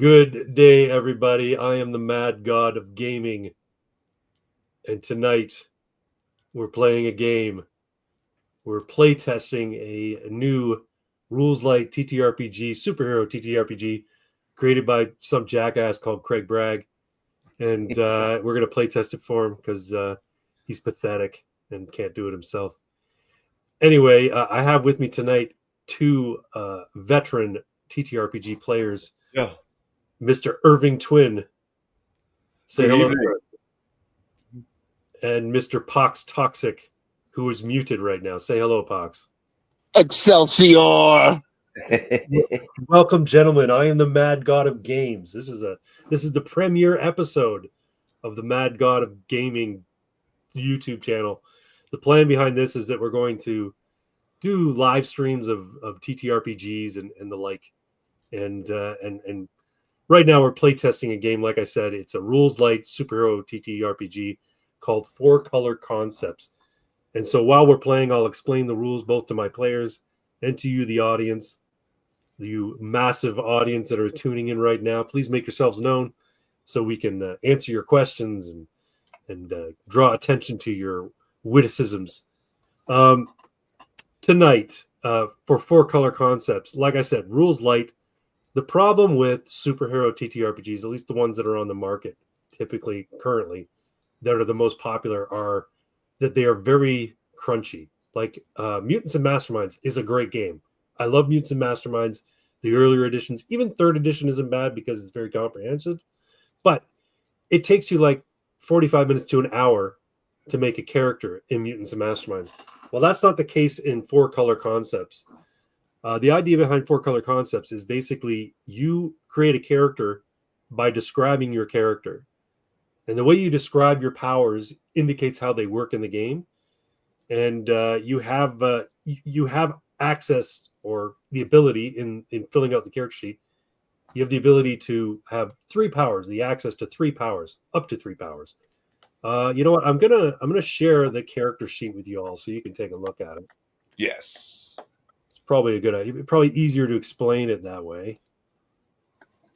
Good day, everybody. I am the Mad God of Gaming. And tonight, we're playing a game. We're playtesting a new rules-light TTRPG, superhero TTRPG, created by some jackass called Craig Bragg. And we're going to playtest it for him because he's pathetic and can't do it himself. Anyway, I have with me tonight two veteran TTRPG players. Yeah. Mr. Irving Twin. Say Good hello. evening. And Mr. Pox Toxic, who is muted right now. Say hello, Pox. Excelsior! Welcome, gentlemen. I am the Mad God of Games. This is the premiere episode of the Mad God of Gaming YouTube channel. The plan behind this is that we're going to do live streams of TTRPGs and the like. And right now we're playtesting a game. Like I said, it's a rules-light superhero TTRPG called 4-Color Concepts. And so while we're playing, I'll explain the rules both to my players and to you, the audience, you massive audience that are tuning in right now. Please make yourselves known so we can answer your questions and draw attention to your witticisms. Tonight, for 4-Color Concepts, like I said, rules light. The problem with superhero TTRPGs, at least the ones that are on the market, typically currently, that are the most popular, are that they are very crunchy. Like Mutants and Masterminds is a great game. I love Mutants and Masterminds. The earlier editions, even 3rd edition isn't bad because it's very comprehensive. But it takes you like 45 minutes to an hour to make a character in Mutants and Masterminds. Well, that's not the case in 4-Color Concepts. The idea behind 4-Color Concepts is basically you create a character by describing your character. And the way you describe your powers indicates how they work in the game. And you have access or the ability in filling out the character sheet. You have the ability to have 3 powers, the access to 3 powers, up to 3 powers. You know what? I'm gonna share the character sheet with you all so you can take a look at it. Yes. It's probably a good idea. Probably easier to explain it that way.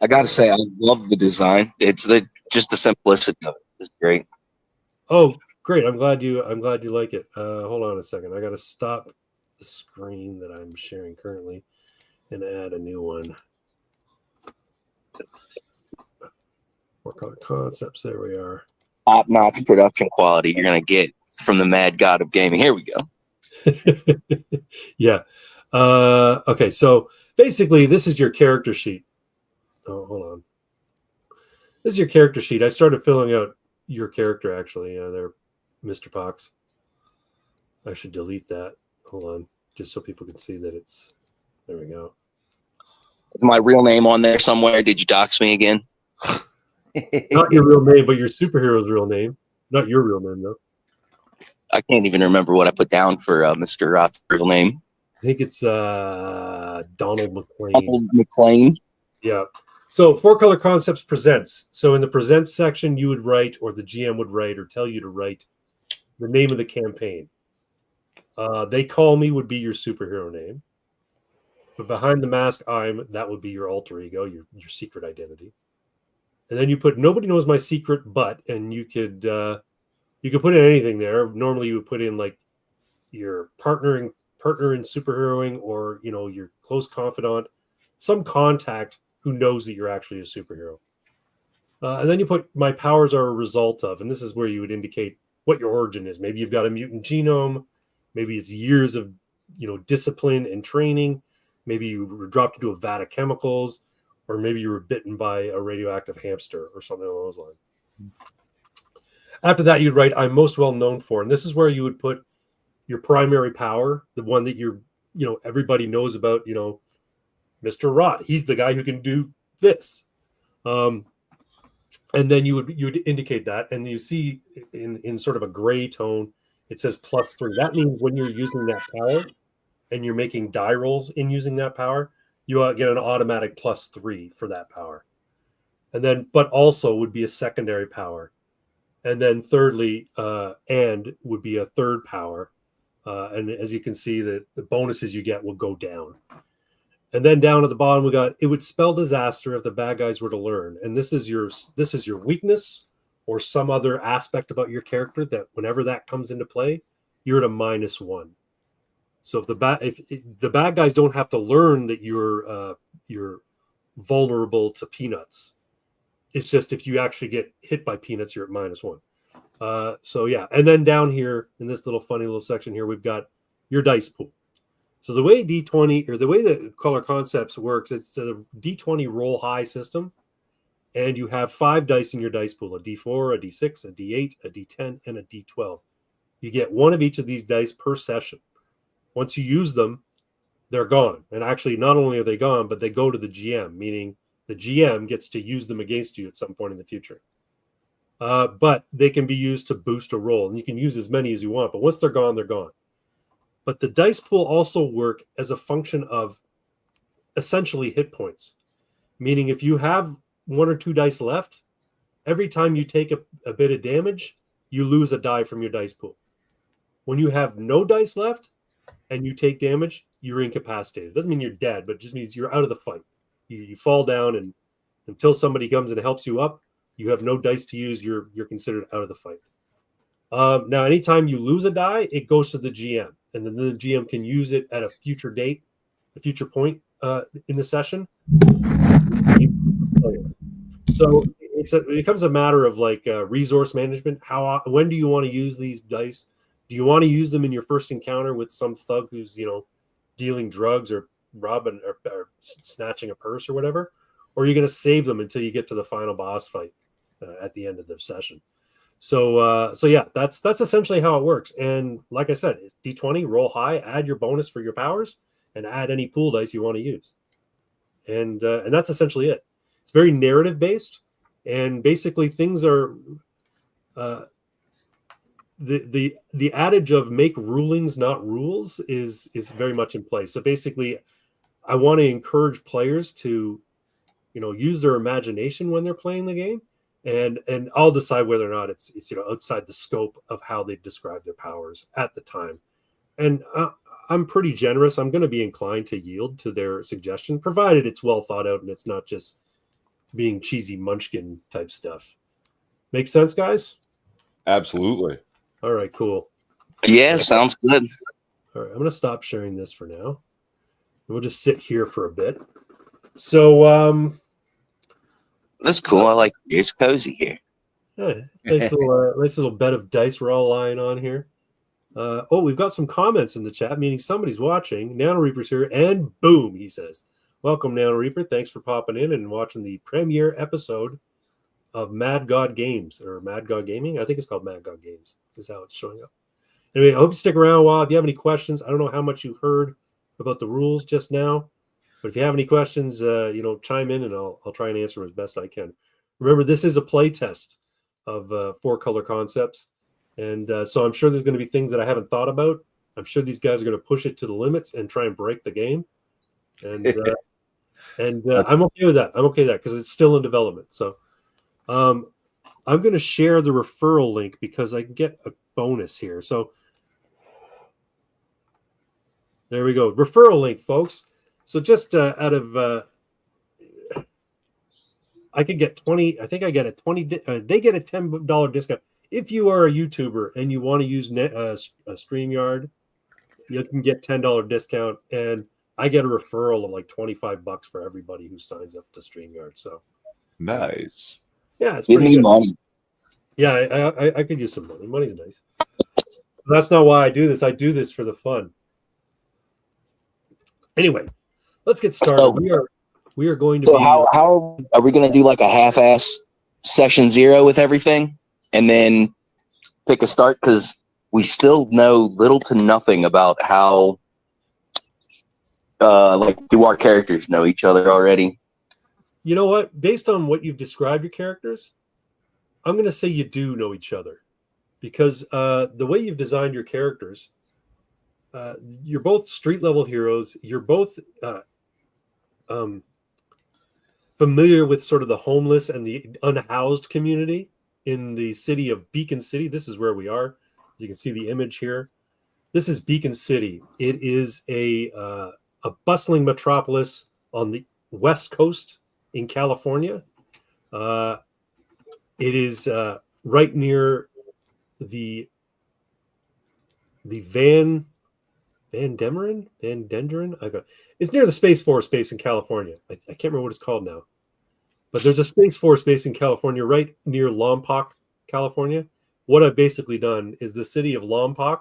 I gotta say, I love the design. It's just the simplicity of it. It's great. Oh, great! I'm glad you like it. Hold on a second. I got to stop the screen that I'm sharing currently and add a new one. 4-Color Concepts. There we are. Top-notch production quality you're gonna get from the Mad God of Gaming. Here we go. Yeah. Okay. So basically, this is your character sheet. Oh, hold on. This is your character sheet. I started filling out your character actually. There, Mr. Pox. I should delete that. Hold on, just so people can see that it's. There we go. Is my real name on there somewhere? Did you dox me again? Not your real name, but your superhero's real name. Not your real name, though. I can't even remember what I put down for Mr. Rott's real name. I think it's Donald McLean. Donald McLean. Yeah. So 4-Color Concepts presents. So in the presents section, you would write, or the GM would write, or tell you to write the name of the campaign. They Call Me would be your superhero name. But behind the mask, that would be your alter ego, your secret identity. And then you put Nobody Knows My Secret But, and you could put in anything there. Normally you would put in like your partner in superheroing, or your close confidant, some contact who knows that you're actually a superhero. And then you put My Powers Are a Result of, and this is where you would indicate what your origin is. Maybe you've got a mutant genome. Maybe it's years of discipline and training. Maybe you were dropped into a vat of chemicals, or maybe you were bitten by a radioactive hamster or something along those lines. After that, you'd write I'm most well known for, and this is where you would put your primary power, the one that everybody knows about, Mr. Rott. He's the guy who can do this. And then you would indicate that, and you see in sort of a gray tone, it says +3. That means when you're using that power and you're making die rolls in using that power, you get an automatic +3 for that power. And then, but also would be a secondary power. And then thirdly, and would be a third power. And as you can see, the bonuses you get will go down. And then down at the bottom, we got, it would spell disaster if the bad guys were to learn. And this is your weakness or some other aspect about your character that whenever that comes into play, you're at a -1. So if the bad guys don't have to learn that you're vulnerable to peanuts. It's just if you actually get hit by peanuts, you're at -1. So yeah, and then down here in this little funny little section here, we've got your dice pool. So the way D20 or the way that Color Concepts works, it's a D20 roll high system, and you have 5 dice in your dice pool: a D4, a D6, a D8, a D10, and a D12. You get one of each of these dice per session. Once you use them, they're gone. And actually, not only are they gone, but they go to the GM, meaning the GM gets to use them against you at some point in the future. But they can be used to boost a roll, and you can use as many as you want. But once they're gone, they're gone. But the dice pool also work as a function of essentially hit points, meaning if you have 1 or 2 dice left, every time you take a bit of damage, you lose a die from your dice pool. When you have no dice left and you take damage, you're incapacitated. It doesn't mean you're dead, but it just means you're out of the fight. You fall down, and until somebody comes and helps you up, you have no dice to use. You're considered out of the fight. Now, anytime you lose a die, it goes to the GM, and then the GM can use it at a future date, a future point in the session. So it becomes a matter of like resource management. When do you want to use these dice? Do you want to use them in your first encounter with some thug who's dealing drugs or robbing or snatching a purse or whatever, or are you going to save them until you get to the final boss fight at the end of the session? So yeah, that's essentially how it works. And like I said, it's D20, roll high, add your bonus for your powers, and add any pool dice you want to use. And that's essentially it. It's very narrative based, and basically things are the adage of make rulings, not rules, is very much in place. So basically, I want to encourage players to use their imagination when they're playing the game. And I'll decide whether or not it's outside the scope of how they describe their powers at the time. And I'm pretty generous. I'm going to be inclined to yield to their suggestion, provided it's well thought out and it's not just being cheesy munchkin type stuff. Make sense, guys? Absolutely. All right, cool. Yeah, sounds good. All right, I'm going to stop sharing this for now. We'll just sit here for a bit. So, That's cool. I like it. It's cozy here. yeah, nice little bed of dice we're all lying on here. We've got some comments in the chat, meaning somebody's watching. Nano Reaper's here, and boom, he says, "Welcome, Nano Reaper. Thanks for popping in and watching the premiere episode of Mad God Games, or Mad God Gaming. I think it's called Mad God Games. Is how it's showing up. Anyway, I hope you stick around a while. If you have any questions, I don't know how much you heard about the rules just now, but if you have any questions, chime in and I'll try and answer them as best I can. Remember, this is a play test of 4 Color Concepts, and so I'm sure there's going to be things that I haven't thought about. I'm sure these guys are going to push it to the limits and try and break the game, and I'm okay with that. I'm okay with that because it's still in development. So I'm going to share the referral link because I can get a bonus here. So there we go. Referral link, folks. So just out of, I could get 20. I think I get a 20. They get a $10 discount if you are a YouTuber and you want to use StreamYard. You can get $10 discount, and I get a referral of like $25 for everybody who signs up to StreamYard. So nice. Yeah, it's Give pretty me good. money. Yeah, I could use some money. Money's nice. But that's not why I do this. I do this for the fun. Anyway, let's get started. So- We are going to So be. how are we going to do like a half-ass session 0 with everything, and then pick a start? Because we still know little to nothing about how, do our characters know each other already? You know what? Based on what you've described your characters, I'm going to say you do know each other, because the way you've designed your characters, you're both street level heroes. You're both familiar with sort of the homeless and the unhoused community in the city of Beacon City. This is where we are. You can see the image here. This is Beacon City. It is a a bustling metropolis on the west coast in California. It is right near the Van Denderen. It's near the Space Force base in California. I can't remember what it's called now, but there's a Space Force base in California, right near Lompoc, California. What I've basically done is the city of Lompoc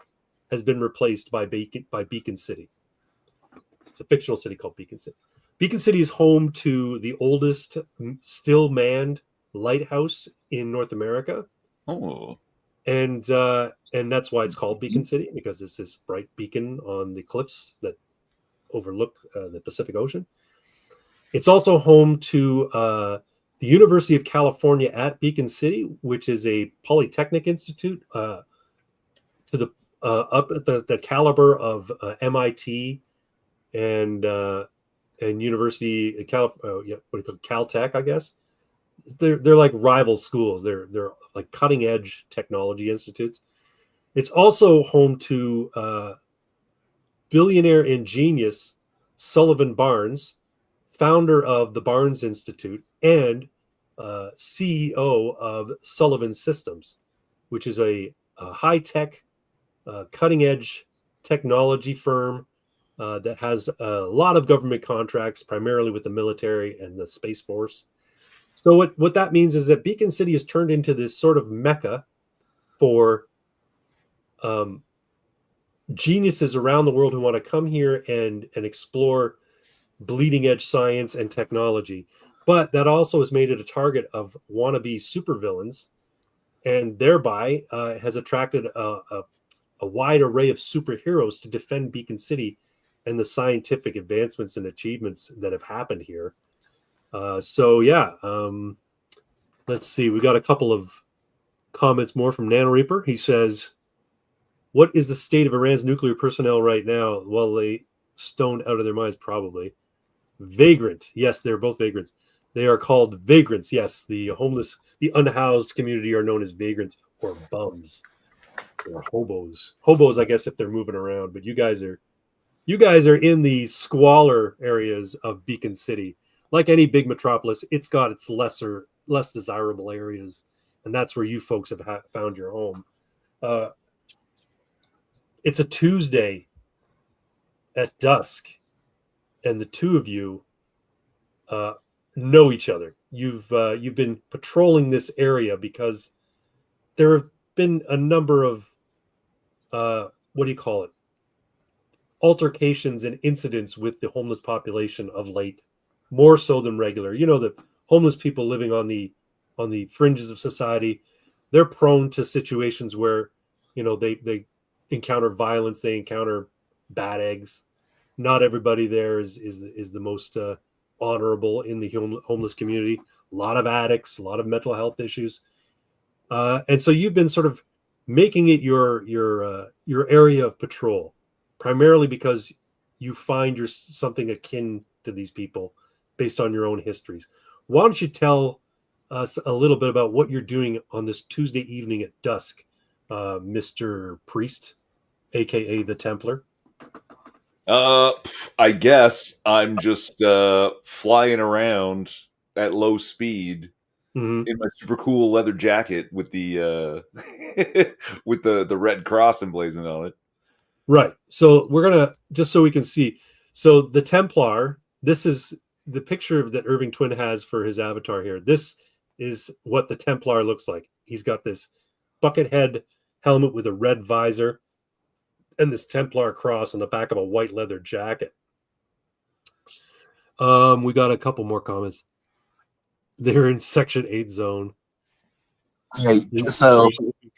has been replaced by Beacon City. It's a fictional city called Beacon City. Beacon City is home to the oldest still manned lighthouse in North America. Oh. And that's why it's called Beacon City, because it's this bright beacon on the cliffs that overlook the Pacific Ocean. It's also home to the University of California at Beacon City, which is a polytechnic institute to the up at the caliber of MIT and University Caltech, I guess. They're like rival schools. They're like cutting edge technology institutes. It's also home to billionaire and genius Sullivan Barnes, founder of the Barnes Institute and CEO of Sullivan Systems, which is a high tech, cutting edge technology firm that has a lot of government contracts, primarily with the military and the Space Force. So what that means is that Beacon City has turned into this sort of mecca for geniuses around the world who want to come here and explore bleeding edge science and technology. But that also has made it a target of wannabe supervillains, and thereby has attracted a wide array of superheroes to defend Beacon City and the scientific advancements and achievements that have happened here. Let's see. We got a couple of comments more from Nano Reaper. He says, "What is the state of Iran's nuclear personnel right now?" Well, they stoned out of their minds, probably. Vagrant. Yes, they're both vagrants. They are called vagrants. Yes, the homeless, the unhoused community are known as vagrants or bums or hobos. Hobos, I guess, if they're moving around. But you guys are in the squalor areas of Beacon City. Like any big metropolis, it's got its less desirable areas, and that's where you folks have found your home. It's a Tuesday at dusk, and the two of you know each other. You've been patrolling this area because there have been a number of altercations and incidents with the homeless population of late, more so than regular. You know, the homeless people living on the fringes of society, they're prone to situations where, you know, they encounter violence, they encounter bad eggs. Not everybody there is the most honorable in the homeless community. A lot of addicts, a lot of mental health issues, and so you've been sort of making it your area of patrol, primarily because you find you're something akin to these people based on your own histories. Why don't you tell us a little bit about what you're doing on this Tuesday evening at dusk, Mr. Priest, aka the Templar? I guess I'm just flying around at low speed in my super cool leather jacket with the with the red cross emblazoned on it. Right. So we're gonna, just so we can see. So the Templar, this is the picture that Irving Twin has for his avatar here. This is what the Templar looks like. He's got this bucket head helmet with a red visor and this Templar cross on the back of a white leather jacket. We got a couple more comments. They're in Section 8 zone. Okay, so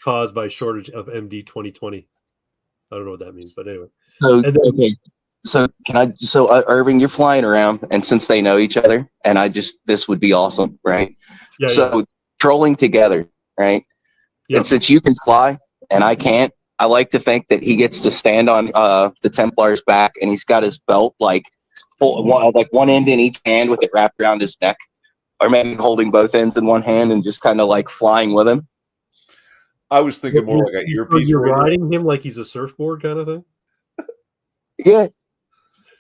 caused by shortage of MD 2020. I don't know what that means, but anyway. So Irving, you're flying around, and since they know each other, and this would be awesome, right? Yeah. Trolling together, right? Yep. And since you can fly and I can't, I like to think that he gets to stand on the Templar's back, and he's got his belt like one end in each hand with it wrapped around his neck, or maybe holding both ends in one hand and just kind of like flying with him. I was thinking more like a earpiece. You're riding him like he's a surfboard kind of thing. Yeah.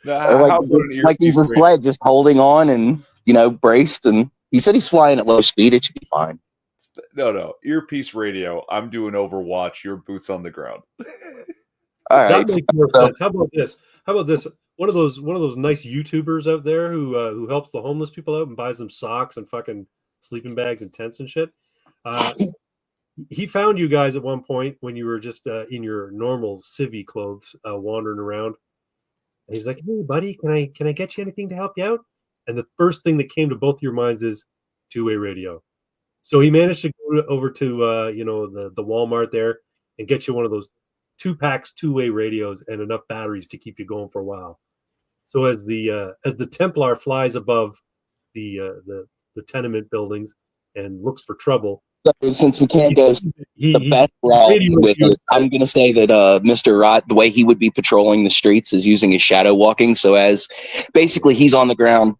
Like he's a sled just holding on and, braced. And he said he's flying at low speed. It should be fine. No. Earpiece radio. I'm doing Overwatch. Your boots on the ground. All right. That makes more sense. How about this? One of those nice YouTubers out there who helps the homeless people out and buys them socks and fucking sleeping bags and tents and shit. He found you guys at one point when you were just in your normal civvy clothes, wandering around. And he's like, "Hey, buddy, can I get you anything to help you out?" And the first thing that came to both your minds is two-way radio. So he managed to go over to the Walmart there and get you one of those 2-packs two-way radios and enough batteries to keep you going for a while. So as the Templar flies above the tenement buildings and looks for trouble. So since we can't go the best route with it, I'm going to say that Mr. Rott, the way he would be patrolling the streets is using his shadow walking. So as basically he's on the ground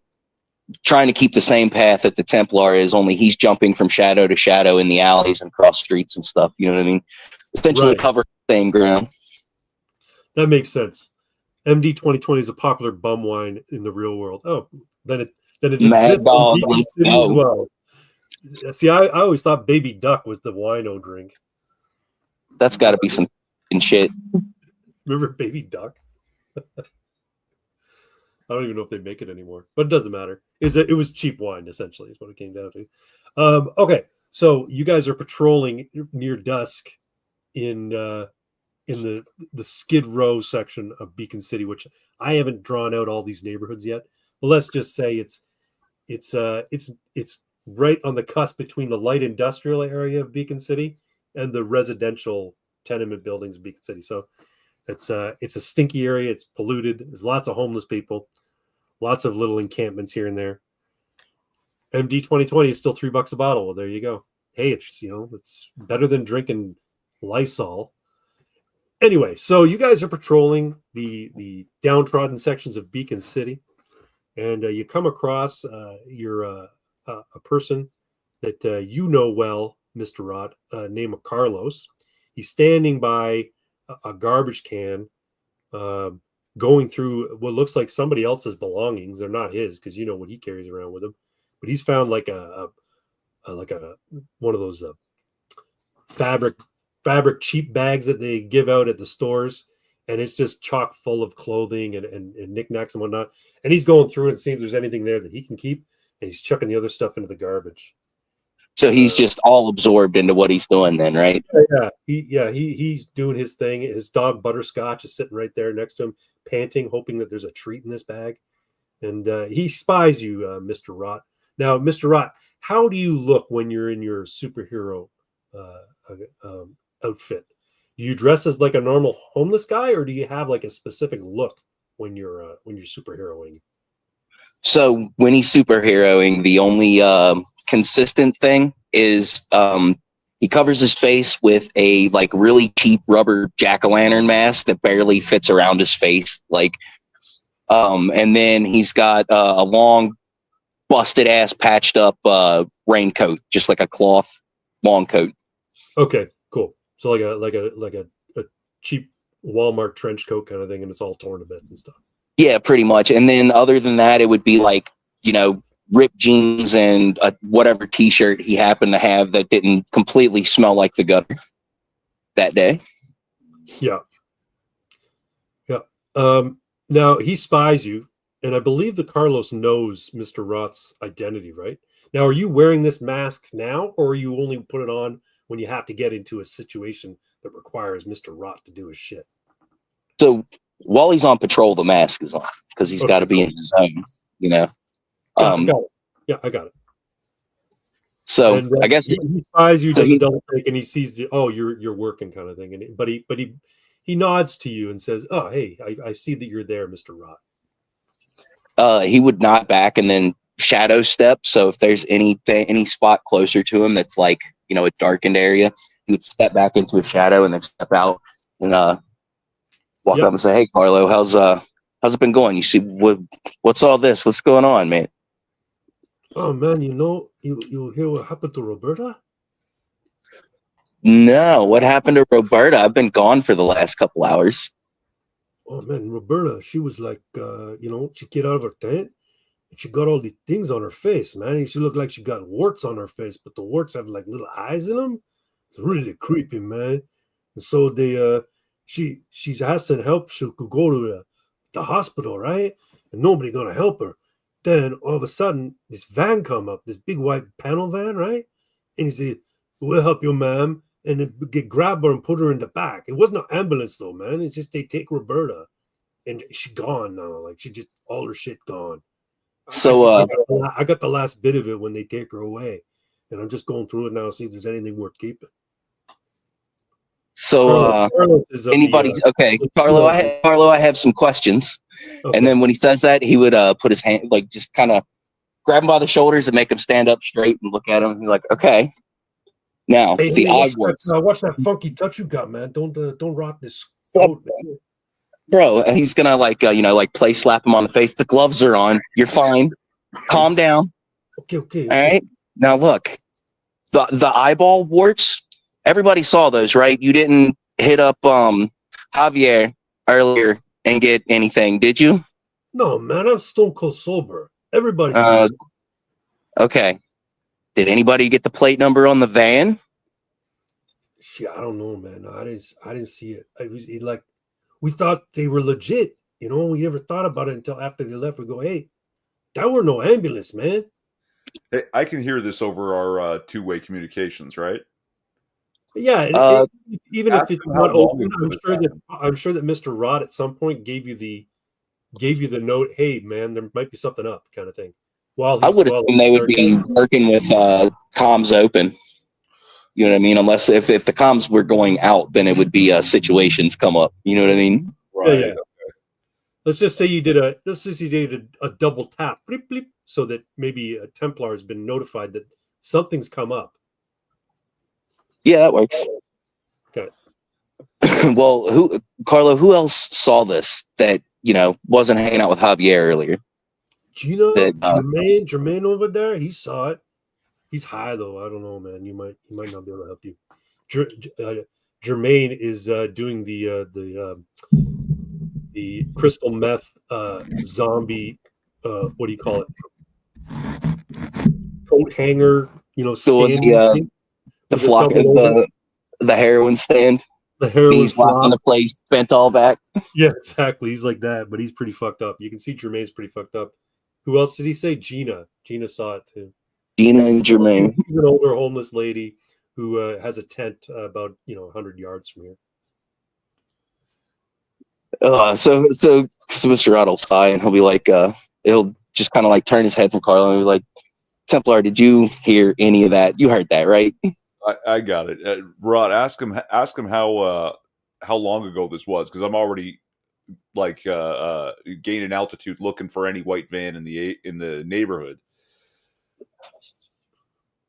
trying to keep the same path that the Templar is, only he's jumping from shadow to shadow in the alleys and cross streets and stuff. You know what I mean? Essentially cover the same ground. That makes sense. MD 2020 is a popular bum wine in the real world. Oh, then it Mad Dog, let's go. As well. See, I always thought Baby Duck was the wino drink. That's got to be some shit. Remember Baby Duck? I don't even know if they make it anymore, but it doesn't matter. It was cheap wine, essentially, is what it came down to. Okay, so you guys are patrolling near dusk in the Skid Row section of Beacon City, which I haven't drawn out all these neighborhoods yet. But let's just say it's right on the cusp between the light industrial area of Beacon City and the residential tenement buildings of Beacon City. So it's a stinky area. It's polluted. There's lots of homeless people, lots of little encampments here and there. MD 2020 is still $3 a bottle. Well, there you go. Hey, it's better than drinking Lysol. Anyway, so you guys are patrolling the downtrodden sections of Beacon City, and you come across a person that you know well, Mr. Rott, named Carlos. He's standing by a garbage can, going through what looks like somebody else's belongings. They're not his, because you know what he carries around with him. But he's found like a one of those fabric cheap bags that they give out at the stores, and it's just chock full of clothing and knickknacks and whatnot. And he's going through and seeing if there's anything there that he can keep, and he's chucking the other stuff into the garbage. So he's just all absorbed into what he's doing then, right? He's doing his thing. His dog Butterscotch is sitting right there next to him, panting, hoping that there's a treat in this bag. And he spies you, Mr. Rott. Now, Mr. Rott, how do you look when you're in your superhero outfit? Do you dress as like a normal homeless guy, or do you have like a specific look when you're superheroing? So when he's superheroing, the only consistent thing is he covers his face with a like really cheap rubber jack-o'-lantern mask that barely fits around his face, and then he's got a long, busted ass, patched up raincoat, just like a cloth long coat. Okay, cool. So like a cheap Walmart trench coat kind of thing, and it's all torn to bits and stuff. Yeah, pretty much. And then other than that, it would be like, ripped jeans and whatever t-shirt he happened to have that didn't completely smell like the gutter that day. Yeah. Now he spies you, and I believe that Carlos knows Mr. Rott's identity, right? Now, are you wearing this mask now, or are you only put it on when you have to get into a situation that requires Mr. Rott to do his shit? So while he's on patrol, the mask is on because he's got to be in his zone, I got it. Yeah, I got it. So and, I guess he spies you, does a double take, and he sees you're working kind of thing, and but he nods to you and says, "Oh, hey, I see that you're there, Mr. Rott." He would nod back and then shadow step. So if there's any spot closer to him that's like a darkened area, he would step back into a shadow and then step out and walk up and say, "Hey, Carlo, how's it been going? You see what's all this? What's going on, man?" Oh man, you hear what happened to Roberta? No, what happened to Roberta? I've been gone for the last couple hours. oh man, Roberta, she was like, she get out of her tent and she got all these things on her face, man. And she looked like she got warts on her face, but the warts have like little eyes in them. It's really creepy, man. And so she's asking help. She could go to the hospital, right? And nobody gonna help her. Then all of a sudden, this van come up, this big white panel van, right? And he said, "We'll help you, ma'am." And then grab her and put her in the back. It wasn't an ambulance though, man. It's just they take Roberta, and she gone now. Like she just all her shit gone. So I got the last bit of it when they take her away, and I'm just going through it now to see if there's anything worth keeping. So anybody? Okay, Carlo. I have some questions. Okay. And then when he says that, he would put his hand, like, just kind of grab him by the shoulders and make him stand up straight and look at him. He's like, okay. Now the eye works. Watch that funky touch you got, man. Don't rot this coat, man. Bro. And he's gonna like play slap him on the face. The gloves are on. You're fine. Calm down. Okay. All right. Now look, the eyeball warts. Everybody saw those, right? You didn't hit up Javier earlier and get anything, did you? No, man. I'm stone cold sober. Everybody. Okay. Did anybody get the plate number on the van? Shit, I don't know, man. No, I didn't see it. We thought they were legit. We never thought about it until after they left. We go, hey, that were no ambulance, man. Hey, I can hear this over our two-way communications, right? Yeah, even if it's not open, I'm sure that Mr. Rod at some point gave you the note. Hey, man, there might be something up, kind of thing. I would assume they would be working with comms open. You know what I mean? Unless if the comms were going out, then it would be situations come up. You know what I mean? Right. Yeah. Let's just say you did a double tap, bleep, bleep, so that maybe a Templar has been notified that something's come up. Yeah, that works. Okay. Well, Carlo, who else saw this that wasn't hanging out with Javier earlier? Gino, Jermaine over there, he saw it. He's high though. I don't know, man. You might not be able to help you. Jermaine is doing the crystal meth zombie. What do you call it? Coat hanger. Standing. The flock, the heroin stand. The heroin. He's locked in the place, bent all back. Yeah, exactly. He's like that, but he's pretty fucked up. You can see Jermaine's pretty fucked up. Who else did he say? Gina. Gina saw it too. Gina and Jermaine. She's an older homeless lady who has a tent about 100 yards from here. So Mr. Rod will sigh and he'll be like, he'll just kind of like turn his head from Carlo and be like, Templar, did you hear any of that? You heard that, right? I got it. Rod, ask him how long ago this was, because I'm already like gaining altitude looking for any white van in the neighborhood.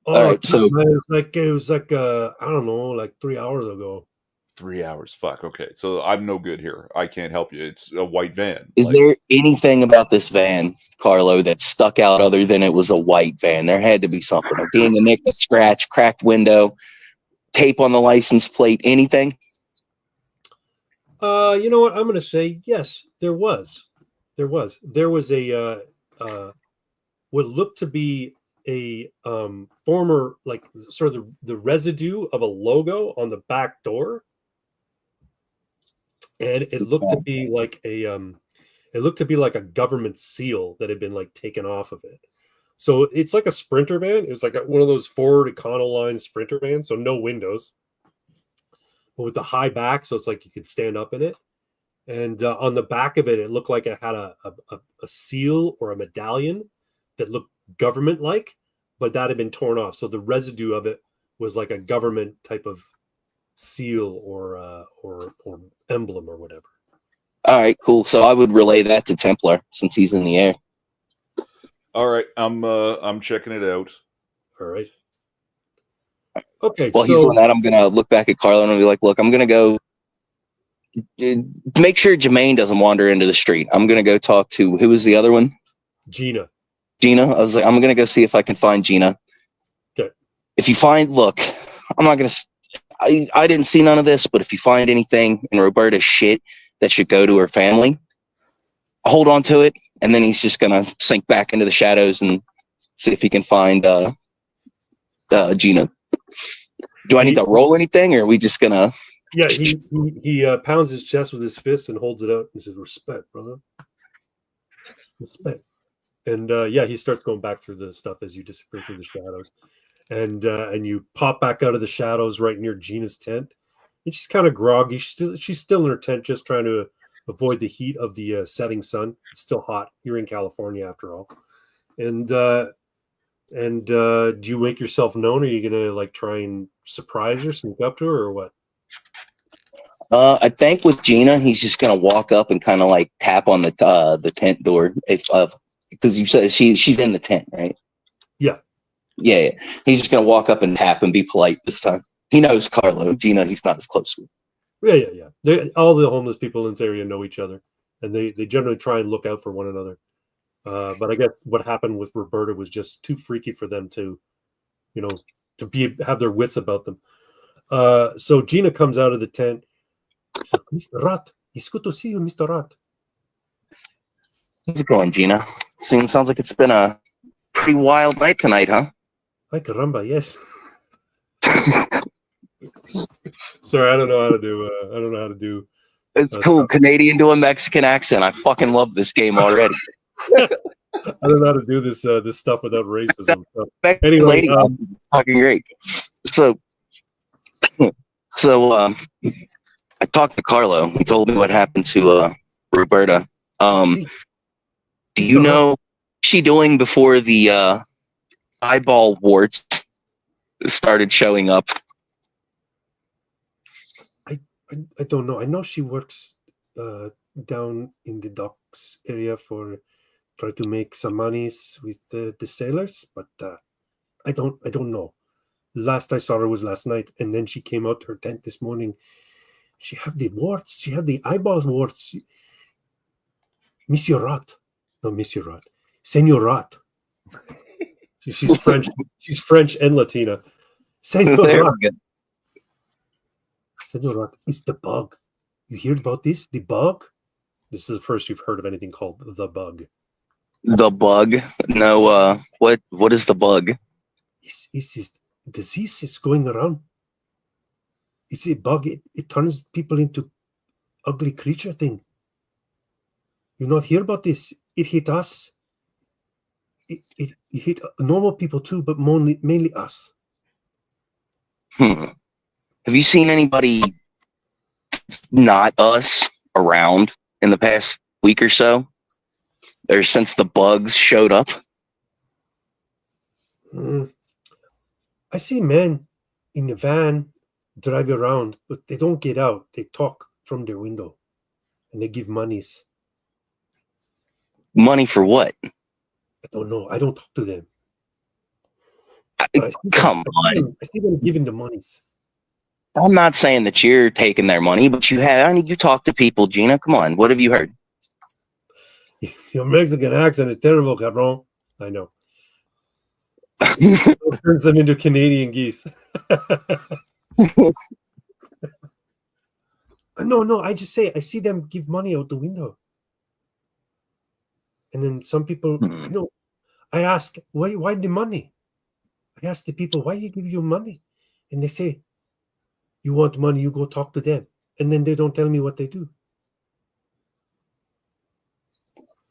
Oh, all right, so it was like I don't know, like 3 hours ago. 3 hours. Fuck. Okay, so I'm no good here. I can't help you. It's a white van. Is there anything about this van, Carlo, that stuck out other than it was a white van? There had to be something. A ding, a nick, a scratch, cracked window, tape on the license plate, anything? You know what? I'm going to say yes. There was a what looked to be a former, like, sort of the residue of a logo on the back door. And it looked to be like a government seal that had been like taken off of it. So it's like a Sprinter van. It was like one of those Ford Econoline Sprinter vans, so no windows, but with the high back, so it's like you could stand up in it. And on the back of it, it looked like it had a seal or a medallion that looked government-like, but that had been torn off. So the residue of it was like a government type of seal or emblem or whatever. All right, cool. So I would relay that to Templar since he's in the air. All right, I'm checking it out. All right. Okay. While he's doing that, I'm gonna look back at Carlo and be like, "Look, I'm gonna go make sure Jermaine doesn't wander into the street. I'm gonna go talk to who was the other one? Gina. I was like, I'm gonna go see if I can find Gina. Okay. If you find, look, I'm not gonna. I didn't see none of this, but if you find anything in Roberta's shit that should go to her family. Hold on to it, and then he's just gonna sink back into the shadows and see if he can find Gina. Do I need to roll anything, or are we just gonna? Yeah, he pounds his chest with his fist and holds it out and says, "Respect, brother. Respect." And yeah, he starts going back through the stuff as you disappear through the shadows, and you pop back out of the shadows right near Gina's tent. And she's kind of groggy. She's still in her tent, just trying to avoid the heat of the setting sun. It's still hot. You're in California after all. And do you make yourself known? Are you gonna like try and surprise her, sneak up to her, or what? I think with Gina, he's just gonna walk up and kind of like tap on the tent door, if because you said she's in the tent, right? Yeah. Yeah. He's just gonna walk up and tap and be polite this time. He knows Carlo. Gina, he's not as close with. Yeah. All the homeless people in this area know each other, and they generally try and look out for one another. But I guess what happened with Roberta was just too freaky for them to, have their wits about them. So Gina comes out of the tent. So, Mr. Rat, it's good to see you, Mr. Rat. How's it going, Gina? Sounds like it's been a pretty wild night tonight, huh? Ay caramba, yes. Sorry, I don't know how to do. It's cool. Canadian to a Mexican accent. I fucking love this game already. I don't know how to do this stuff without racism. So, anyway, fucking great. So I talked to Carlo. He told me what happened to Roberta. Do you know what she doing before the eyeball warts started showing up? I don't know. I know she works down in the docks area for try to make some monies with the sailors, but I don't know. Last I saw her was last night, and then she came out to her tent this morning. She had the warts. She had the eyeballs warts. Monsieur Rat. No, Monsieur Rat. Senor Rat. She's French. She's French and Latina. Senor Rat. Senor Rat. It's the bug. You heard about this? The bug? This is the first you've heard of anything called the bug. The bug? No, what is the bug? It's this disease is going around. It's a bug. It turns people into ugly creature thing. You not hear about this? It hit us. It hit normal people too, but mainly us. Have you seen anybody not us around in the past week or so? Or since the bugs showed up? I see men in the van drive around, but they don't get out. They talk from their window, and they give monies. Money for what? I don't know. I don't talk to them. Come on. I see them giving the monies. I'm not saying that you're taking their money, but you talk to people, Gina. Come on. What have you heard? Your Mexican accent is terrible, cabron. I know. Turns them into Canadian geese. No. I just say I see them give money out the window, and then some people, I ask why the money. I ask the people why you give you money, and they say, "You want money? You go talk to them," and then they don't tell me what they do.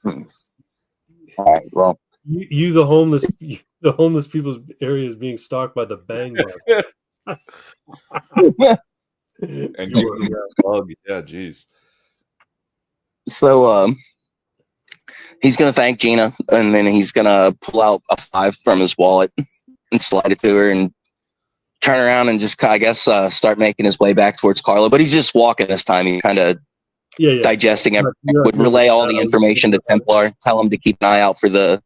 All right. Well, the homeless people's area is being stalked by the bang bus. And you bug, yeah, geez. So he's gonna thank Gina, and then he's gonna pull out a $5 from his wallet and slide it to her, and turn around and just, I guess, start making his way back towards Carlo. But he's just walking this time. He kind of digesting everything. Would relay all the information to Templar, tell him to keep an eye out for the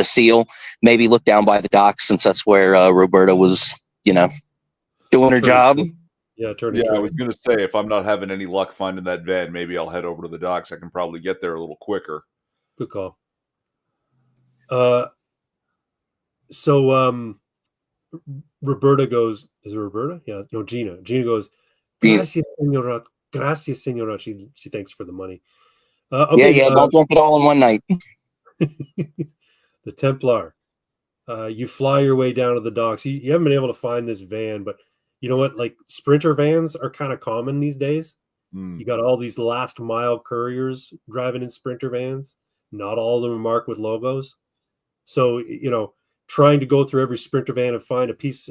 seal. Maybe look down by the docks, since that's where Roberta was, doing her job. Yeah, I was going to say, if I'm not having any luck finding that van, maybe I'll head over to the docks. I can probably get there a little quicker. Good call. So Roberta goes, is it Roberta? Yeah, no, Gina. Gina goes, Gracias, señora. Gracias, senora. She thanks for the money. Don't drink it all in one night. The Templar. You fly your way down to the docks. You haven't been able to find this van, but you know what? Like Sprinter vans are kind of common these days. You got all these last mile couriers driving in Sprinter vans. Not all of them are marked with logos. So, trying to go through every Sprinter van and find a piece,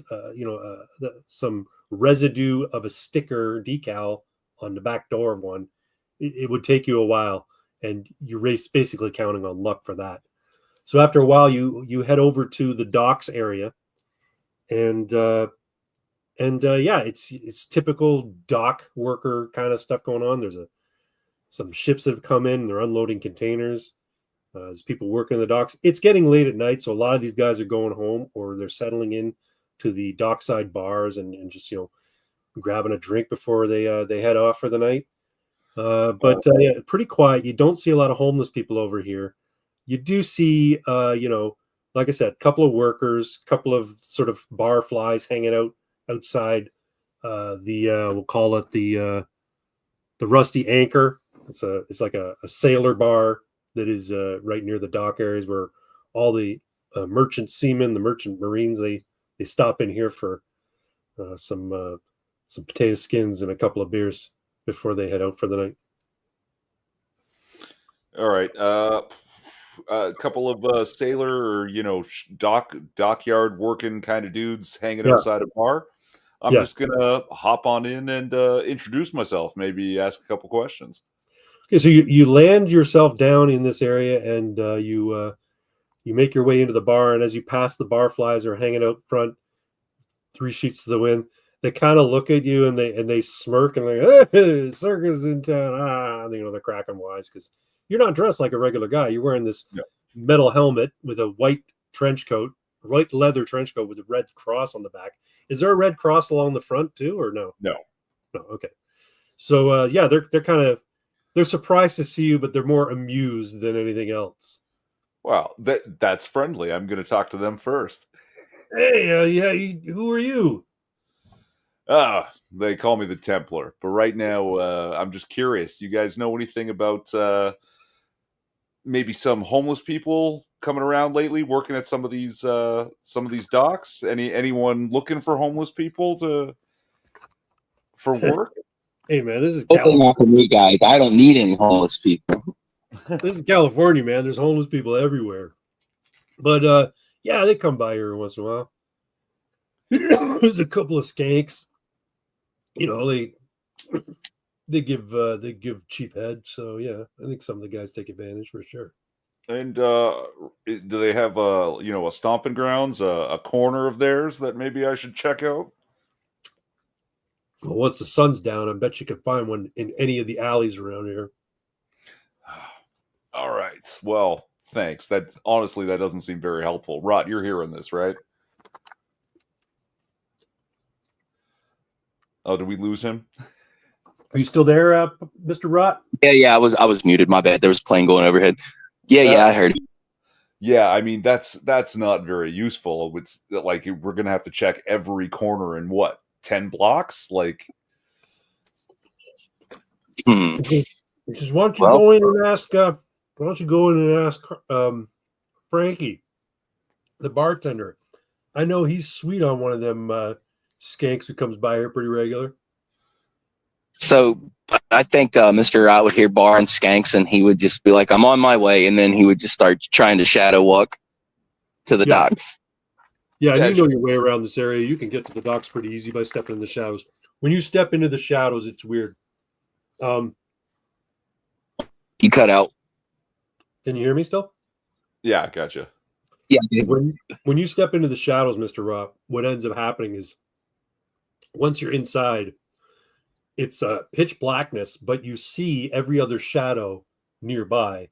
some residue of a sticker decal on the back door of one, it would take you a while. And you're basically counting on luck for that. So after a while, you head over to the docks area, and it's typical dock worker kind of stuff going on. There's some ships that have come in, and they're unloading containers. There's people working the docks. It's getting late at night, so a lot of these guys are going home, or they're settling in to the dockside bars and just grabbing a drink before they head off for the night. Pretty quiet. You don't see a lot of homeless people over here. You do see, like I said, a couple of workers, couple of sort of bar flies hanging out outside we'll call it the Rusty Anchor. It's like a sailor bar that is right near the dock areas where all the merchant seamen, the merchant marines, they stop in here for some potato skins and a couple of beers before they head out for the night. All right. A couple of sailor or dockyard working kind of dudes hanging outside a bar. I'm just gonna hop on in and introduce myself, maybe ask a couple questions. Okay, so you land yourself down in this area, and you make your way into the bar. And as you pass, the bar flies are hanging out front, 3 sheets to the wind. They kind of look at you and they smirk and like, hey, circus in town. They're cracking wise because you're not dressed like a regular guy. You're wearing this metal helmet with a white trench coat, white leather trench coat with a red cross on the back. Is there a red cross along the front too, or no? No. Okay. So they're surprised to see you, but they're more amused than anything else. Wow, that's friendly. I'm going to talk to them first. Hey, who are you? They call me the Templar, but right now I'm just curious. You guys know anything about maybe some homeless people coming around lately, working at some of these docks? Anyone looking for homeless people for work? Hey man, this is not for me, guys. I don't need any homeless people. This is California, man. There's homeless people everywhere. But they come by here once in a while. There's a couple of skanks. They give cheap head. So yeah, I think some of the guys take advantage for sure. And do they have a stomping grounds, a corner of theirs that maybe I should check out? Well, once the sun's down, I bet you could find one in any of the alleys around here. All right. Well, thanks. That doesn't seem very helpful. Rot, you're hearing this, right? Oh, did we lose him? Are you still there, Mr. Rot? Yeah. I was muted. My bad. There was a plane going overhead. I heard it. Yeah, I mean that's not very useful. It's like we're gonna have to check every corner in 10 blocks? Like, Just why don't you go in and ask? Why don't you go in and ask Frankie, the bartender? I know he's sweet on one of them skanks who comes by here pretty regular. So I think Mr. Rott would hear bar and skanks, and he would just be like, "I'm on my way," and then he would just start trying to shadow walk to the docks. Yeah, and you know your way around this area. You can get to the docks pretty easy by stepping in the shadows. When you step into the shadows, it's weird. You cut out. Can you hear me still? Yeah, I gotcha. Yeah. When you step into the shadows, Mr. Rock, what ends up happening is once you're inside, it's pitch blackness, but you see every other shadow nearby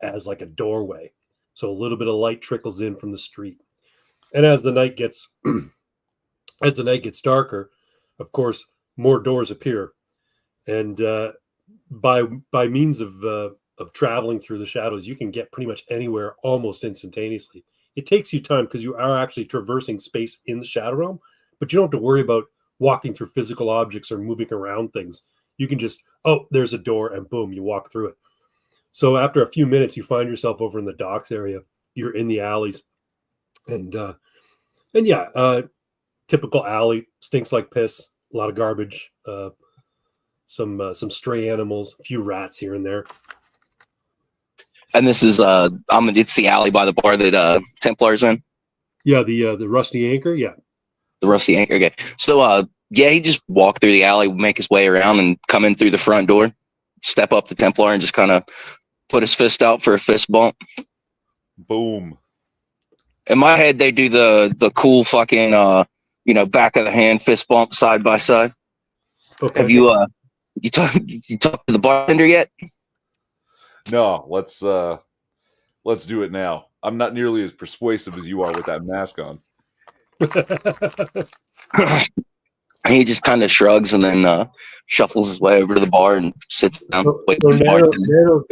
as like a doorway. So a little bit of light trickles in from the street. And as the night gets darker, of course, more doors appear. And by means of traveling through the shadows, you can get pretty much anywhere almost instantaneously. It takes you time because you are actually traversing space in the shadow realm, but you don't have to worry about walking through physical objects or moving around things. You can just, oh, there's a door, and boom, you walk through it. So after a few minutes, you find yourself over in the docks area. You're in the alleys, and yeah, typical alley, stinks like piss, a lot of garbage, some stray animals, a few rats here and there. And this is it's the alley by the bar that Templar's in. Yeah, the Rusty Anchor. Yeah, the Rusty Anchor. Okay, so yeah, he just walked through the alley, make his way around, and come in through the front door. Step up to Templar and just kind of put his fist out for a fist bump. Boom. In my head, they do the cool fucking back of the hand fist bump side by side. Okay. Have you talked to the bartender yet? No, let's do it now. I'm not nearly as persuasive as you are with that mask on. He just kind of shrugs and then shuffles his way over to the bar and sits down. So Nano's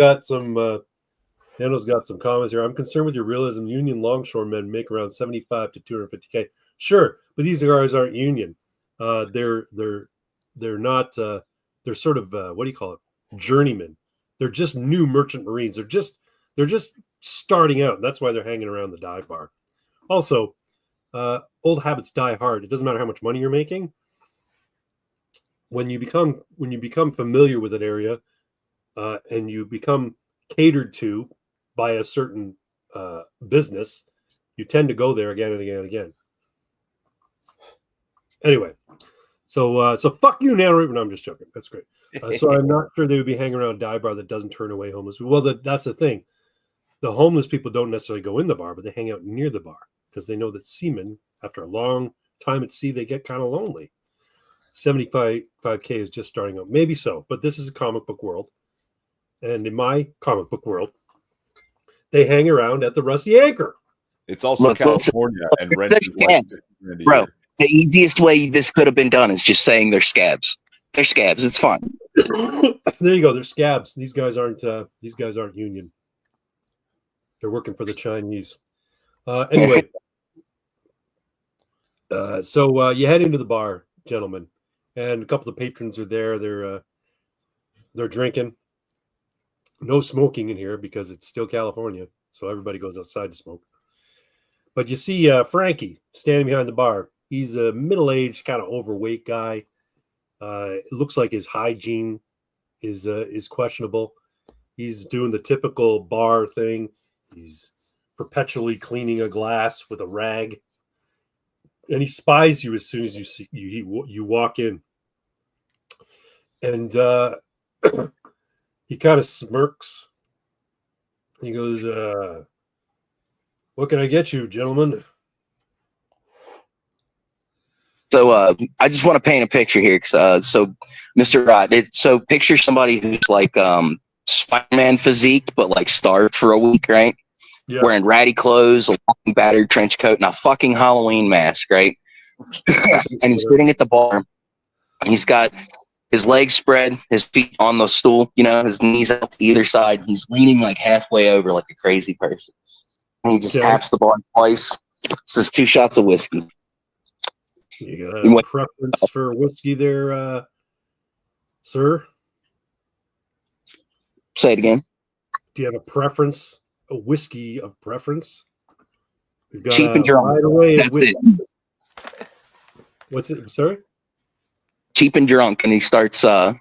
got some comments here. I'm concerned with your realism. Union longshoremen make around 75 to 250K. Sure, but these guys aren't union. They're not. They're sort of what do you call it? Journeymen. They're just new merchant marines. They're just starting out. And that's why they're hanging around the dive bar. Also, old habits die hard. It doesn't matter how much money you're making. When you become familiar with an area, and you become catered to by a certain business, you tend to go there again and again and again. Anyway, so fuck you, Nano. No, I'm just joking. That's great. So I'm not sure they would be hanging around a dive bar that doesn't turn away homeless. Well, that's the thing. The homeless people don't necessarily go in the bar, but they hang out near the bar because they know that seamen, after a long time at sea, they get kind of lonely. 75K is just starting out. Maybe so, but this is a comic book world. And in my comic book world, they hang around at the Rusty Anchor. It's also California and rent is like bro. The easiest way this could have been done is just saying they're scabs. They're scabs. It's fine. There you go. They're scabs. These guys aren't union. They're working for the Chinese. Anyway, so you head into the bar, gentlemen, and a couple of patrons are there. They're drinking. No smoking in here because it's still California, so everybody goes outside to smoke. But you see Frankie standing behind the bar. He's a middle-aged, kind of overweight guy. It looks like his hygiene is questionable. He's doing the typical bar thing. He's perpetually cleaning a glass with a rag, and he spies you as soon as you walk in. And he kind of smirks. He goes, "What can I get you, gentlemen?" So I just want to paint a picture here. So Mr. Rod, so picture somebody who's like Spider-Man physique, but like starved for a week, right? Yeah. Wearing ratty clothes, a long battered trench coat, and a fucking Halloween mask, right? And he's sitting at the bar. And he's got his legs spread, his feet on the stool, his knees out to either side. He's leaning like halfway over like a crazy person. And he just taps the bar twice. Says 2 shots of whiskey. You got a preference for whiskey there, sir? Say it again. Do you have a preference, a whiskey of preference? We've got cheap and drunk. Right away whiskey. What's it? Sorry? Cheap and drunk, and he starts kind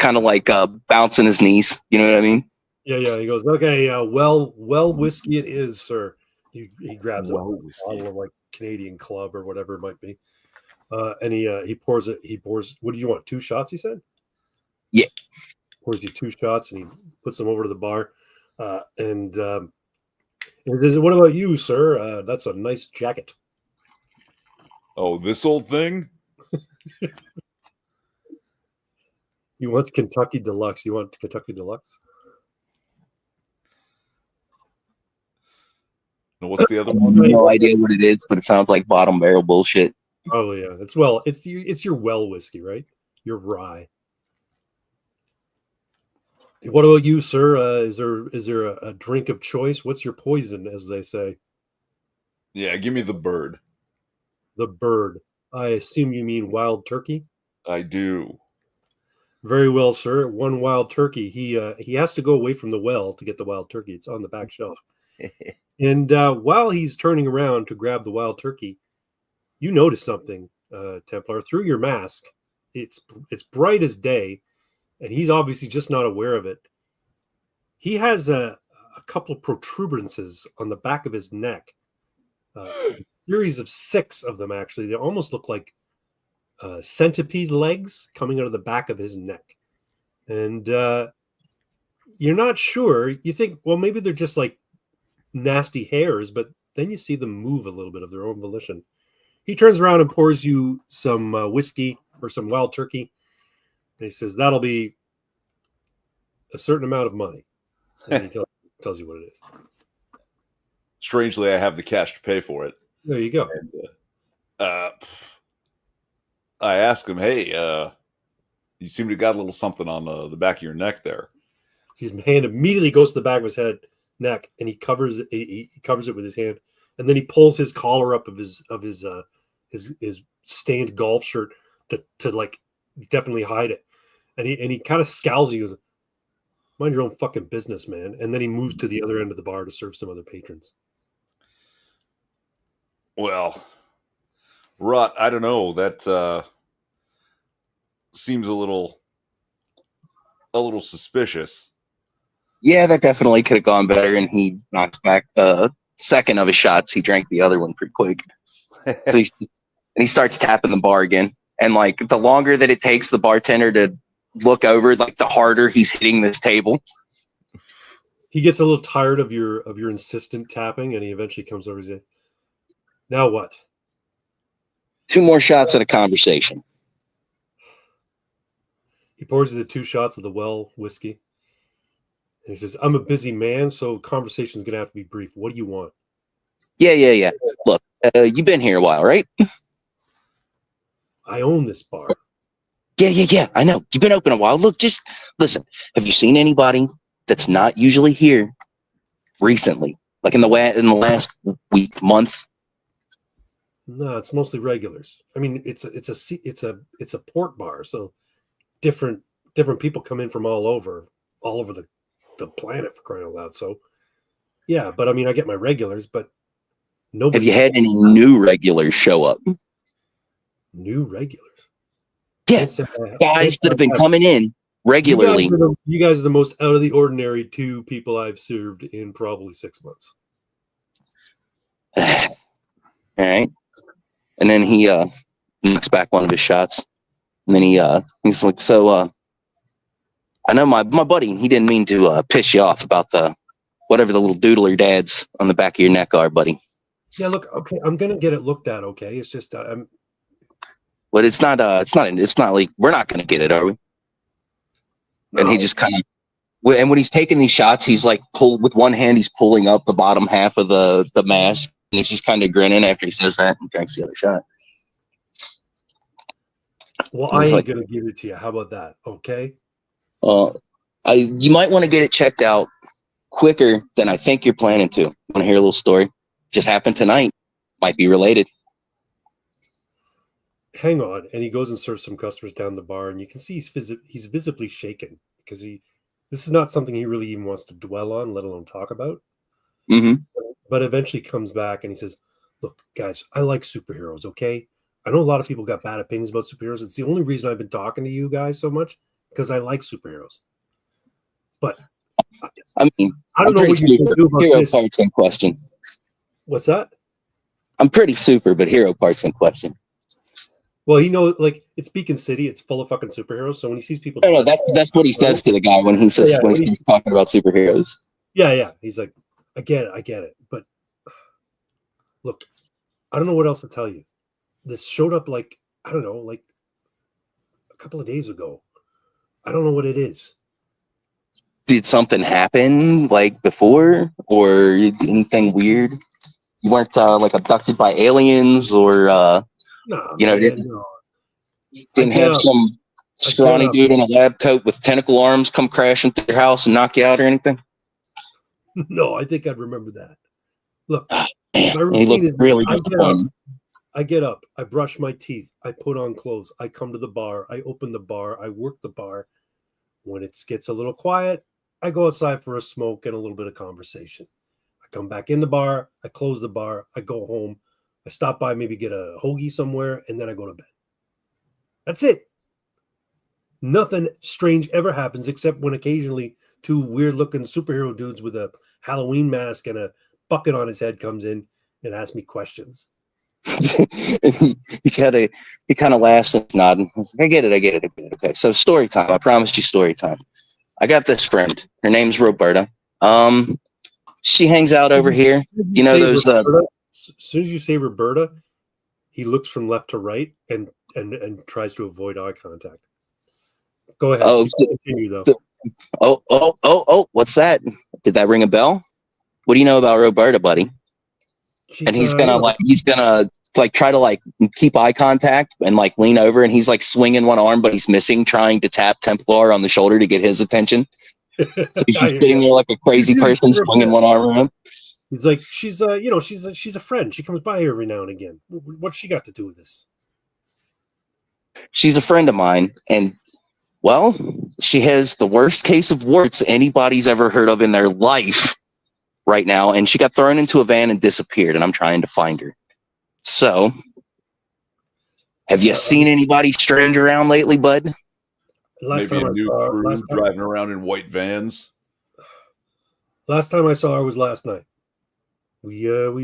of like bouncing his knees. You know what I mean? Yeah. He goes, okay, well whiskey it is, sir. He grabs a bottle of like Canadian Club or whatever it might be. And he pours it. What do you want? 2 shots? He said. Yeah. Pours you 2 shots, and he puts them over to the bar. And he says, "What about you, sir? That's a nice jacket." Oh, this old thing. He wants Kentucky Deluxe. You want Kentucky Deluxe? No, what's the other one? No idea what it is, but it sounds like bottom barrel bullshit. Oh yeah, it's your well whiskey, right? Your rye. What about you, sir? Is there a drink of choice? What's your poison, as they say? Yeah, give me the bird. The bird. I assume you mean wild turkey? I do. Very well, sir. One wild turkey. He has to go away from the well to get the wild turkey. It's on the back shelf. And while he's turning around to grab the wild turkey, you notice something, Templar, through your mask. It's bright as day, and he's obviously just not aware of it. He has a couple of protuberances on the back of his neck. A series of 6 of them, actually. They almost look like centipede legs coming out of the back of his neck. And you're not sure. You think, well, maybe they're just like nasty hairs, but then you see them move a little bit of their own volition. He turns around and pours you some whiskey or some wild turkey. And he says, that'll be a certain amount of money. And he tells you what it is. Strangely, I have the cash to pay for it. There you go. And, I ask him, hey, you seem to have got a little something on the back of your neck there. His hand immediately goes to the back of his neck, and he covers it with his hand, and then he pulls his collar up of his stained golf shirt to like definitely hide it, and he kind of scowls at you. Goes, mind your own fucking business, man. And then he moves to the other end of the bar to serve some other patrons. Well, Rut, I don't know. That seems a little suspicious. Yeah, that definitely could have gone better, and he knocks back the second of his shots. He drank the other one pretty quick. So he starts tapping the bar again. And like the longer that it takes the bartender to look over, like the harder he's hitting this table. He gets a little tired of your insistent tapping, and he eventually comes over and says, now what? 2 more shots at a conversation. He pours you the 2 shots of the well whiskey. And he says, I'm a busy man, so conversation's going to have to be brief. What do you want? Yeah. Look, you've been here a while, right? I own this bar. Yeah. I know. You've been open a while. Look, just listen. Have you seen anybody that's not usually here recently? Like in the last week, month? No, it's mostly regulars. I mean, it's a port bar, so different people come in from all over the planet, for crying out loud. So yeah, but I mean, I get my regulars, but nobody. Have you had any new regulars show up? New regulars? Yeah, guys that have been coming in regularly. You guys are the most out of the ordinary 2 people I've served in probably 6 months. All right. And then he knocks back one of his shots. And then he's like, so I know my buddy, he didn't mean to piss you off about the whatever the little doodler dads on the back of your neck are, buddy. Yeah, look, okay, I'm gonna get it looked at, okay? It's just but it's not like we're not gonna get it, are we? No. And he just kind of, and when he's taking these shots, he's like with one hand he's pulling up the bottom half of the mask. And he's just kind of grinning after he says that and drinks the other shot. Well, I ain't going to give it to you. How about that? Okay. You might want to get it checked out quicker than I think you're planning to. Want to hear a little story? Just happened tonight. Might be related. Hang on. And he goes and serves some customers down the bar, and you can see he's visibly shaken because this is not something he really even wants to dwell on, let alone talk about. Mm-hmm. But eventually comes back and he says, look, guys, I like superheroes, okay? I know a lot of people got bad opinions about superheroes. It's the only reason I've been talking to you guys so much, because I like superheroes. But I mean, I don't know what you can do about hero this. Parts in question. What's that? I'm pretty super, but hero parts in question. Well, like it's Beacon City, it's full of fucking superheroes. So when he sees people, no, that's what he says to the guy when he says when he starts talking about superheroes. Yeah. He's like, I get it. But look, I don't know what else to tell you. This showed up like, I don't know, like a couple of days ago. I don't know what it is. Did something happen like before or anything weird? You weren't like abducted by aliens or, no, didn't have some scrawny dude in a lab coat with tentacle arms come crashing through your house and knock you out or anything? No, I think I'd remember that. Look, my routine is really disappointing. I get up, I brush my teeth, I put on clothes, I come to the bar, I open the bar, I work the bar. When it gets a little quiet, I go outside for a smoke and a little bit of conversation. I come back in the bar, I close the bar, I go home, I stop by, maybe get a hoagie somewhere, and then I go to bed. That's it. Nothing strange ever happens except when occasionally two weird-looking superhero dudes with a Halloween mask and a bucket on his head comes in and asks me questions. he kind of laughs and nods. I get it. Okay, so story time. I promised you story time. I got this friend. Her name's Roberta. She hangs out over here. You know those. As soon as you say Roberta, he looks from left to right and tries to avoid eye contact. Go ahead. Continue though. Oh! What's that? Did that ring a bell? What do you know about Roberta, buddy? He's gonna try to keep eye contact and lean over, and he's swinging one arm, but he's missing, trying to tap Templar on the shoulder to get his attention. So he's just sitting there like a crazy person, swinging one arm around. He's like, she's a friend. She comes by here every now and again. What's she got to do with this? She's a friend of mine, and well, she has the worst case of warts anybody's ever heard of in their life right now, and she got thrown into a van and disappeared, and I'm trying to find her. So, have you seen anybody strange around lately, bud? Maybe a new crew driving around in white vans. Last time I saw her was last night. We had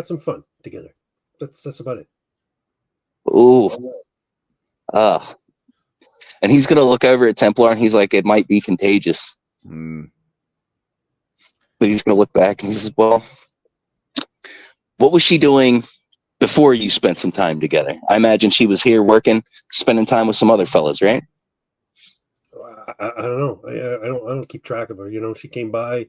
some fun together. That's about it. Ooh. And he's gonna look over at Templar and he's like, it might be contagious. But he's gonna look back and he says, well, what was she doing before you spent some time together? I imagine she was here working, spending time with some other fellas, right? I don't know. I don't keep track of her. She came by,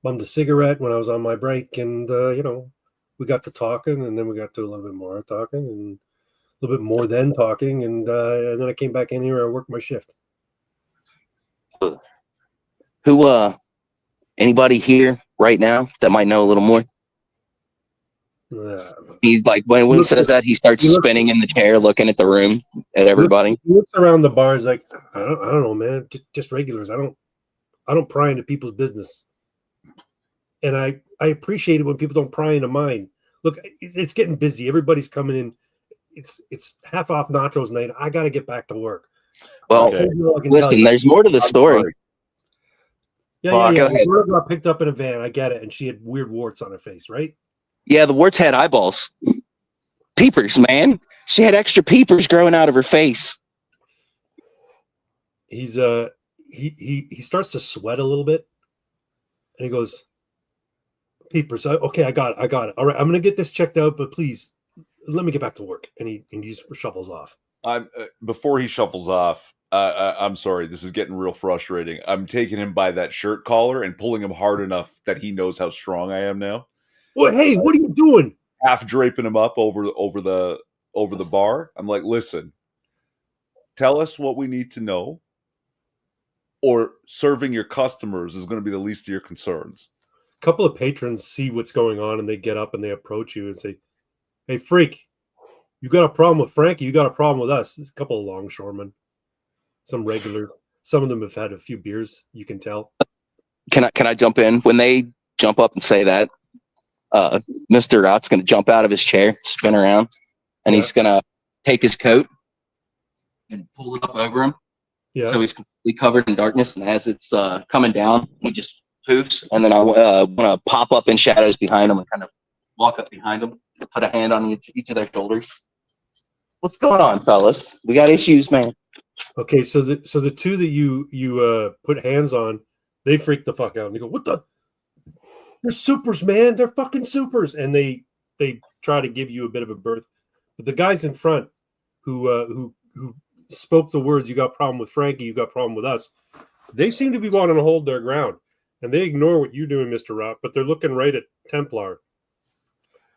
bummed a cigarette when I was on my break, and we got to talking, and then we got to a little bit more talking, and a little bit more then talking, and then I came back in here. I worked my shift. Who? Anybody here right now that might know a little more? He's like, when he says that, he starts spinning in the chair, looking at the room, at everybody. He looks around the bar. He's like, I don't know, man. Just regulars. I don't pry into people's business, and I appreciate it when people don't pry into mine. Look, it's getting busy. Everybody's coming in. It's half off nachos night. I got to get back to work. Well, listen, there's more to the story. Yeah. Roberta got picked up in a van. I get it, and she had weird warts on her face, right? Yeah, the warts had eyeballs. Peepers, man. She had extra peepers growing out of her face. He's he starts to sweat a little bit, and he goes, "Peepers, okay, I got it. All right, I'm gonna get this checked out, but please let me get back to work." And he just shuffles off. Before he shuffles off, I'm sorry, this is getting real frustrating. I'm taking him by that shirt collar and pulling him hard enough that he knows how strong I am now. Well, hey, what are you doing? Half draping him up over the bar. I'm like, listen, tell us what we need to know, or serving your customers is going to be the least of your concerns. A couple of patrons see what's going on, and they get up and they approach you and say, "Hey, freak, you got a problem with Frankie? You got a problem with us?" There's a couple of longshoremen, some regular. Some of them have had a few beers. You can tell. Can I jump in? When they jump up and say that, Mr. Rott's going to jump out of his chair, spin around, and he's going to take his coat and pull it up over him. Yeah. So he's completely covered in darkness, and as it's coming down, he just poofs, and then I want to pop up in shadows behind him and kind of walk up behind him, put a hand on each of their shoulders. What's going on, fellas? We got issues, man. Okay, so the two that you put hands on, they freak the fuck out, and they go, "What the? They're supers, man. They're fucking supers." And they try to give you a bit of a berth. But the guys in front who spoke the words, "You got a problem with Frankie, you got a problem with us," they seem to be wanting to hold their ground. And they ignore what you're doing, Mr. Rott, but they're looking right at Templar.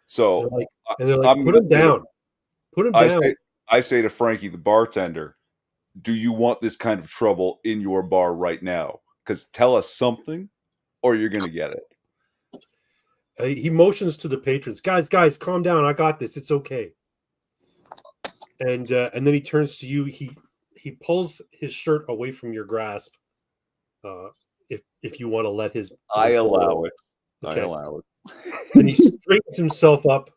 So they're like, put him down. Put him down. I say to Frankie, the bartender, do you want this kind of trouble in your bar right now? Because tell us something, or you're going to get it. He motions to the patrons, guys, calm down. I got this. It's okay. And then he turns to you. He pulls his shirt away from your grasp. If you want to let his I allow it. Okay. I allow it. And he straightens himself up.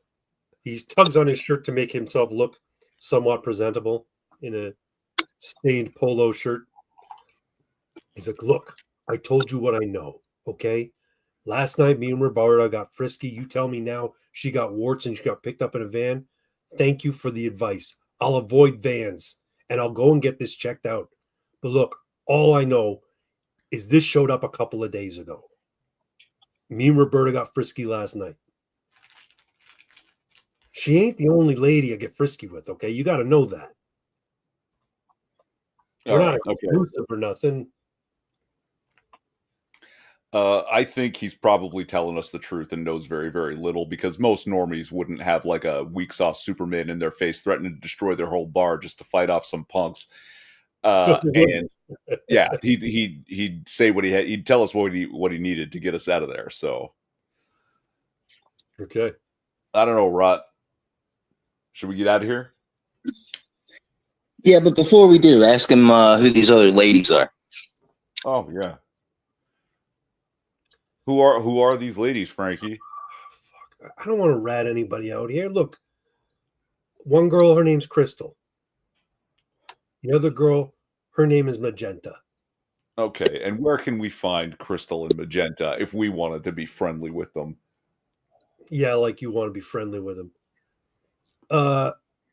He tugs on his shirt to make himself look somewhat presentable in a stained polo shirt. He's like, look, I told you what I know, okay? Last night, me and Roberta got frisky. You tell me now she got warts and she got picked up in a van. Thank you for the advice. I'll avoid vans, and I'll go and get this checked out. But look, all I know is this showed up a couple of days ago. Me and Roberta got frisky last night. She ain't the only lady I get frisky with, okay? You got to know that. We're not exclusive or nothing. I think he's probably telling us the truth and knows very, very little, because most normies wouldn't have like a weak sauce Superman in their face threatening to destroy their whole bar just to fight off some punks. And yeah, he'd say what he had. He'd tell us what he needed to get us out of there. So, okay, I don't know, Rot. Should we get out of here? Yeah, but before we do, ask him who these other ladies are. Oh yeah. Who are these ladies, Frankie? Fuck. I don't want to rat anybody out here. Look, one girl, her name's Crystal. The other girl, her name is Magenta. Okay, and where can we find Crystal and Magenta if we wanted to be friendly with them? Yeah, like you want to be friendly with them.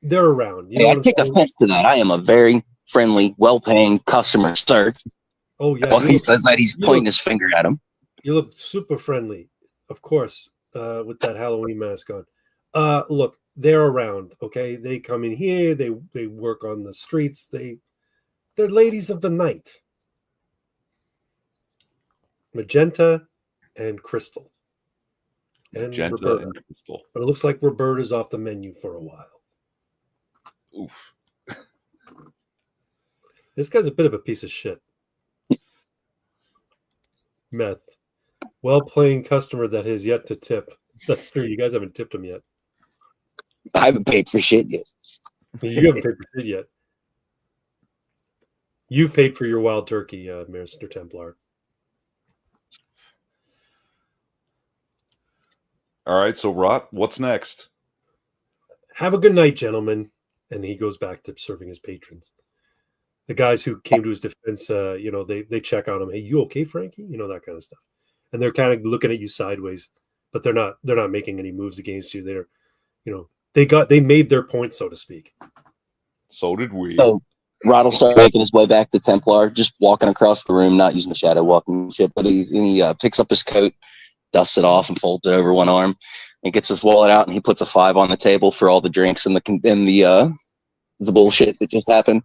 They're around. Hey, I take offense to that. I am a very friendly, well-paying customer, sir. Oh yeah. Well, he says that he's pointing his finger at him. You look super friendly, of course, with that Halloween mask on. Look, they're around, okay? They come in here, they work on the streets, they're ladies of the night. Magenta and Crystal. And Magenta Roberta. and Crystal. But it looks like Roberta's off the menu for a while. Oof. This guy's a bit of a piece of shit. Meth. Well-playing customer that has yet to tip. That's true. You guys haven't tipped him yet. I haven't paid for shit yet. You haven't paid for shit yet. You've paid for your wild turkey, Mr. Templar. All right, so Rot, what's next? Have a good night, gentlemen. And he goes back to serving his patrons. The guys who came to his defense, they check on him. Hey, you okay, Frankie? You know, that kind of stuff. And they're kind of looking at you sideways, but they're not making any moves against you. They're, they made their point, so to speak. So did we. So Rod will start making his way back to Templar, just walking across the room, not using the shadow walking shit, but he picks up his coat, dusts it off, and folds it over one arm, and gets his wallet out, and he puts a 5 on the table for all the drinks and the bullshit that just happened.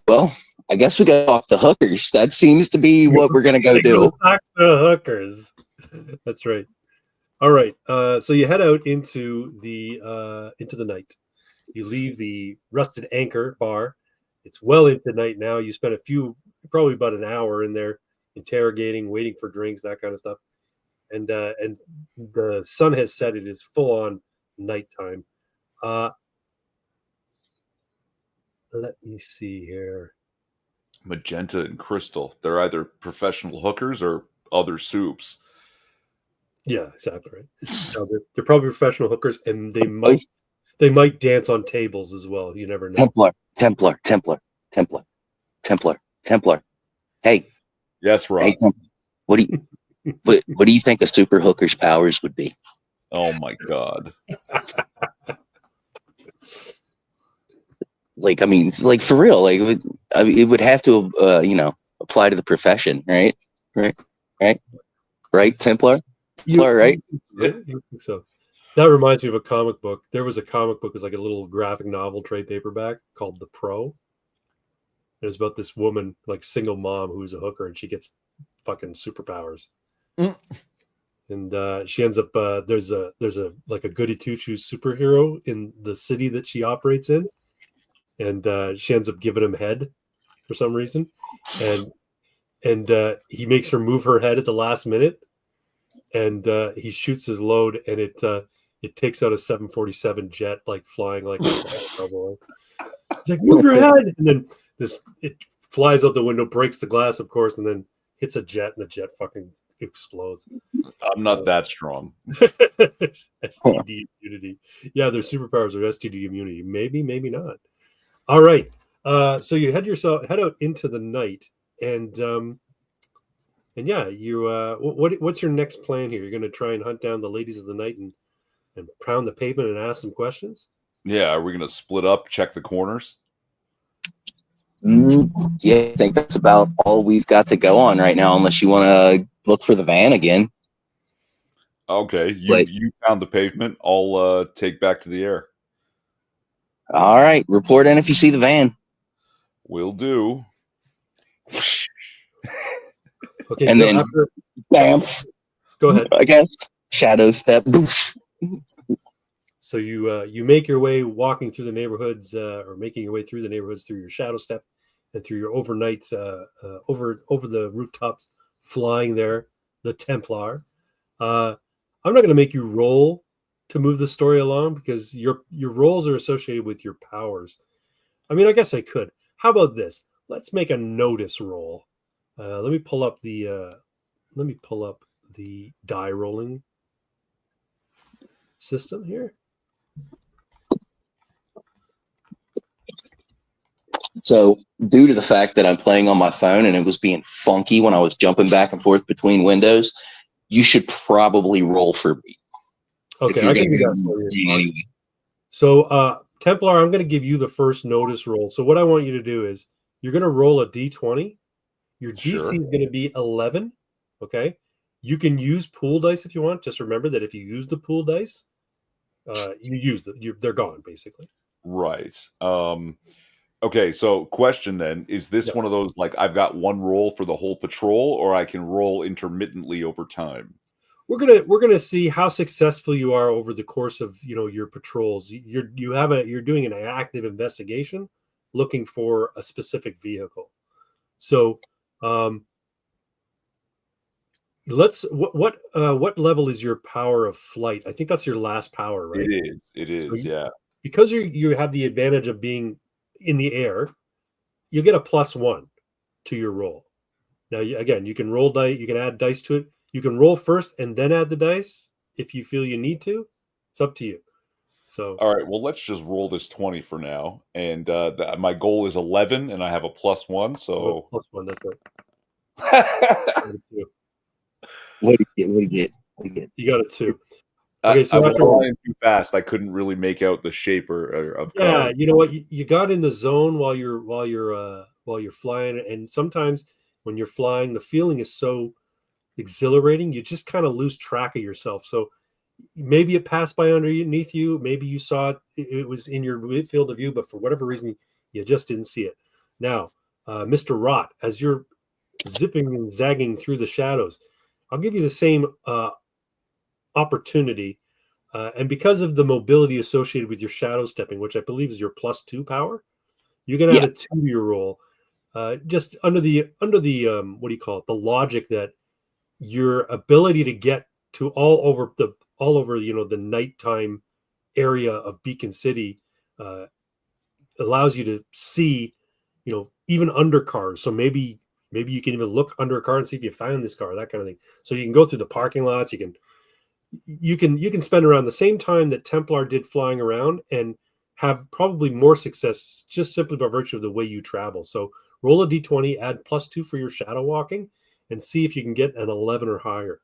Well, I guess we got off the hookers. That seems to be what we're gonna go do. Back to the hookers. That's right. All right. So you head out into the night. You leave the Rusted Anchor bar. It's well into night now. You spent probably about an hour in there interrogating, waiting for drinks, that kind of stuff. And the sun has set. It is full on nighttime. Let me see here. Magenta and Crystal. They're either professional hookers or other soups. Yeah, exactly right. No, they're probably professional hookers, and they might dance on tables as well. You never know. Templar. Hey. Yes, Rob. Hey, Templar. What do you think a super hooker's powers would be? Oh my God. Like, I mean, like for real, like it would have to, apply to the profession, right? Right, Templar? Right? Yeah, you think so. That reminds me of a comic book. There was a comic book, it was like a little graphic novel trade paperback called The Pro. It was about this woman, like single mom, who's a hooker, and she gets fucking superpowers. And she ends up there's a like a goody two shoes superhero in the city that she operates in. And she ends up giving him head for some reason, and he makes her move her head at the last minute, and he shoots his load, and it takes out a 747 jet, like flying like a cowboy. It's like, move your head, and then it flies out the window, breaks the glass, of course, and then hits a jet, and the jet fucking explodes. I'm not that strong. STD immunity. Yeah, their superpowers are STD immunity. Maybe, maybe not. All right. So you head out into the night, and yeah, you what's your next plan here? You're going to try and hunt down the ladies of the night and pound the pavement and ask some questions? Yeah, are we going to split up, check the corners? Yeah, I think that's about all we've got to go on right now, unless you want to look for the van again. Okay, you pound the pavement. I'll take back to the air. All right, report in if you see the van. Will do. Okay, and so then bam. Go ahead. I guess shadow step. So you make your way walking through the neighborhoods, or making your way through the neighborhoods through your shadow step and through your overnight over the rooftops, flying there, the Templar. I'm not going to make you roll to move the story along because your rolls are associated with your powers. I mean, I guess I could. How about this? Let's make a notice roll. Let me pull up the die rolling system here. So, due to the fact that I'm playing on my phone and it was being funky when I was jumping back and forth between windows, you should probably roll for me. Okay, I can do that. Anyway. So, Templar, I'm going to give you the first notice roll. So, what I want you to do is you're going to roll a d20. Your DC is going to be 11. Okay, you can use pool dice if you want. Just remember that if you use the pool dice, you use them. They're gone basically. Right. Okay, so question then, is this one of those, like, I've got one roll for the whole patrol, or I can roll intermittently over time? We're gonna see how successful you are over the course of your patrols. You're doing an active investigation, looking for a specific vehicle. So, what level is your power of flight? I think that's your last power, right? It is, yeah. Because you have the advantage of being in the air, you get a +1 to your roll. Now, again, you can roll dice. You can add dice to it. You can roll first and then add the dice if you feel you need to. It's up to you. So, all right. Well, let's just roll this 20 for now. And my goal is 11, and I have a +1. So +1. That's right. What do you get? You got a 2. Okay, so I was flying too fast. I couldn't really make out the shape of. Yeah, you know what? You got in the zone while you're flying, and sometimes when you're flying, the feeling is so exhilarating, you just kind of lose track of yourself. So maybe it passed by underneath you, maybe you saw it was in your field of view, but for whatever reason, you just didn't see it. Now, Mr. Rott, as you're zipping and zagging through the shadows, I'll give you the same opportunity. And because of the mobility associated with your shadow stepping, which I believe is your +2 power, you can add a 2 to your roll. Just under the what do you call it? The logic that your ability to get to all over the nighttime area of Beacon City allows you to see even under cars. So maybe you can even look under a car and see if you found this car, that kind of thing. So you can go through the parking lots. You can spend around the same time that Templar did flying around and have probably more success just simply by virtue of the way you travel. So roll a d20, add +2 for your shadow walking, and see if you can get an 11 or higher.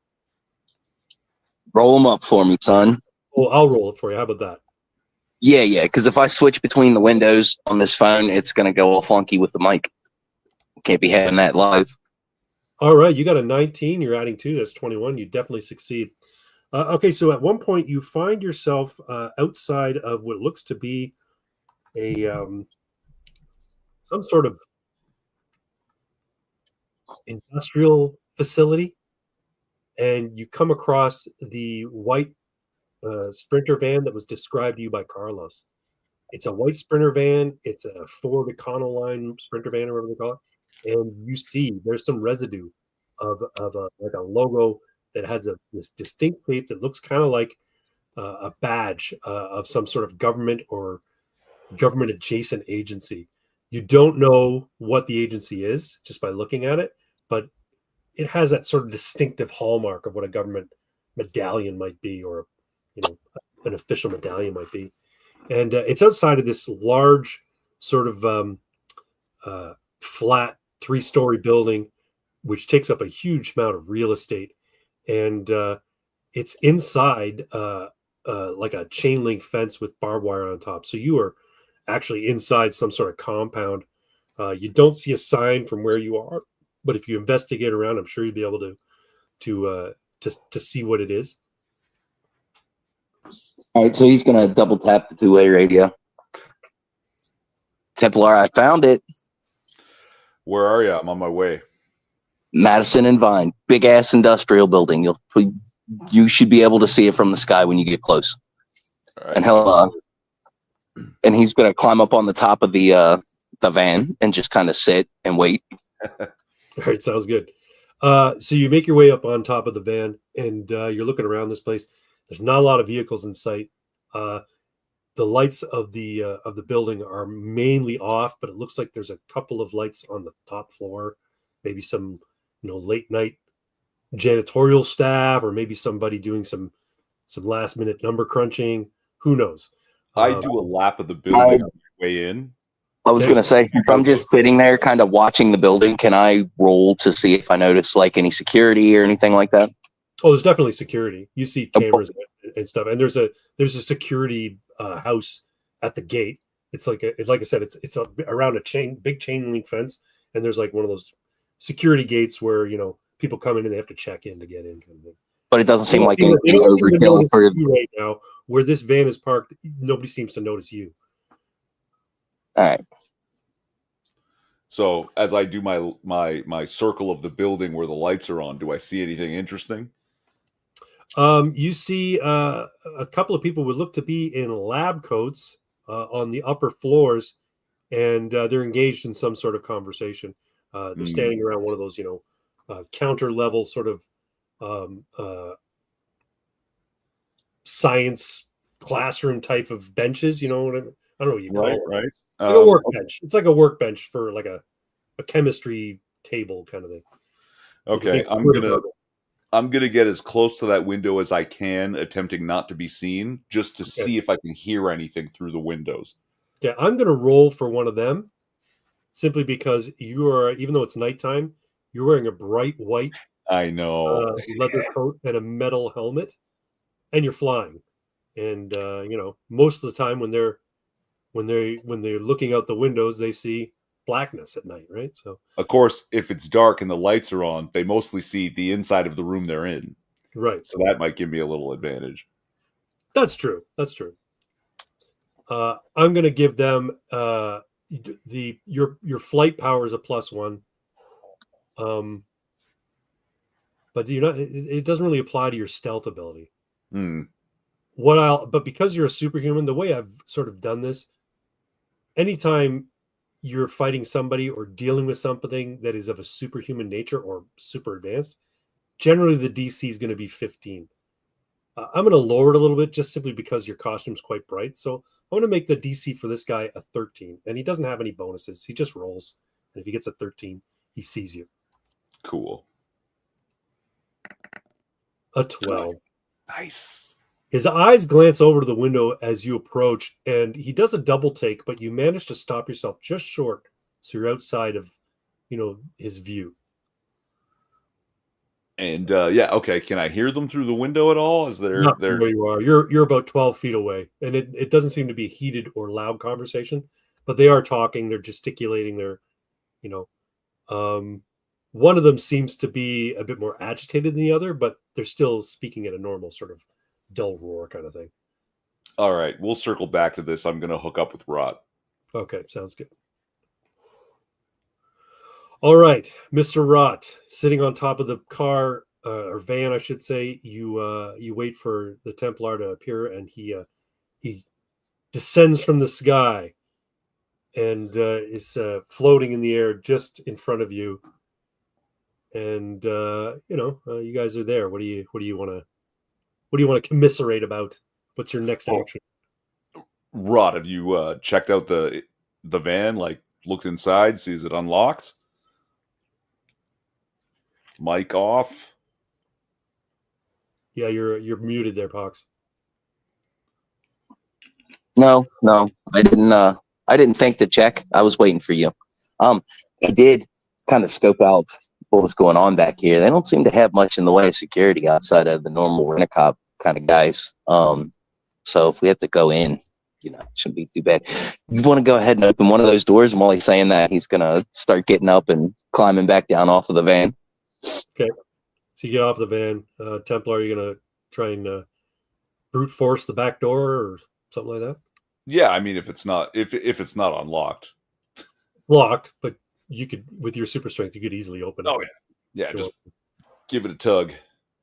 Roll them up for me, son. Oh, I'll roll it for you. How about that? Yeah, because if I switch between the windows on this phone, it's going to go all funky with the mic. Can't be having that live. All right, you got a 19. You're adding 2. That's 21. You definitely succeed. Okay, so at one point you find yourself outside of what looks to be a some sort of industrial facility, and you come across the white Sprinter van that was described to you by Carlos. It's a white Sprinter van. It's a Ford Econoline Sprinter van, or whatever they call it. And you see there's some residue of like a logo It has this distinct shape that looks kind of like a badge of some sort of government or government adjacent agency. You don't know what the agency is just by looking at it, but it has that sort of distinctive hallmark of what a government medallion might be, or an official medallion might be. And it's outside of this large sort of flat 3-story building, which takes up a huge amount of real estate. And it's inside like a chain link fence with barbed wire on top. So you are actually inside some sort of compound. You don't see a sign from where you are, but if you investigate around, I'm sure you'd be able to see what it is. All right, so he's gonna double tap the 2-way radio. Templar, I found it. Where are you? I'm on my way. Madison and Vine, big ass industrial building. You should be able to see it from the sky when you get close. All right. And he's gonna climb up on the top of the van and just kind of sit and wait. All right, sounds good. So you make your way up on top of the van, and you're looking around this place. There's not a lot of vehicles in sight. The lights of the building are mainly off, but it looks like there's a couple of lights on the top floor. Maybe some, late night janitorial staff, or maybe somebody doing some last minute number crunching. Who knows? I do a lap of the building on my way in. I was going to say, if I'm just sitting there kind of watching the building, can I roll to see if I notice like any security or anything like that? Oh, there's definitely security. You see cameras and stuff, and there's a security house at the gate. It's like I said, it's around a big chain link fence, and there's like one of those security gates where people come in and they have to check in to get in, kind of thing. But it doesn't seem like anything overkill for right now. Where this van is parked, nobody seems to notice you. All right. So as I do my circle of the building where the lights are on, do I see anything interesting? You see a couple of people would look to be in lab coats on the upper floors, and they're engaged in some sort of conversation. They're standing around one of those, counter level sort of science classroom type of benches. You know what I don't know what you call it. Right. Like a workbench. It's like a workbench for like a chemistry table kind of thing. Okay, I'm gonna get as close to that window as I can, attempting not to be seen, just to see if I can hear anything through the windows. Yeah, I'm gonna roll for one of them, simply because you are, even though it's nighttime, you're wearing a bright white leather coat and a metal helmet, and you're flying. And most of the time when they're looking out the windows, they see blackness at night, right? So of course, if it's dark and the lights are on, they mostly see the inside of the room they're in. Right. So that might give me a little advantage. That's true. I'm going to give them your flight power is a +1. But it doesn't really apply to your stealth ability. But because you're a superhuman, the way I've sort of done this, anytime you're fighting somebody or dealing with something that is of a superhuman nature or super advanced, generally the DC is going to be 15. I'm going to lower it a little bit just simply because your costume's quite bright. So I'm going to make the DC for this guy a 13. And he doesn't have any bonuses. He just rolls. And if he gets a 13, he sees you. Cool. A 12. Nice. His eyes glance over to the window as you approach, and he does a double take, but you manage to stop yourself just short, so you're outside of, his view. And okay. Can I hear them through the window at all? Is there Not where you are? You're about 12 feet away, and it doesn't seem to be a heated or loud conversation, but they are talking. They're gesticulating. They're, one of them seems to be a bit more agitated than the other, but they're still speaking at a normal sort of dull roar kind of thing. All right, we'll circle back to this. I'm going to hook up with Rot. Okay, sounds good. All right, Mr. Rot, sitting on top of the car or van, I should say. You wait for the Templar to appear, and he descends from the sky and is floating in the air just in front of you. and you guys are there. What do you want to commiserate about? What's your next action? Rod, have you checked out the van? Like, looked inside, see is it unlocked? Mic off. Yeah, you're muted there, Pox. No, I didn't think to check. I was waiting for you. I did kind of scope out what was going on back here. They don't seem to have much in the way of security outside of the normal rent-a-cop kind of guys. So if we have to go in, it shouldn't be too bad. You want to go ahead and open one of those doors? And while he's saying that, he's gonna start getting up and climbing back down off of the van. Okay. So you get off the van. Templar, are you gonna try and brute force the back door or something like that? Yeah, I mean, if it's not unlocked, it's locked, but you could, with your super strength, you could easily open it. Oh yeah, just give it a tug.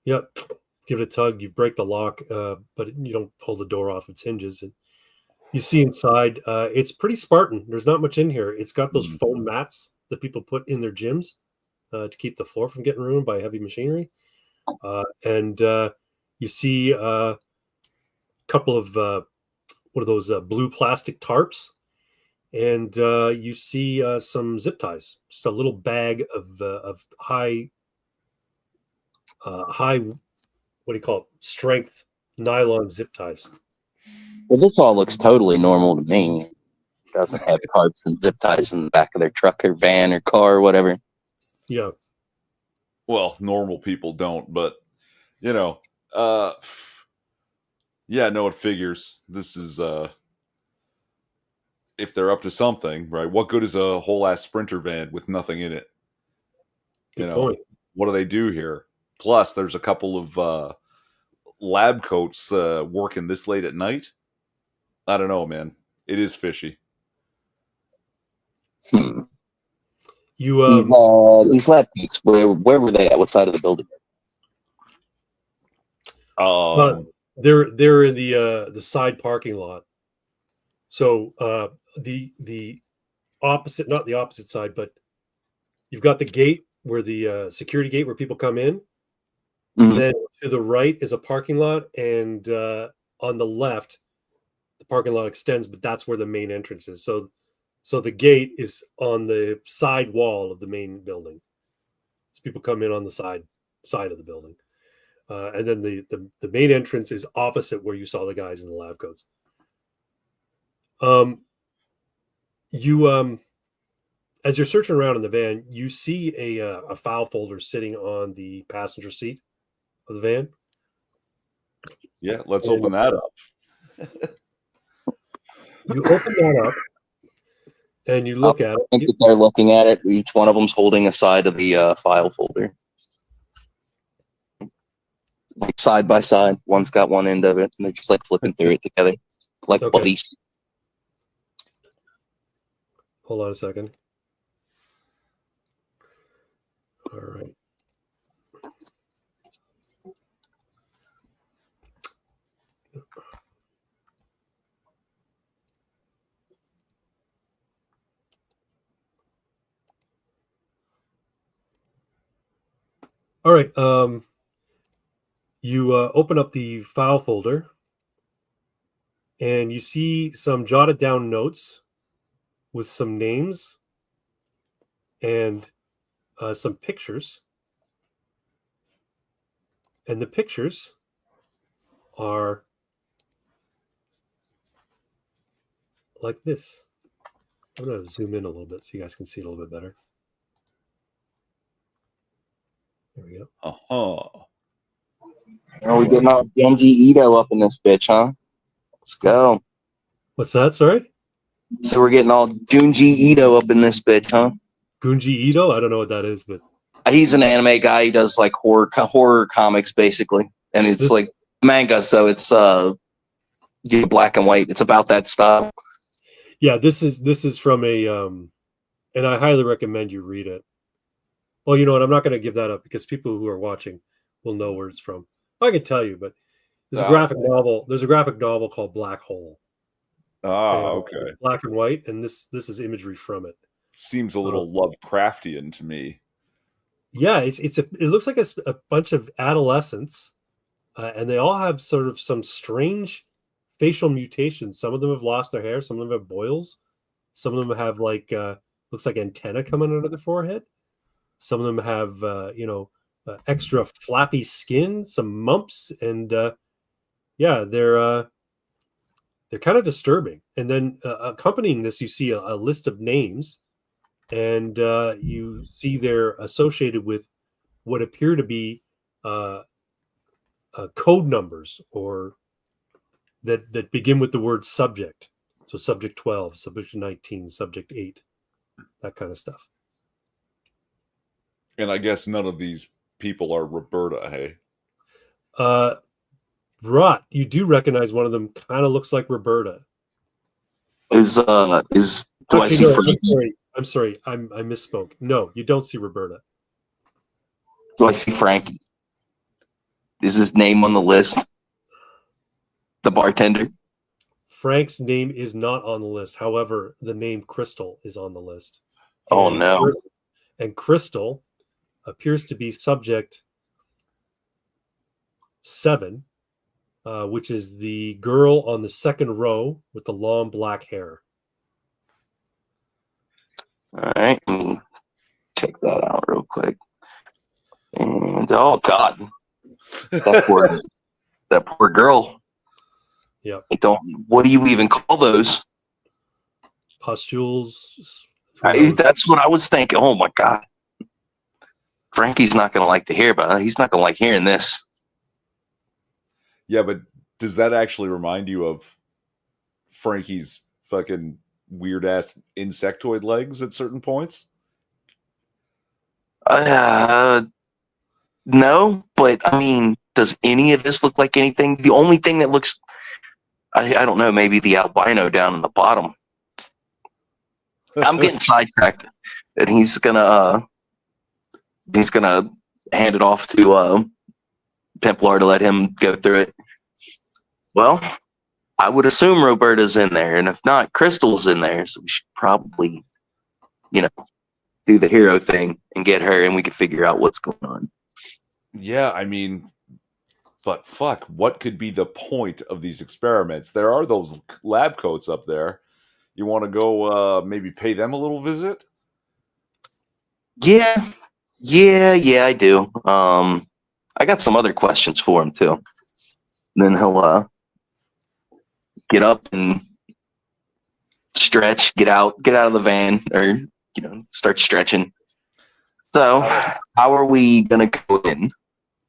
Yep, give it a tug. You break the lock, but you don't pull the door off its hinges. And you see inside, it's pretty Spartan. There's not much in here. It's got those foam mats that people put in their gyms to keep the floor from getting ruined by heavy machinery. And you see a couple of what are those blue plastic tarps, and you see some zip ties. Just a little bag of high, what do you call it? Strength nylon zip ties. Well, this all looks totally normal to me. It doesn't have tarps and zip ties in the back of their truck or van or car or whatever. Yeah. Well, normal people don't, but yeah, no, it figures. This is if they're up to something, right? What good is a whole ass Sprinter van with nothing in it? Good point. What do they do here? Plus, there's a couple of lab coats working this late at night. I don't know, man. It is fishy. You these lab coats, where were they at? What side of the building? They're in the side parking lot. So the opposite, not the opposite side, but you've got the gate where the security gate where people come in. Mm-hmm. Then to the right is a parking lot, and on the left, the parking lot extends, but that's where the main entrance is. So the gate is on the side wall of the main building. So people come in on the side of the building. And then the main entrance is opposite where you saw the guys in the lab coats. As you're searching around in the van, you see a file folder sitting on the passenger seat of the van. Yeah, let's open that up. You open that up, and you look at it. I think that they're looking at it. Each one of them's holding a side of the file folder. Like side by side. One's got one end of it, and they're just like flipping through it together. Like buddies. Hold on a second. All right. All right. You open up the file folder, and you see some jotted down notes with some names and some pictures. And the pictures are like this. I'm going to zoom in a little bit so you guys can see it a little bit better. There we go. Oh, we're getting all Junji Ito up in this bitch, huh? Let's go. What's that? Sorry? So we're getting all Junji Ito up in this bitch, huh? Gunji Ito? I don't know what that is, but he's an anime guy. He does like horror comics basically, and it's like manga, so it's black and white. It's about that style. Yeah, this is from a and I highly recommend you read it. Well, you know what? I'm not going to give that up because people who are watching will know where it's from. I can tell you, but there's a graphic novel. There's a graphic novel called Black Hole. Okay. Black and white, and this is imagery from it. Seems a little Lovecraftian to me. Yeah, it looks like a bunch of adolescents, and they all have sort of some strange facial mutations. Some of them have lost their hair. Some of them have boils. Some of them have like looks like antenna coming out of their forehead. Some of them have extra flappy skin, some mumps, and yeah, they're kind of disturbing. And then accompanying this, you see a list of names, and you see they're associated with what appear to be code numbers or that begin with the word subject. So subject 12, subject 19, subject 8, that kind of stuff. And I guess none of these people are Roberta, hey? Rot, you do recognize one of them kind of looks like Roberta. Do I see Frankie? I'm sorry. I misspoke. No, you don't see Roberta. Do I see Frankie? Is his name on the list? The bartender? Frank's name is not on the list. However, the name Crystal is on the list. Oh, no. And Crystal appears to be subject 7, which is the girl on the second row with the long black hair. All right. Let me check that out real quick. And, oh, God. That poor girl. Yeah. What do you even call those? Pustules. That's what I was thinking. Oh my God. Frankie's not gonna like to hear about it. He's not gonna like hearing this. Yeah, but does that actually remind you of Frankie's fucking weird ass insectoid legs at certain points? No, but I mean, does any of this look like anything? The only thing that looks, I don't know, maybe the albino down in the bottom. I'm getting sidetracked, and he's gonna hand it off to Templar to let him go through it. Well, I would assume Roberta's in there, and if not, Crystal's in there. So we should probably, do the hero thing and get her, and we can figure out what's going on. Yeah, I mean, but fuck, what could be the point of these experiments? There are those lab coats up there. You want to go maybe pay them a little visit? Yeah, I do. I got some other questions for him too. Then he'll get up and stretch, get out of the van, or start stretching. So, how are we gonna go in?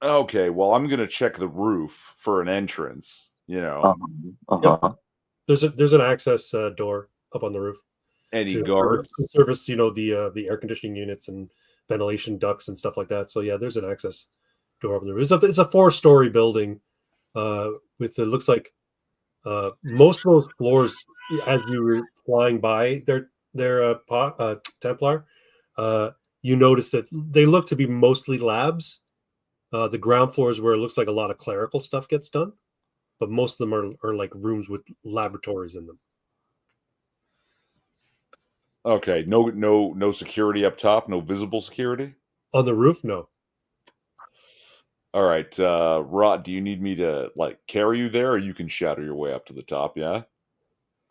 Okay, well, I'm gonna check the roof for an entrance. Yep. There's an access door up on the roof. Any guards? Service, the air conditioning units and ventilation ducts and stuff like that. So yeah, there's an access door up on the roof. It's a 4-story building with it looks like most of those floors as you were flying by their Templar, you notice that they look to be mostly labs. The ground floor is where it looks like a lot of clerical stuff gets done, but most of them are like rooms with laboratories in them. Okay, no security up top, no visible security? On the roof, no. All right, Rod, do you need me to carry you there, or you can shadow your way up to the top, yeah?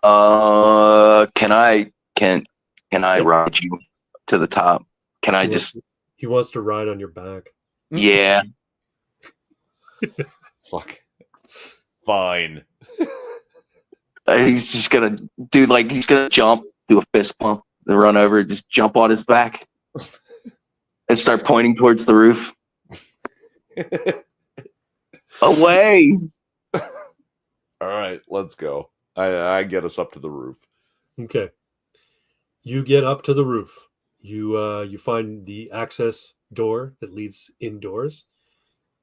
Can I ride you to the top? He wants to ride on your back. Yeah. Fuck. Fine. He's just gonna do he's gonna jump, do a fist pump, then run over, just jump on his back, and start pointing towards the roof. Away. All right, let's go. I get us up to the roof. Okay. You get up to the roof. You find the access door that leads indoors.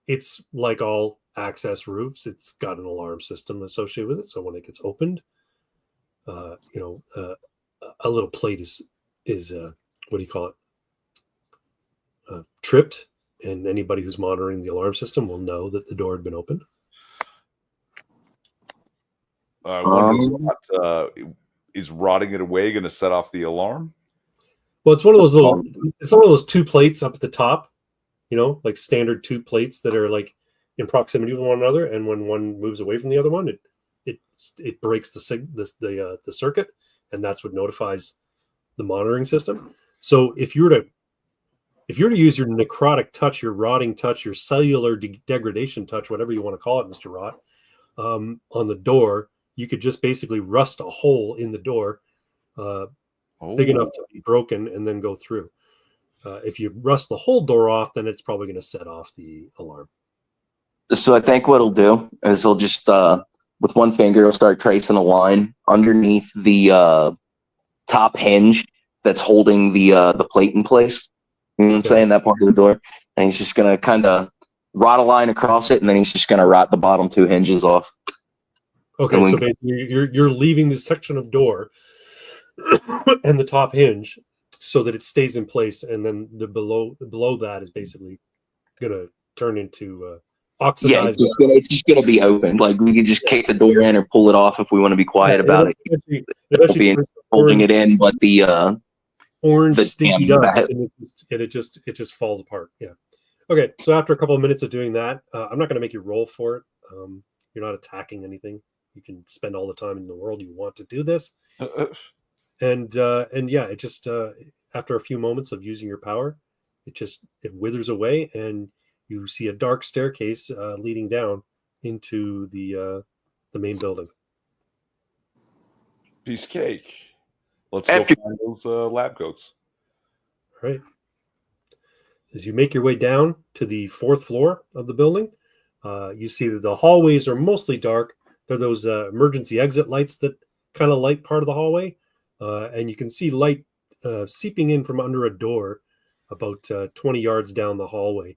It's like all access roofs. It's got an alarm system associated with it. So when it gets opened, a little plate is what do you call it? Tripped, and anybody who's monitoring the alarm system will know that the door had been opened. Is rotting it away going to set off the alarm? Well, it's one of those 2 plates up at the top like standard two plates that are like in proximity with one another, and when one moves away from the other one, it breaks the circuit, and that's what notifies the monitoring system. So if you were to use your necrotic touch, your rotting touch, your cellular degradation touch, whatever you want to call it, Mr. Rot, on the door, you could just basically rust a hole in the door big enough to be broken and then go through. If you rust the whole door off, then it's probably going to set off the alarm. So I think what he'll do is he'll just, with one finger, he'll start tracing a line underneath the top hinge that's holding the plate in place. You know what I'm saying? That part of the door. And he's just going to kind of rot a line across it, and then he's just going to rot the bottom two hinges off. Okay, so basically you're leaving this section of door and the top hinge so that it stays in place, and then the below that is basically going to turn into oxidized. Yeah, it's just gonna be open. Like we can just kick the door in or pull it off if we want to be quiet about it. Eventually holding it in, but the orange sticky dust, and it just falls apart. Yeah. Okay, so after a couple of minutes of doing that, I'm not going to make you roll for it. You're not attacking anything. You can spend all the time in the world you want to do this. And yeah, it just after a few moments of using your power, it withers away, and you see a dark staircase leading down into the main building. Piece of cake. Let's go find those lab coats. All right. As you make your way down to the 4th floor of the building, you see that the hallways are mostly dark. They're those emergency exit lights that kind of light part of the hallway. And you can see light seeping in from under a door about 20 yards down the hallway.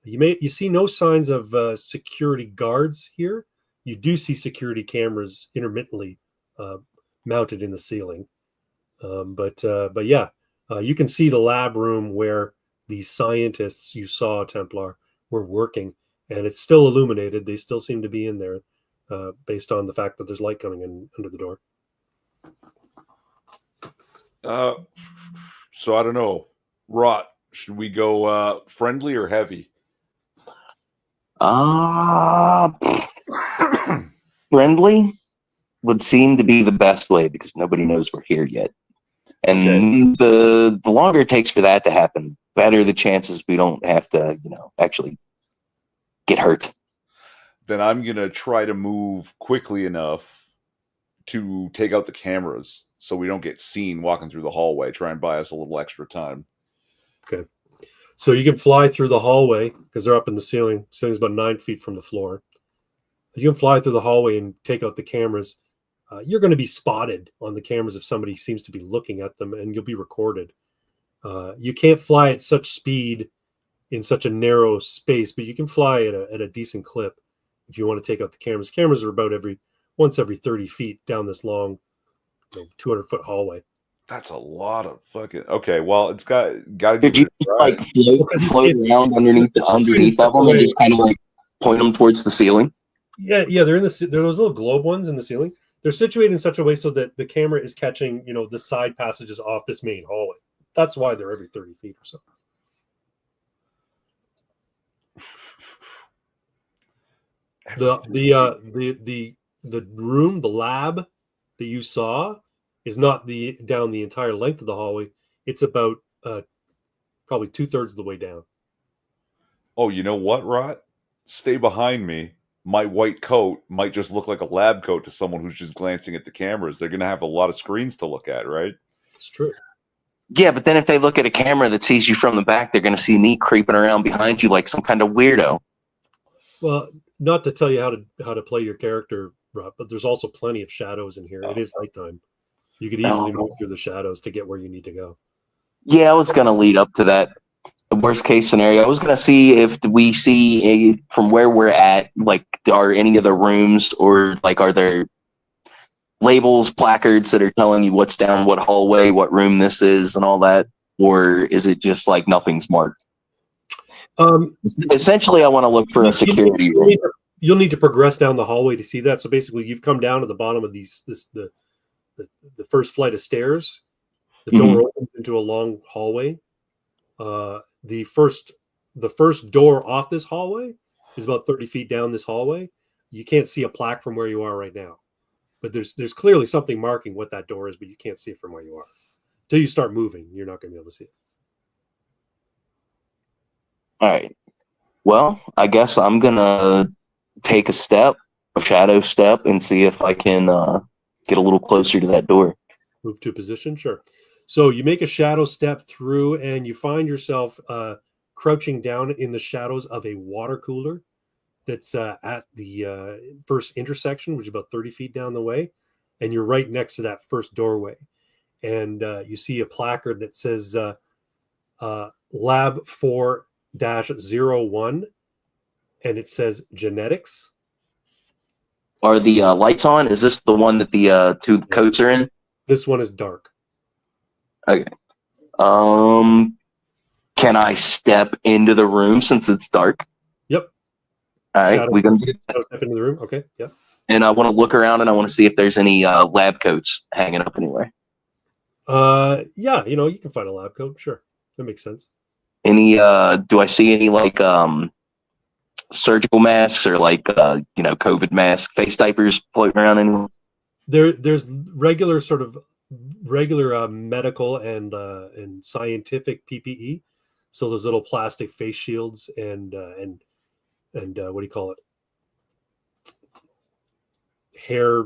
You see no signs of security guards here. You do see security cameras intermittently mounted in the ceiling. But yeah, you can see the lab room where the scientists you saw, Templar, were working, and it's still illuminated. They still seem to be in there based on the fact that there's light coming in under the door. So I don't know. Rot, should we go friendly or heavy? Friendly would seem to be the best way because nobody knows we're here yet. And the longer it takes for that to happen, better the chances we don't have to, actually get hurt. Then I'm going to try to move quickly enough to take out the cameras so we don't get seen walking through the hallway. Try and buy us a little extra time. Okay. So you can fly through the hallway because they're up in the ceiling. The ceiling's about 9 feet from the floor. You can fly through the hallway and take out the cameras. You're going to be spotted on the cameras if somebody seems to be looking at them, and you'll be recorded. You can't fly at such speed in such a narrow space, but you can fly at a decent clip if you want to take out the cameras. Cameras are about once every 30 feet down this long 200-foot hallway. That's a lot of fucking... Okay, well, it's got to be... Could you just float around underneath of them and just kind of point them towards the ceiling? Yeah, they're they're those little globe ones in the ceiling. They're situated in such a way so that the camera is catching, the side passages off this main hallway. That's why they're every 30 feet or so. The room, the lab that you saw is not down the entire length of the hallway. It's about probably 2/3 of the way down. Oh, you know what, Rot? Stay behind me. My white coat might just look like a lab coat to someone who's just glancing at the cameras. They're going to have a lot of screens to look at, right? It's true. Yeah, but then if they look at a camera that sees you from the back, they're going to see me creeping around behind you like some kind of weirdo. Well, not to tell you how to play your character, Rob, but there's also plenty of shadows in here. It is nighttime. You could easily move through the shadows to get where you need to go. Yeah, I was going to lead up to that. The worst case scenario, I was going to see if we see from where we're at, are any of the rooms or are there labels, placards that are telling you what's down what hallway, what room this is and all that? Or is it just nothing's marked? Essentially, I want to look for a security room. You'll need to progress down the hallway to see that. So basically, you've come down to the bottom of the first flight of stairs. The door opens into a long hallway. The first the first door off this hallway is about 30 feet down this hallway. You can't see a plaque from where you are right now, but there's clearly something marking what that door is, but you can't see it from where you are. Until you start moving, you're not going to be able to see it. All right. Well, I guess I'm gonna take a shadow step, and see if I can get a little closer to that door. Move to a position, sure. So you make a shadow step through, and you find yourself crouching down in the shadows of a water cooler that's at the first intersection, which is about 30 feet down the way, and you're right next to that first doorway. And you see a placard that says Lab 4-01, and it says genetics. Are the lights on? Is this the one that the two coats are in? This one is dark. Okay. Can I step into the room since it's dark? Yep. All right, we're gonna step into the room. Okay. Yep. And I want to look around, and I want to see if there's any lab coats hanging up anywhere. Yeah, you can find a lab coat. Sure, that makes sense. Any? Do I see any like surgical masks or like COVID mask, face diapers floating around anywhere? There's regular medical and scientific PPE. So those little plastic face shields and what do you call it? Hair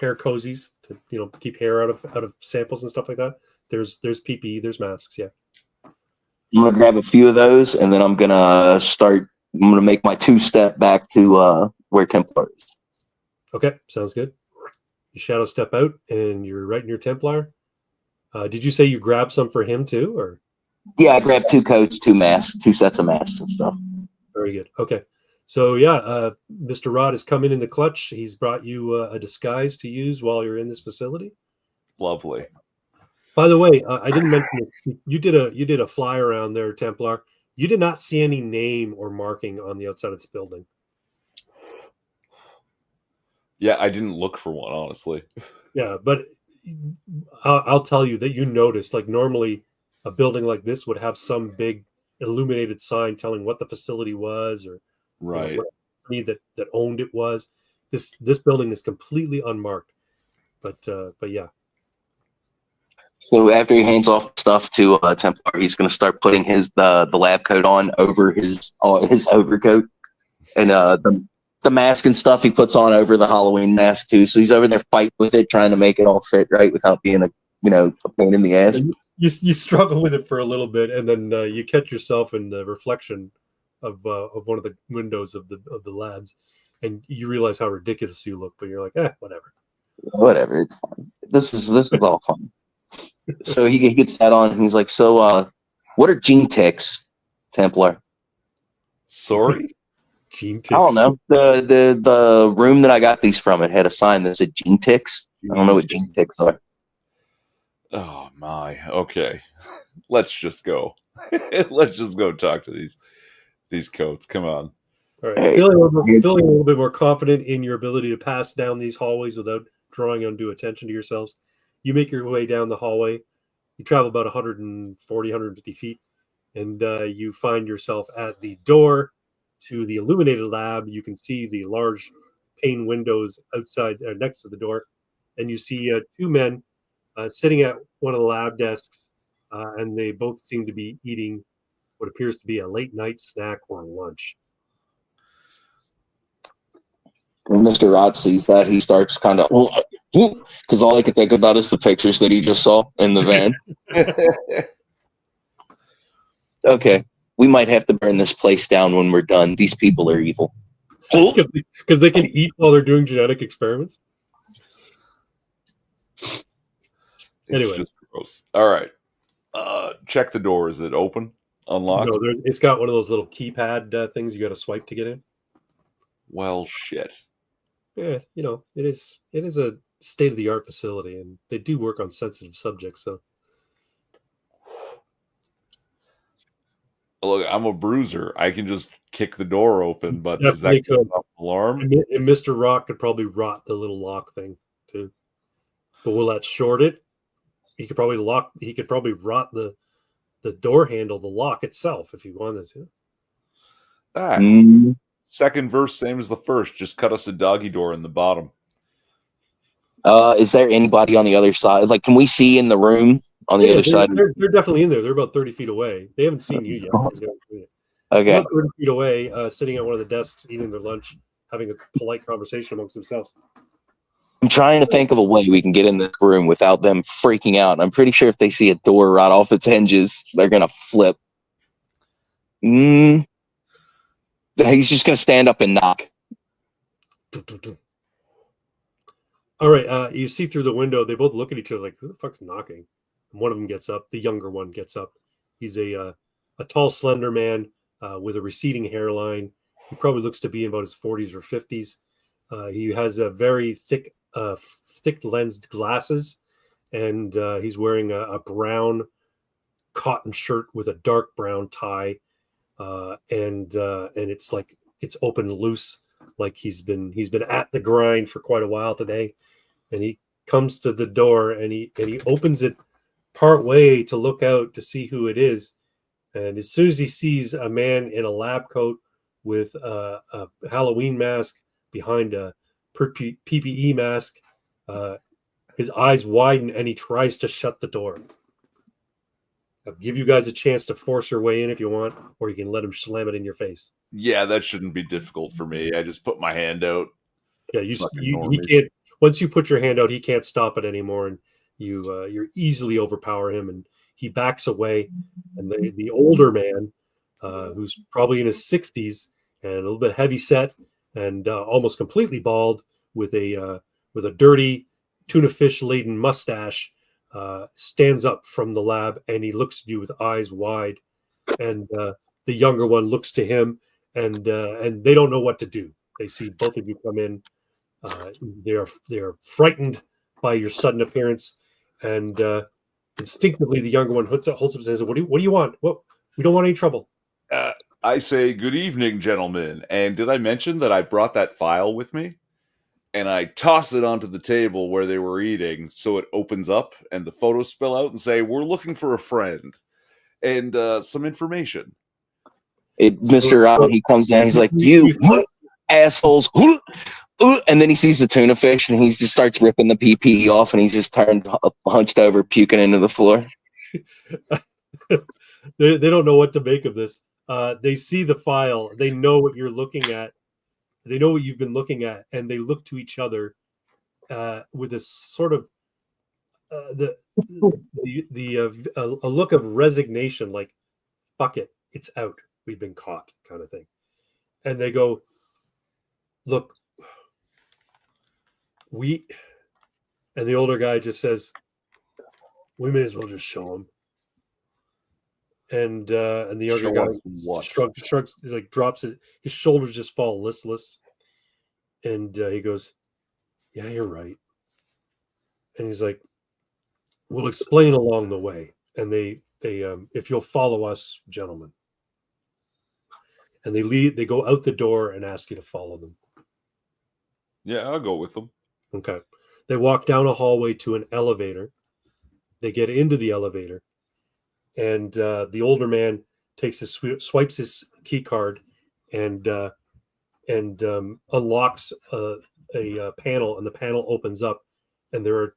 cozies to keep hair out of samples and stuff like that. There's PPE, there's masks. Yeah. I'm gonna grab a few of those, and then I'm gonna make my 2-step back to where Templar is. Okay, sounds good. You shadow step out, and you're right in your Templar. Did you say you grabbed some for him too, or? Yeah, I grabbed 2 coats, 2 masks, 2 sets of masks and stuff. Very good. Okay, so yeah, Mr. Rod has come in the clutch. He's brought you a disguise to use while you're in this facility. Lovely. By the way, I didn't mention it. You did a fly around there, Templar. You did not see any name or marking on the outside of this building. Yeah, I didn't look for one, honestly. Yeah, but I'll tell you that you noticed, like normally a building like this would have some big illuminated sign telling what the facility was or right what company that owned it was. This building is completely unmarked. But yeah. So after he hands off stuff to Templar, he's going to start putting the lab coat on over his overcoat, and the mask and stuff he puts on over the Halloween mask too. So he's over there fighting with it, trying to make it all fit right without being a pain in the ass. You struggle with it for a little bit, and then you catch yourself in the reflection of one of the windows of the labs, and you realize how ridiculous you look. But you're like, whatever. Whatever, it's fine. This is all fun. So he gets that on, and he's like, "So, what are gene ticks, Templar?" Sorry, gene ticks. I don't know. The room that I got these from, it had a sign that said gene ticks. I don't know what gene ticks are. Oh my. Okay, let's just go. Let's just go talk to these coats. Come on. All right. Hey, feeling a little bit more confident in your ability to pass down these hallways without drawing undue attention to yourselves. You make your way down the hallway. You travel about 140, 150 feet, and you find yourself at the door to the illuminated lab. You can see the large pane windows outside next to the door, and you see 2 men sitting at one of the lab desks, and they both seem to be eating what appears to be a late night snack or lunch. When Mr. Rod sees that, he starts kind of, because all I can think about is the pictures that he just saw in the van. Okay, we might have to burn this place down when we're done. These people are evil. Because they can eat while they're doing genetic experiments. Anyway. It's just gross. All right. Check the door. Is it open? Unlocked? No, it's got one of those little keypad things you got to swipe to get in. Well, shit. Yeah, it is a state-of-the-art facility, and they do work on sensitive subjects. So, look, I'm a bruiser. I can just kick the door open, but is that an alarm? And Mr. Rock could probably rot the little lock thing too. But will that short it? He could probably rot the door handle, the lock itself, if you wanted to. Second verse, same as the first. Just cut us a doggy door in the bottom. Is there anybody on the other side? Like, can we see in the room on the other side? They're definitely in there. They're about 30 feet away. They haven't seen you yet. Okay. They're about 30 feet away, sitting at one of the desks, eating their lunch, having a polite conversation amongst themselves. I'm trying to think of a way we can get in this room without them freaking out. I'm pretty sure if they see a door right off its hinges, they're going to flip. He's just going to stand up and knock. All right. You see through the window, they both look at each other like, who the fuck's knocking? And one of them gets up. The younger one gets up. He's a tall, slender man with a receding hairline. He probably looks to be in about his 40s or 50s. He has a very thick lensed glasses, and he's wearing a brown cotton shirt with a dark brown tie, and it's like it's open loose, like he's been at the grind for quite a while today. And he comes to the door and he opens it part way to look out to see who it is. And as soon as he sees a man in a lab coat with a Halloween mask behind a PPE mask, his eyes widen and he tries to shut the door. I'll give you guys a chance to force your way in if you want, or you can let him slam it in your face. Yeah, that shouldn't be difficult for me. I just put my hand out. Yeah, he can't. Once you put your hand out, he can't stop it anymore, and you easily overpower him, and he backs away. And the older man, who's probably in his 60s and a little bit heavy set and almost completely bald, with a dirty tuna fish laden mustache, stands up from the lab and he looks at you with eyes wide. And the younger one looks to him, and they don't know what to do. They see both of you come in. They're frightened by your sudden appearance, and instinctively the younger one holds up and says, "What do you want? What? We don't want any trouble." I say, "Good evening, gentlemen." And did I mention that I brought that file with me? And I toss it onto the table where they were eating, so it opens up and the photos spill out and say, "We're looking for a friend and some information." Mr. Ryan, he comes down, he's like, "You assholes." And then he sees the tuna fish and he just starts ripping the PPE off and he's just turned hunched over, puking into the floor. They don't know what to make of this. They see the file. They know what you're looking at. They know what you've been looking at, and they look to each other with a sort of a look of resignation, like, "Fuck it, it's out. We've been caught," kind of thing. And they go, "Look, and the older guy just says, "We may as well just show him." And the younger guy shrugs, like, drops it. His shoulders just fall listless, and he goes, "Yeah, you're right." And he's like, "We'll explain along the way." And they if you'll follow us, gentlemen. And they go out the door and ask you to follow them. Yeah, I'll go with them. Okay. They walk down a hallway to an elevator. They get into the elevator, and the older man swipes his key card and unlocks a panel, and the panel opens up, and there are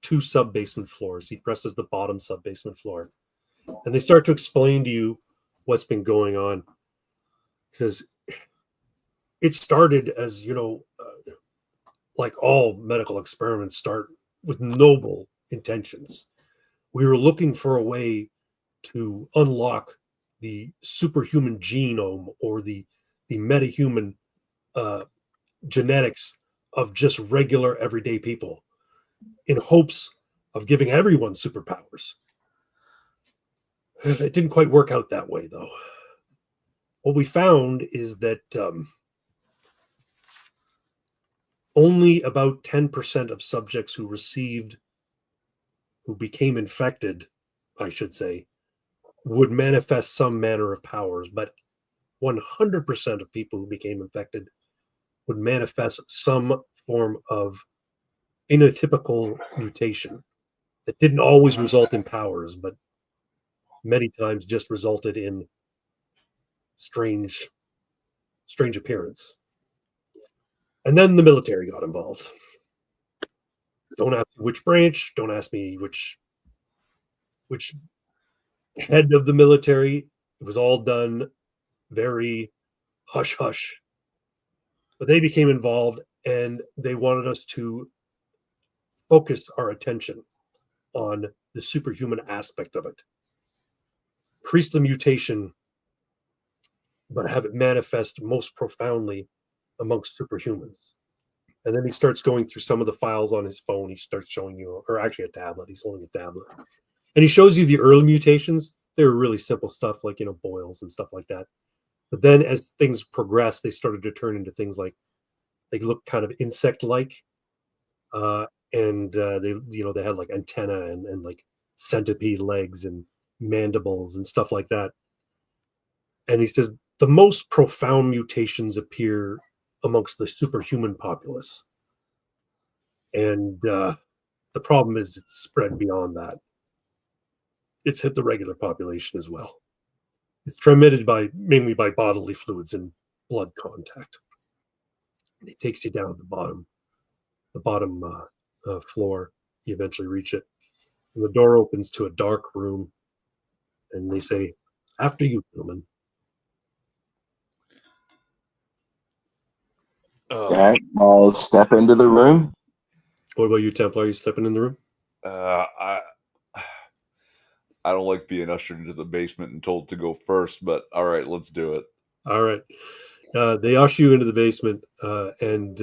2 sub-basement floors. He presses the bottom sub-basement floor, and they start to explain to you what's been going on. He says, "It started as, like all medical experiments start, with noble intentions. We were looking for a way to unlock the superhuman genome, or the metahuman genetics of just regular everyday people, in hopes of giving everyone superpowers. It didn't quite work out that way, though. What we found is that only about 10% of subjects who became infected, I should say, would manifest some manner of powers, but 100% of people who became infected would manifest some form of phenotypical mutation that didn't always result in powers, but many times just resulted in strange appearance. And then the military got involved. Don't ask me which branch. Don't ask me which head of the military. It was all done very hush hush. But they became involved, and they wanted us to focus our attention on the superhuman aspect of it. Increase the mutation, but have it manifest most profoundly amongst superhumans. And then he starts going through some of the files on his phone. He starts showing you, or actually a tablet. He's holding a tablet. And he shows you the early mutations. They were really simple stuff like, boils and stuff like that. But then as things progressed, they started to turn into things like they look kind of insect-like. And they had like antenna and like centipede legs and mandibles and stuff like that. And he says the most profound mutations appear amongst the superhuman populace. And the problem is it's spread beyond that. It's hit the regular population as well. It's transmitted mainly by bodily fluids and blood contact. And it takes you down to the bottom floor. You eventually reach it. And the door opens to a dark room. And they say, "After you, human." All right, I'll step into the room. What about you, Templar? Are you stepping in the room? I don't like being ushered into the basement and told to go first, but all right, let's do it. All right. They usher you into the basement, and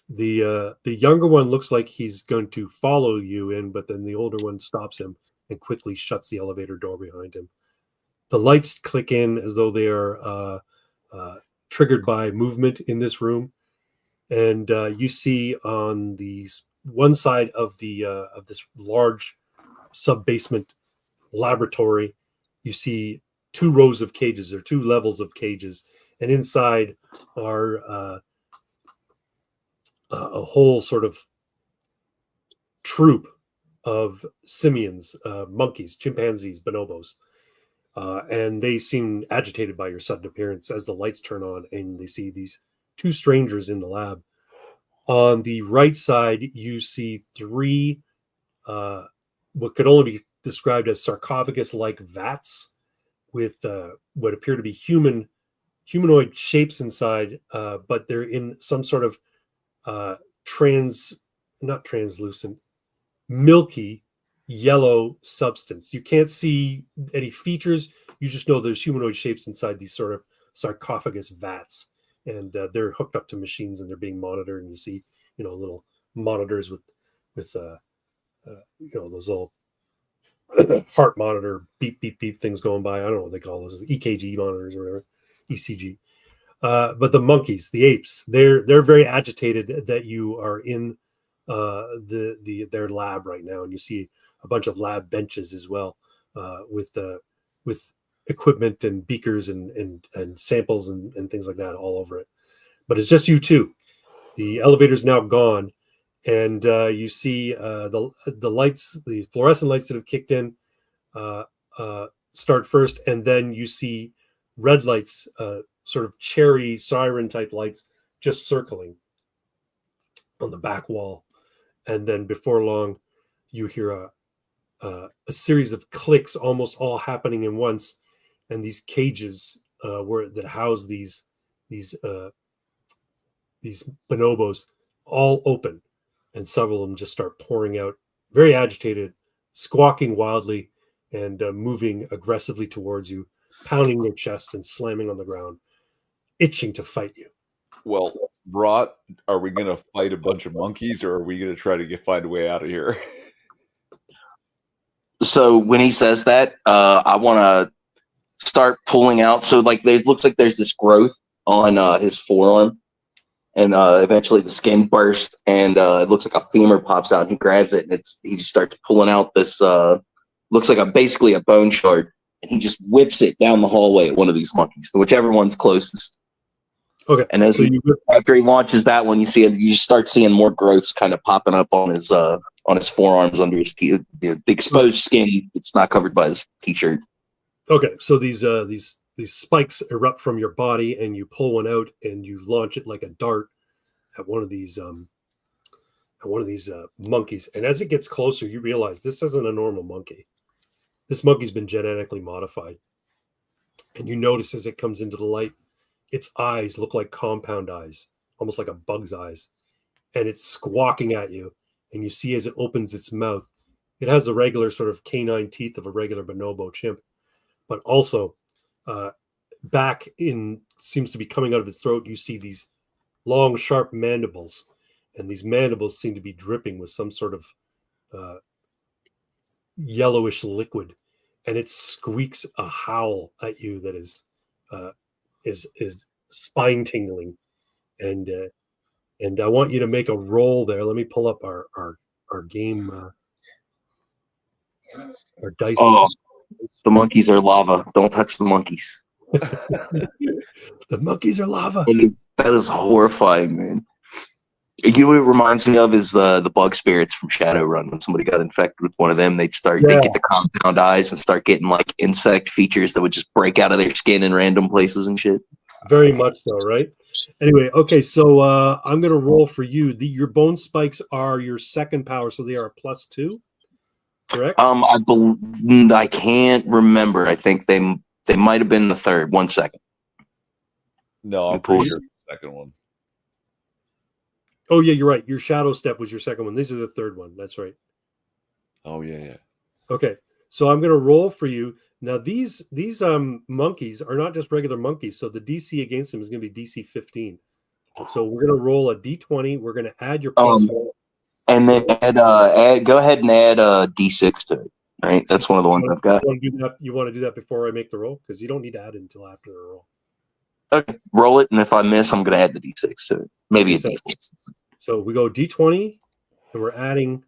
the younger one looks like he's going to follow you in, but then the older one stops him and quickly shuts the elevator door behind him. The lights click in as though they are triggered by movement in this room, and you see on the one side of this large sub-basement laboratory, you see 2 rows of cages or 2 levels of cages, and inside are a whole sort of troop of simians, monkeys, chimpanzees, bonobos. And they seem agitated by your sudden appearance as the lights turn on and they see these 2 strangers in the lab. On the right side, you see 3 what could only be described as sarcophagus-like vats with what appear to be humanoid shapes inside, but they're in some sort of not translucent, milky yellow substance. You can't see any features. You just know there's humanoid shapes inside these sort of sarcophagus vats, and they're hooked up to machines and they're being monitored. And you see, little monitors with those little heart monitor beep beep beep things going by. I don't know what they call those, EKG monitors or whatever, ECG. But the monkeys, the apes, they're very agitated that you are in their lab right now, and you see a bunch of lab benches as well, with equipment and beakers and samples and things like that all over it. But it's just you 2. The elevator's now gone, and you see the lights, the fluorescent lights that have kicked in, start first, and then you see red lights, sort of cherry siren type lights, just circling on the back wall. And then before long, you hear a series of clicks, almost all happening in once, and these cages that house these bonobos all open, and several of them just start pouring out, very agitated, squawking wildly, and moving aggressively towards you, pounding their chests and slamming on the ground, itching to fight you. Well, Rot, are we going to fight a bunch of monkeys, or are we going to try to find a way out of here? So when he says that, I want to start pulling out. So it looks like there's this growth on his forearm, and eventually the skin bursts, and it looks like a femur pops out. And he grabs it, and he just starts pulling out this looks like basically a bone shard, and he just whips it down the hallway at one of these monkeys, whichever one's closest. Okay. And after he launches that one, you just start seeing more growths kind of popping up on his on his forearms under his the exposed skin. It's not covered by his t-shirt. Okay, so these spikes erupt from your body, and you pull one out, and you launch it like a dart at one of these monkeys. And as it gets closer, you realize this isn't a normal monkey. This monkey's been genetically modified. And you notice as it comes into the light, its eyes look like compound eyes, almost like a bug's eyes. And it's squawking at you. And you see as it opens its mouth, it has the regular sort of canine teeth of a regular bonobo chimp, but also back in seems to be coming out of its throat. You see these long, sharp mandibles, and these mandibles seem to be dripping with some sort of yellowish liquid, and it squeaks a howl at you that is spine tingling, and I want you to make a roll there. Let me pull up our game, our dice. Oh, the monkeys are lava. Don't touch the monkeys. The monkeys are lava. I mean, that is horrifying, man. You know what it reminds me of is the bug spirits from Shadowrun. When somebody got infected with one of them, they'd get the compound eyes and start getting like insect features that would just break out of their skin in random places and shit. Very much so, right? Anyway, okay, so I'm going to roll for you. Your bone spikes are your second power, so they are a +2, correct? I can't remember. I think they might have been the third. 1 second. No, I'm pretty sure it's the second one. Oh, yeah, you're right. Your shadow step was your second one. This is the third one. That's right. Oh, yeah. Okay, so I'm going to roll for you. Now, these monkeys are not just regular monkeys, so the DC against them is going to be DC 15. So we're going to roll a D20. We're going to add your +1. And then go ahead and add a D6 to it. Right? That's one of the ones I've got. You want to do that before I make the roll? Because you don't need to add it until after the roll. Okay, roll it, and if I miss, I'm going to add the D6 to it. Maybe a D4. So we go D20, and we're adding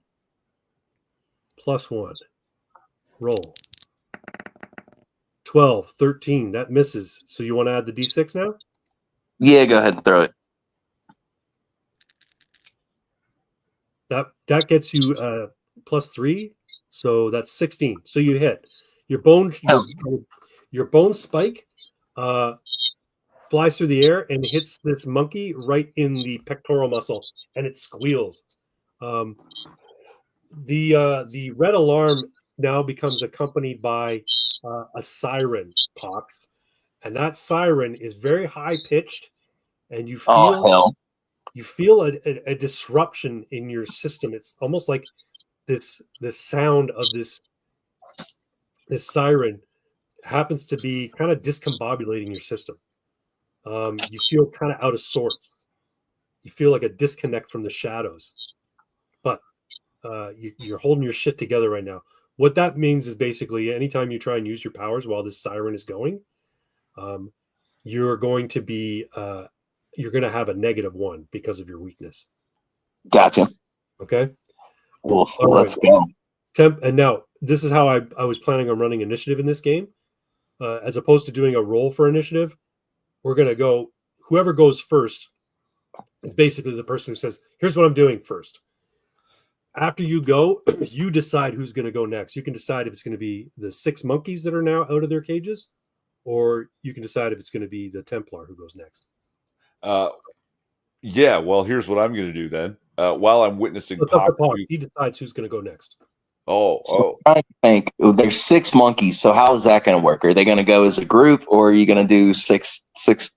+1. Roll. 12, 13. That misses. So you want to add the D6 now? Yeah, go ahead and throw it. That gets you +3, so that's 16. So you hit. Your bone spike flies through the air and hits this monkey right in the pectoral muscle, and it squeals. The red alarm now becomes accompanied by a siren, Pox, and that siren is very high pitched, and you feel a disruption in your system. It's almost like this sound of this siren happens to be kind of discombobulating your system. You feel kind of out of sorts. You feel like a disconnect from the shadows, but you're holding your shit together right now. What that means is basically anytime you try and use your powers while this siren is going, you're going to have a -1 because of your weakness. Gotcha. Okay. Well, let's go. And now this is how I was planning on running initiative in this game. As opposed to doing a roll for initiative, we're going to go, whoever goes first is basically the person who says, here's what I'm doing first. After you go, you decide who's going to go next. You can decide if it's going to be the 6 monkeys that are now out of their cages, or you can decide if it's going to be the Templar who goes next. Yeah, well, here's what I'm going to do then. While I'm witnessing he decides who's going to go next. I think there's 6 monkeys. So how is that going to work? Are they going to go as a group, or are you going to do six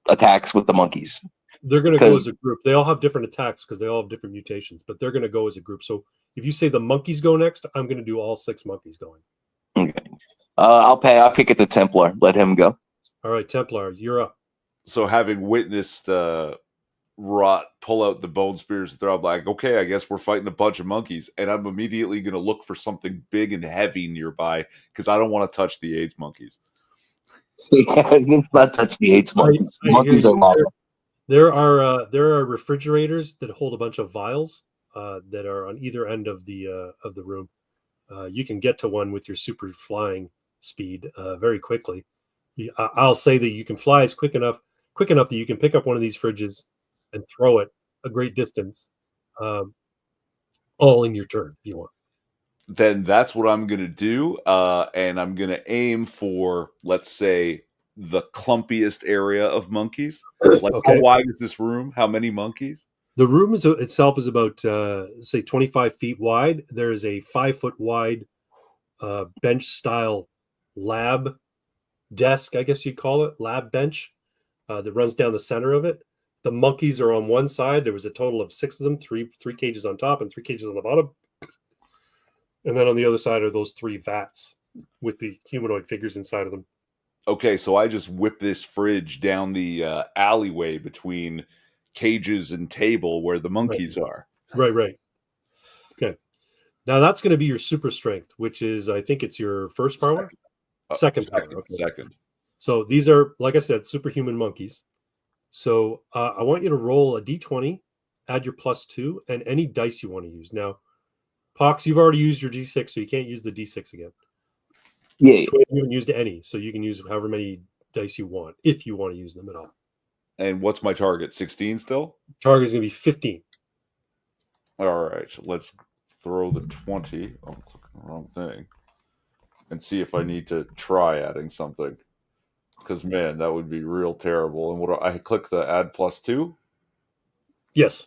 attacks with the monkeys? They're going to go as a group. They all have different attacks because they all have different mutations, but they're going to go as a group. So if you say the monkeys go next, I'm going to do all 6 monkeys going. Okay. I'll kick it to Templar. Let him go. All right, Templar, you're up. So having witnessed Rot pull out the bone spears, I'm like, okay, I guess we're fighting a bunch of monkeys, and I'm immediately going to look for something big and heavy nearby because I don't want to touch the AIDS monkeys. Let's not touch the AIDS monkeys. Monkeys are lava. There are refrigerators that hold a bunch of vials that are on either end of the room. You can get to one with your super flying speed very quickly. I'll say that you can fly as quick enough that you can pick up one of these fridges and throw it a great distance. all in your turn if you want. Then that's what I'm going to do. And I'm going to aim for, let's say, the clumpiest area of monkeys. Like, Okay. how wide is this room? How many monkeys? The room itself is about, say, 25 feet wide. There is a 5 foot wide bench style lab desk, I guess you'd call it, lab bench that runs down the center of it. The monkeys are on one side. There was a total of 6 of them, three cages on top and 3 cages on the bottom. And then on the other side are those 3 vats with the humanoid figures inside of them. Okay, so I just whip this fridge down the alleyway between cages and table where the monkeys are. Right. Okay. Now that's going to be your super strength, which is, I think it's your first power? Second power. Okay. Second. So these are, like I said, superhuman monkeys. So I want you to roll a d20, add your +2, and any dice you want to use. Now, Pox, you've already used your d6, so you can't use the d6 again. Yeah. You haven't used any, so you can use however many dice you want, if you want to use them at all. And what's my target? 16 still? Target is going to be 15. All right, let's throw the 20. I'm clicking the wrong thing. And see if I need to try adding something. Because, man, that would be real terrible. And what I click the add +2? Yes.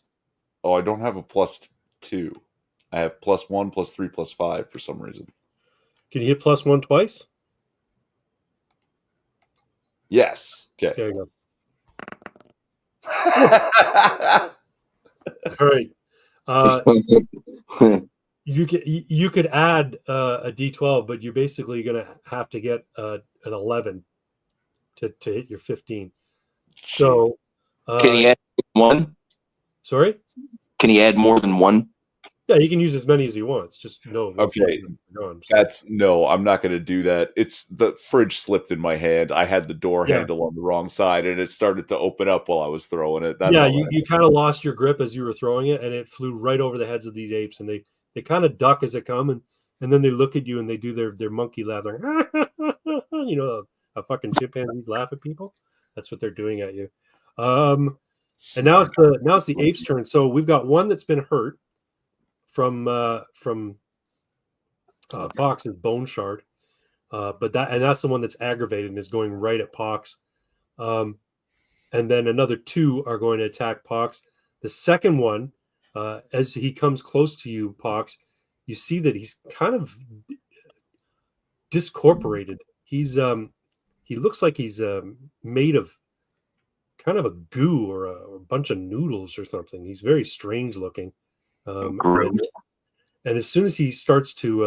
Oh, I don't have a +2. I have +1, +3, +5 for some reason. Can you hit +1 twice? Yes. Okay. There you go. All right. You could add a d12, but you're basically going to have to get an 11 to hit your 15. So can you add one? Sorry? Can you add more than one? Yeah, you can use as many as you want. It's just no. Okay. No, I'm not going to do that. It's the fridge slipped in my hand. I had the door handle on the wrong side, and it started to open up while I was throwing it. That's you kind of lost your grip as you were throwing it, and it flew right over the heads of these apes, and they kind of duck as they come, and then they look at you and they do their monkey laugh, like, you know, a fucking chimpanzees laugh at people. That's what they're doing at you. And now it's the ape's turn. So we've got one that's been hurt from Pox's bone shard, but that's the one that's aggravated and is going right at Pox. And then another 2 are going to attack Pox. The second one, as he comes close to you, Pox, you see that he's kind of discorporated. He looks like he's made of kind of a goo or a bunch of noodles or something. He's very strange looking. And as soon as he starts to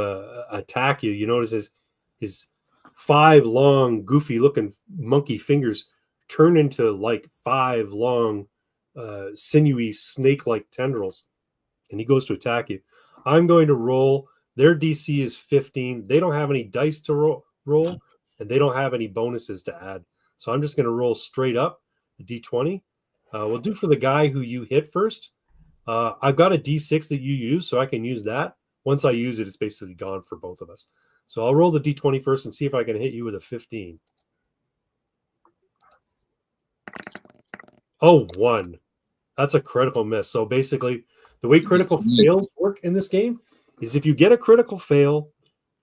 attack you, you notice his 5 long, goofy-looking monkey fingers turn into like 5 long, sinewy, snake-like tendrils, and he goes to attack you. I'm going to roll. Their DC is 15. They don't have any dice to roll, and they don't have any bonuses to add. So I'm just going to roll straight up a D20. We'll do for the guy who you hit first. I've got a D6 that you use, so I can use that. Once I use it, it's basically gone for both of us. So I'll roll the D20 first and see if I can hit you with a 15. Oh, 1. That's a critical miss. So basically, the way critical fails work in this game is if you get a critical fail,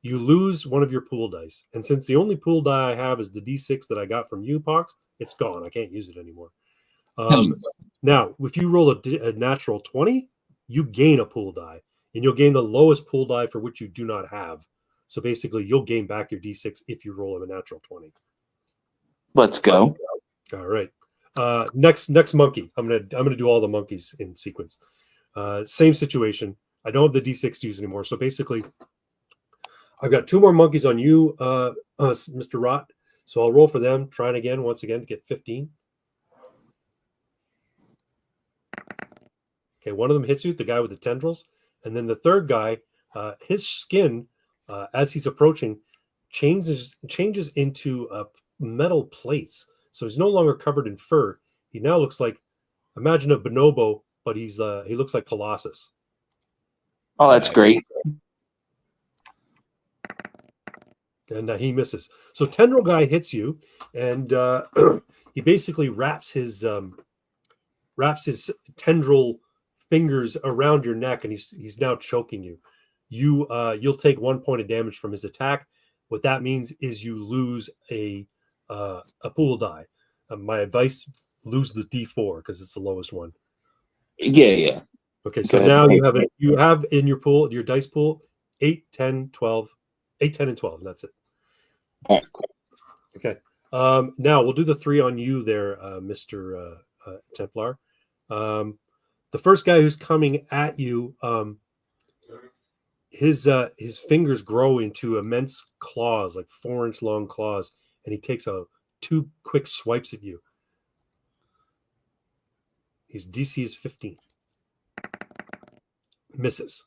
you lose one of your pool dice. And since the only pool die I have is the D6 that I got from you, Pox, it's gone. I can't use it anymore. Now, if you roll a natural 20, you gain a pool die, and you'll gain the lowest pool die for which you do not have. So basically, you'll gain back your D6 if you roll a natural 20. Let's go. All right. Next monkey. I'm gonna do all the monkeys in sequence. Same situation. I don't have the D6 to use anymore. So basically, I've got 2 more monkeys on you, Mr. Rott. So I'll roll for them. Trying again, once again, to get 15. Okay, one of them hits you, the guy with the tendrils. And then the third guy, his skin, as he's approaching, changes into metal plates. So he's no longer covered in fur. He now looks like, imagine a bonobo, but he looks like Colossus. Oh, that's great. And he misses. So tendril guy hits you, and he basically wraps his tendril fingers around your neck, and he's now choking you. You'll take 1 point of damage from his attack. What that means is you lose a pool die. My advice: lose the D4 because it's the lowest one. Yeah. Okay, so now you have in your pool, your dice pool, 8, 10, 12, 8, 10, and 12. And that's it. All right, cool. Okay. Now we'll do the 3 on you there, Mr. Templar. The first guy who's coming at you, his fingers grow into immense claws, like 4-inch long claws, and he takes 2 quick swipes at you. His DC is 15. Misses.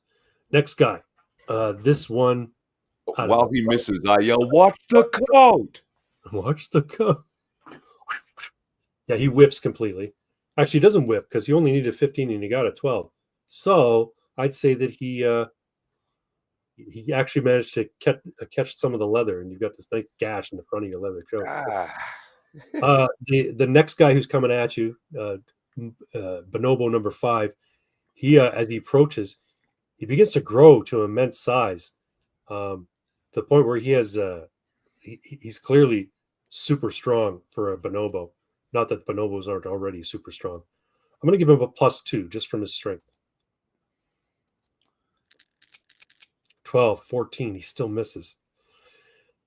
Next guy. This one. While he misses, I yell, "Watch the code! Watch the code!" Yeah, he whips completely. Actually, he doesn't whip because he only needed 15 and he got a 12. So I'd say that he actually managed to catch some of the leather, and you've got this nice gash in the front of your leather coat. The next guy who's coming at you, Bonobo number 5, he as he approaches, he begins to grow to immense size, to the point where he has he's clearly super strong for a bonobo. Not that bonobos aren't already super strong. I'm going to give him a +2 just from his strength. 12, 14. He still misses.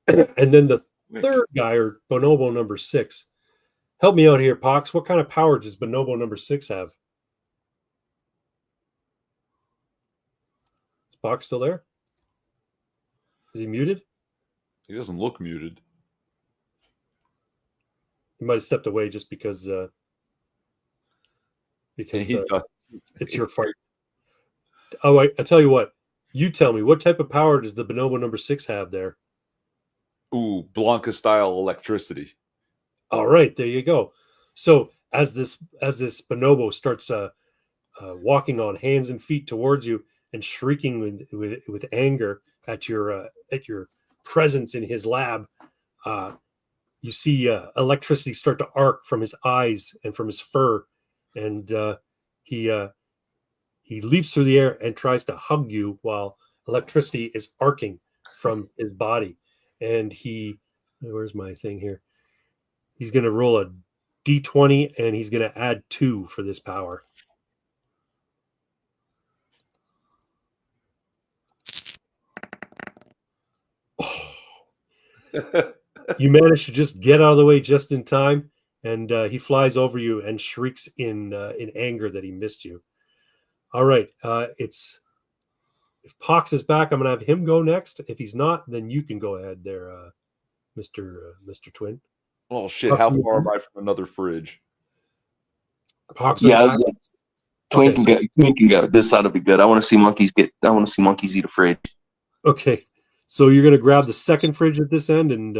And then the third guy, or bonobo number 6. Help me out here, Pox. What kind of power does bonobo number 6 have? Is Pox still there? Is he muted? He doesn't look muted. He might have stepped away just because it's your fight. Oh, I tell you what. You tell me, what type of power does the bonobo number 6 have there? Ooh, Blanca style electricity. All right, there you go. So as this bonobo starts walking on hands and feet towards you and shrieking with anger at your presence in his lab, you see electricity start to arc from his eyes and from his fur, and he leaps through the air and tries to hug you while electricity is arcing from his body. And where's my thing here? He's going to roll a D20 and he's going to add 2 for this power. You manage to just get out of the way just in time, and he flies over you and shrieks in anger that he missed you. All right, if Pox is back, I'm going to have him go next. If he's not, then you can go ahead there, Mr. Twin. Oh shit! How far am I from another fridge? Pox, yeah. Twin can go. Twin can go. This ought to be good. I want to see monkeys eat a fridge. Okay, so you're going to grab the second fridge at this end and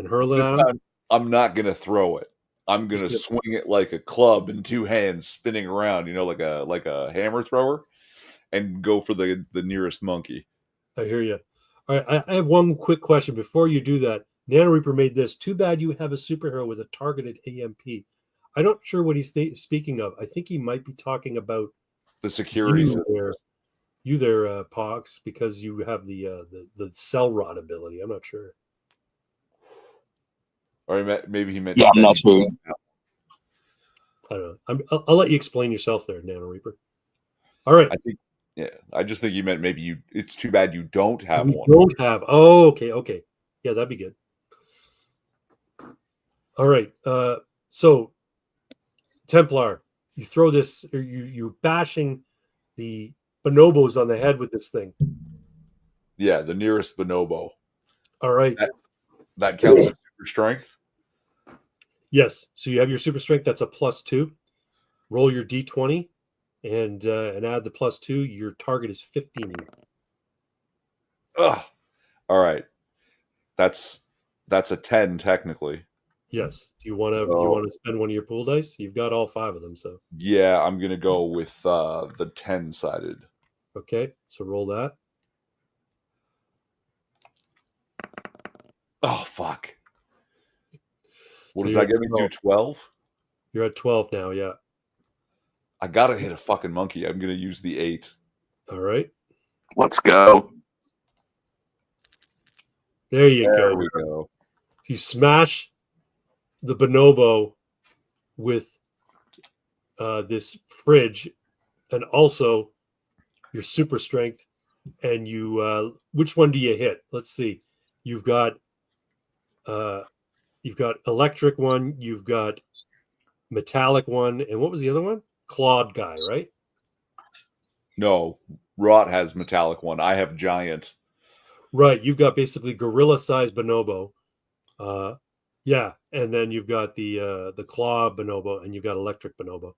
hurl it at him? I'm not going to throw it. I'm going to swing it like a club in 2 hands, spinning around, like a hammer thrower, and go for the nearest monkey. I hear you. All right, I have one quick question before you do that. Nano Reaper made this. Too bad you have a superhero with a targeted AMP. I'm not sure what he's speaking of. I think he might be talking about the security. You there, Pox, because you have the cell rod ability. I'm not sure. Or maybe he meant. Yeah, I'm not sure. I don't know. I'll let you explain yourself there, Nano Reaper. All right. I just think you meant maybe it's too bad you don't have one. Don't have. Oh, okay. Yeah, that'd be good. All right. So, Templar, you throw this, or you're bashing the bonobos on the head with this thing. Yeah, the nearest bonobo. All right. That counts as super strength? Yes. So you have your super strength. That's a +2. Roll your D20 and add the +2. Your target is 15. Ugh. All right. That's a 10 technically. Yes. Do you want to spend one of your pool dice? You've got all 5 of them, so. Yeah, I'm gonna go with the 10-sided. Okay, so roll that. Oh fuck! What does that get me to? 12? You're at 12 now. Yeah. I gotta hit a fucking monkey. I'm gonna use the 8. All right. Let's go. There you There go. we go. You smash the bonobo with this fridge, and also your super strength. And you, which one do you hit? Let's see. You've got electric one. You've got metallic one, and what was the other one? Clawed guy, right? No, Rot has metallic one. I have giant. Right. You've got basically gorilla-sized bonobo. Yeah, and then you've got the claw bonobo, and you've got electric bonobo.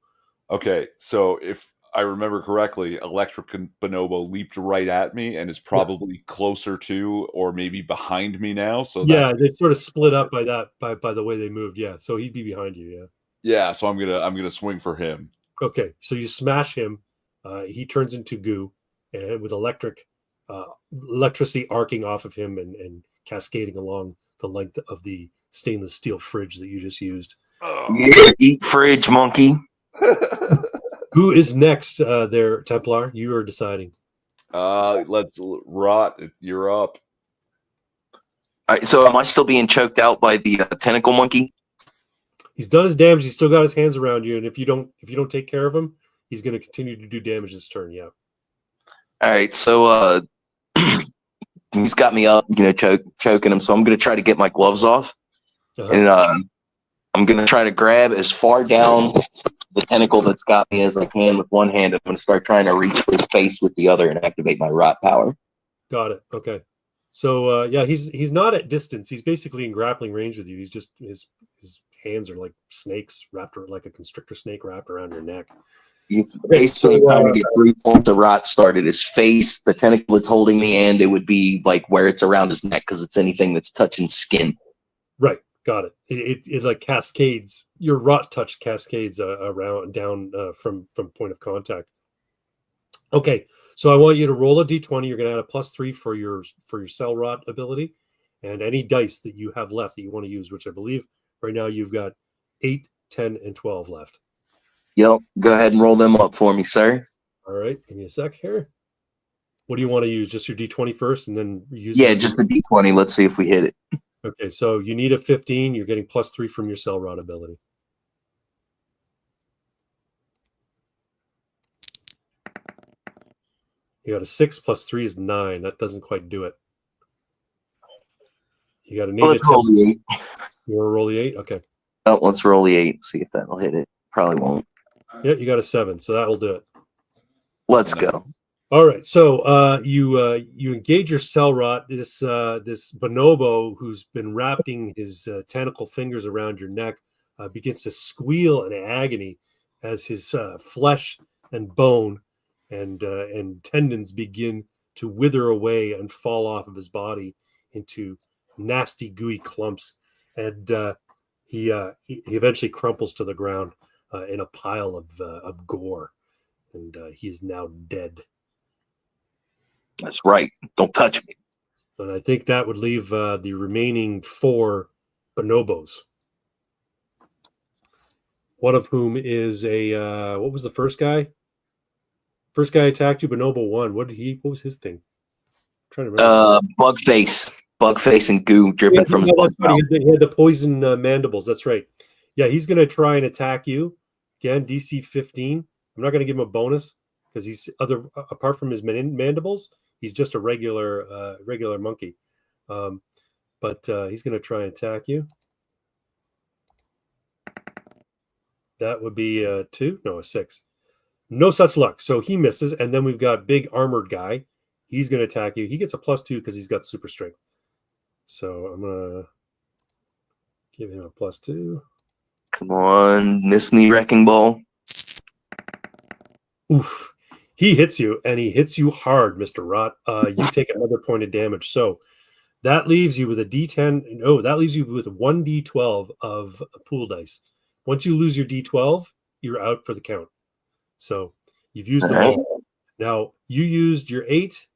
Okay, so if I remember correctly, electric bonobo leaped right at me and is probably closer to, or maybe behind me now. So yeah, they sort of split up by that by the way they moved. Yeah, so he'd be behind you. Yeah. Yeah, so I'm gonna swing for him. Okay, so you smash him. He turns into goo, and with electricity arcing off of him and cascading along the length of the stainless steel fridge that you just used. Yeah, eat fridge, monkey. Who is next there, Templar? You are deciding. Let's Rot. You're up. All right, so am I still being choked out by the tentacle monkey? He's done his damage. He's still got his hands around you, and if you don't take care of him, he's going to continue to do damage this turn. Yeah. All right, so he's got me up, choking him. So I'm going to try to get my gloves off, and I'm going to try to grab as far down the tentacle that's got me as I can with one hand. I'm going to start trying to reach for his face with the other and activate my rot power. Got it. Okay. So yeah, he's not at distance. He's basically in grappling range with you. He's just his hands are like snakes like a constrictor snake wrapped around your neck. He's basically trying to get 3 points of rot started. His face, the tentacle that's holding me, and it would be like where it's around his neck because it's anything that's touching skin. Right. Got it. It like cascades. Your rot touch cascades around down from point of contact. Okay. So I want you to roll a d20. You're going to add a +3 for your cell rot ability, and any dice that you have left that you want to use, which I believe right now you've got 8, 10, and 12 left. Yep. Go ahead and roll them up for me, sir. All right. Give me a sec here. What do you want to use? Just your d20 first, and then use. Yeah, just the d20. Let's see if we hit it. Okay. So you need a 15. You're getting +3 from your cell rot ability. You got a 6 +3 is 9. That doesn't quite do it. You got a let's roll the 8. You want to roll the 8? Okay. Oh, let's roll the 8. See if that'll hit it. Probably won't. Yeah, you got a 7, so that'll do it. Let's go. All right. So you engage your cell rot. This bonobo who's been wrapping his tentacle fingers around your neck begins to squeal in agony as his flesh and bone and tendons begin to wither away and fall off of his body into nasty gooey clumps, and he eventually crumples to the ground in a pile of gore, and he is now dead. That's right. Don't touch me. And I think that would leave the remaining 4 bonobos, one of whom is a what was the first guy? First guy attacked you, Bonobo 1. What was his thing? I'm trying to remember. Bug face and goo dripping from his blood. He had the poison mandibles. That's right. Yeah, he's going to try and attack you again. DC 15. I'm not going to give him a bonus because he's apart from his mandibles, he's just a regular monkey. But he's going to try and attack you. That would be a 2. No, a 6. No such luck. So he misses, and then we've got big armored guy. He's going to attack you. He gets a +2 because he's got super strength. So I'm going to give him a +2. Come on, miss me, wrecking ball. Oof. He hits you, and he hits you hard, Mr. Rot. You take another point of damage. So that leaves you with a D10. No, that leaves you with 1d12 of pool dice. Once you lose your d12, you're out for the count. So you've used them all. Now you used your 8,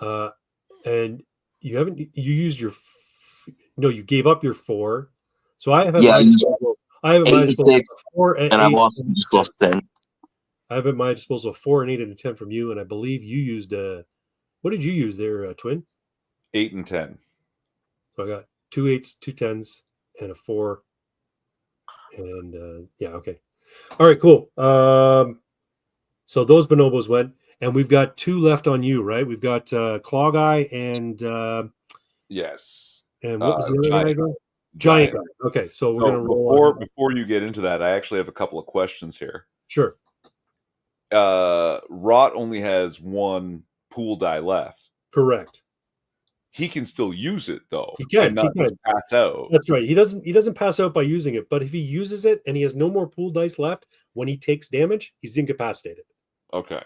and you haven't. You used your. No, you gave up your 4. So I have I have at my disposal 4 and 8. And just lost 10. I have at my disposal 4 and 8 and a 10 from you, and I believe you used what did you use there, Twin? 8 and 10. So I got 2 8s, 2 10s, and a 4. And yeah, okay. All right, cool. So those bonobos went, and we've got 2 left on you, right? We've got Claw Guy and yes. And what was the other guy again? Giant guy. Okay, so we're gonna roll before you get into that, I actually have a couple of questions here. Sure. Rot only has 1 pool die left. Correct. He can still use it though. He can. And not just pass out. That's right. He doesn't pass out by using it, but if he uses it and he has no more pool dice left, when he takes damage, he's incapacitated. Okay.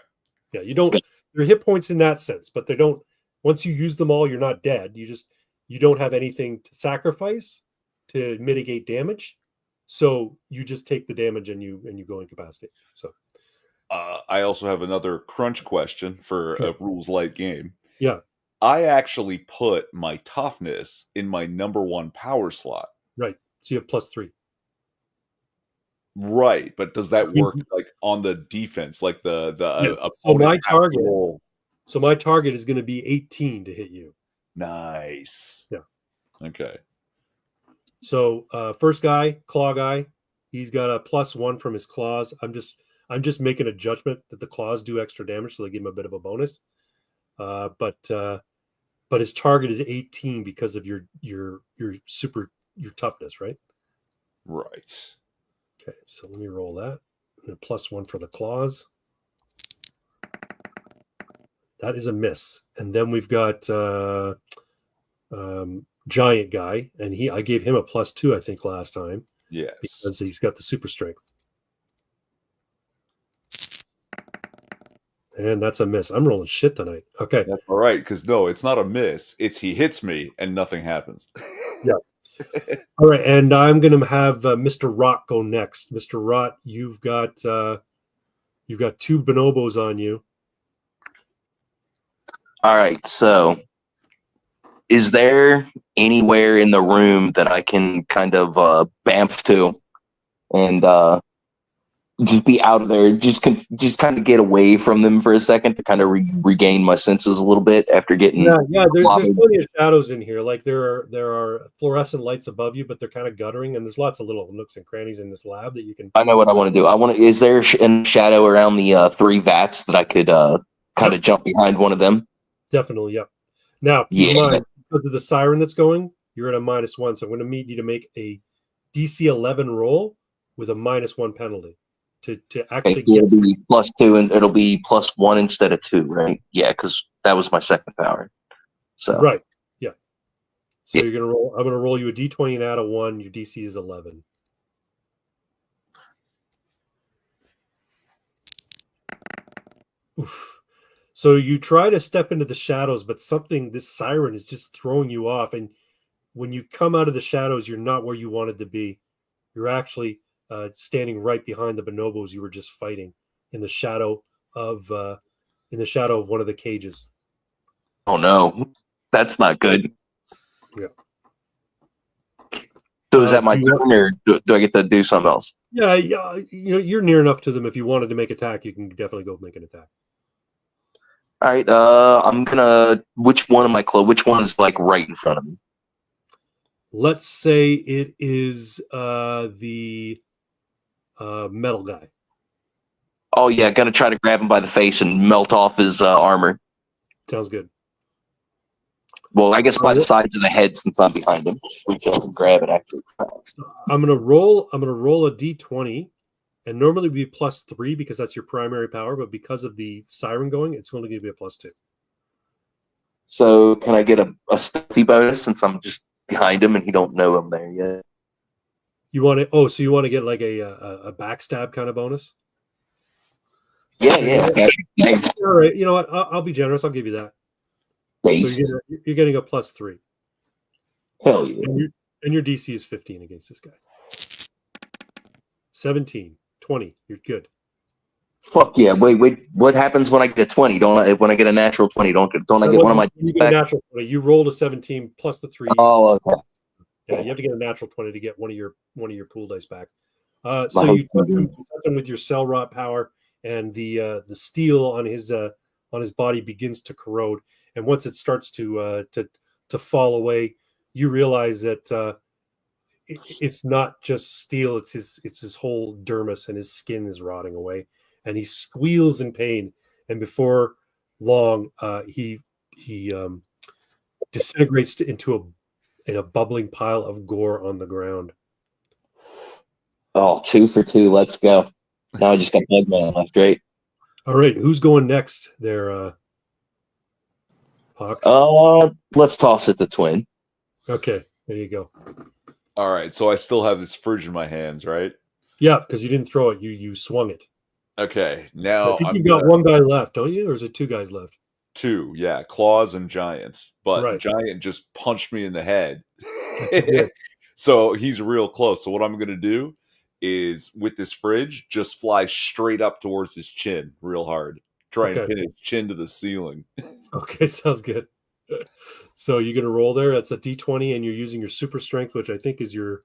Yeah, you don't. Your hit points in that sense, but they don't. Once you use them all, you're not dead. You don't have anything to sacrifice to mitigate damage, so you just take the damage and you go incapacitated. So, I also have another crunch question for a rules light game. Yeah, I actually put my toughness in my number 1 power slot. Right. So you have +3. Right, but does that work like on the defense, like the so my target? So my target is going to be 18 to hit you. Nice. Yeah. Okay. So first guy, Claw Guy, he's got a +1 from his claws. I'm just making a judgment that the claws do extra damage, so they give him a bit of a bonus. But his target is 18 because of your toughness, right? Right. Okay, so let me roll that. And a +1 for the claws. That is a miss. And then we've got Giant Guy, and I gave him a +2, I think, last time. Yes. Because he's got the super strength. And that's a miss. I'm rolling shit tonight. Okay. That's all right, because no, it's not a miss. It's he hits me and nothing happens. Yeah. All right, and I'm going to have Mr. Rot go next. Mr. Rot, you've got 2 bonobos on you. All right, so is there anywhere in the room that I can kind of bamf to and just be out of there, just kind of get away from them for a second to kind of regain my senses a little bit after getting there's plenty of shadows in here. Like there are fluorescent lights above you, but they're kind of guttering, and there's lots of little nooks and crannies in this lab that you can. I know what I want to do. Is there a shadow around the 3 vats that I could kind of jump behind one of them? Definitely, yep. Now, keep in mind, because of the siren that's going, you're at a -1, so I'm going to need you to make a DC 11 roll with a -1 penalty. To actually it'll be +2 and it'll be +1 instead of 2, right? Yeah, because that was my second power. So right, yeah. So you're gonna roll. I'm gonna roll you a D20 and add a 1. Your DC is 11. Oof. So you try to step into the shadows, but this siren is just throwing you off. And when you come out of the shadows, you're not where you wanted to be. You're actually standing right behind the bonobos you were just fighting in the shadow of one of the cages. Oh no, that's not good. Yeah. So is that my turn, or do I get to do something else? Yeah. You're near enough to them. If you wanted to make attack, you can definitely go make an attack. All right. I'm gonna. Which one is like right in front of me? Let's say it is the metal guy. Oh yeah, gonna try to grab him by the face and melt off his armor. Sounds good. Well, I guess by the sides of the head, since I'm behind him, reach up and grab it. Actually, so I'm gonna roll a D20, and normally it'd be +3 because that's your primary power, but because of the siren going, it's only going to be a +2. So can I get a stealthy bonus since I'm just behind him and he don't know I'm there yet? You want to? Oh, so you want to get like a backstab kind of bonus? Yeah. All right. You know what? I'll be generous. I'll give you that. So you're getting a +3. Hell yeah. And your DC is 15 against this guy. 17, 20. You're good. Fuck yeah! Wait. What happens when I get a 20? When I get a natural 20? Don't I get one of my? You get a natural 20. You rolled a 17 plus the 3. Oh, okay. Yeah, you have to get a natural 20 to get one of your pool dice back. So you touch him with your cell rot power, and the steel on his body begins to corrode. And once it starts to fall away, you realize that it's not just steel; it's his whole dermis, and his skin is rotting away, and he squeals in pain. And before long, he disintegrates into a bubbling pile of gore on the ground. Oh, 2 for 2. Let's go. Now I just got Bugman left, right? All right, who's going next there, Pox? Let's toss it to Twin. Okay, there you go. All right, so I still have this fridge in my hands, right? Yeah, because you didn't throw it, you swung it. Okay, now I think you've got one guy left, don't you? Or is it 2 guys left? 2, yeah, Claws and Giant. But Right. Giant just punched me in the head. So he's real close. So what I'm going to do is, with this fridge, just fly straight up towards his chin real hard. Try and pin his chin to the ceiling. Okay, sounds good. So you're going to roll there. That's a D20, and you're using your super strength, which I think is your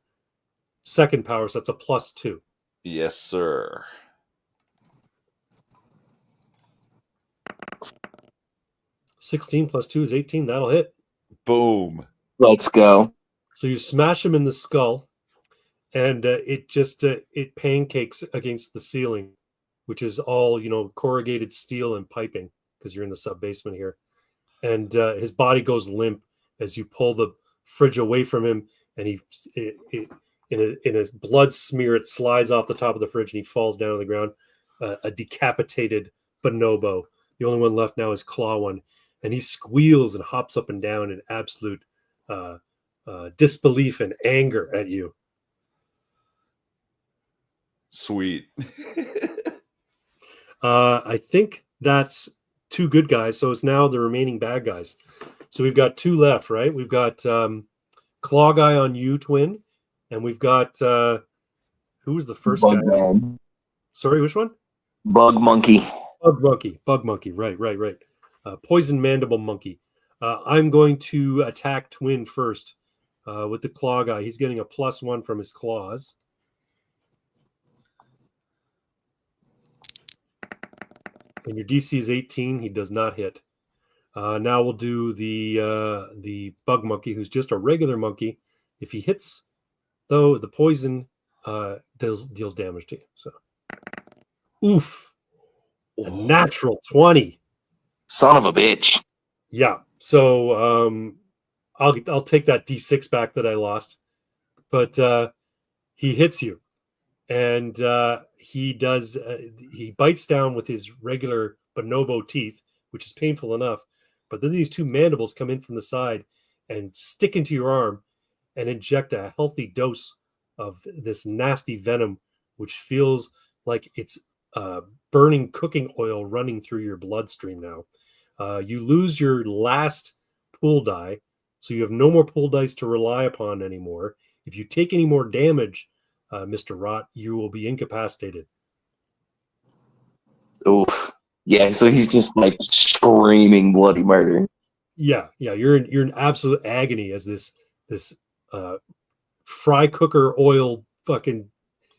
second power, so that's a +2. Yes, sir. +16 +2 is 18. That'll hit. Boom. Let's go. So you smash him in the skull, and it just it pancakes against the ceiling, which is all corrugated steel and piping, because you're in the sub basement here. And his body goes limp as you pull the fridge away from him, and in his blood smear, it slides off the top of the fridge, and he falls down on the ground, a decapitated bonobo. The only one left now is Claw One, and he squeals and hops up and down in absolute disbelief and anger at you. Sweet. I think that's 2 good guys, so it's now the remaining bad guys. So we've got 2 left, right? We've got Claw Guy on you, Twin, and we've got who was the first guy? Man. Sorry, which one? Bug Monkey. Bug Monkey. Right. Poison Mandible Monkey. I'm going to attack Twin first with the Claw Guy. He's getting a +1 from his claws. And your DC is 18. He does not hit. Now we'll do the Bug Monkey, who's just a regular monkey. If he hits, though, the poison deals damage to you. So, oof, a natural 20. Son of a bitch. Yeah. So I'll take that D6 back that I lost, but he hits you, and he bites down with his regular bonobo teeth, which is painful enough. But then these 2 mandibles come in from the side and stick into your arm and inject a healthy dose of this nasty venom, which feels like it's burning cooking oil running through your bloodstream now. You lose your last pool die, so you have no more pool dice to rely upon anymore. If you take any more damage, Mr. Rot, you will be incapacitated. Oof. Yeah, so he's just like screaming bloody murder. Yeah, you're in absolute agony as this fry cooker oil fucking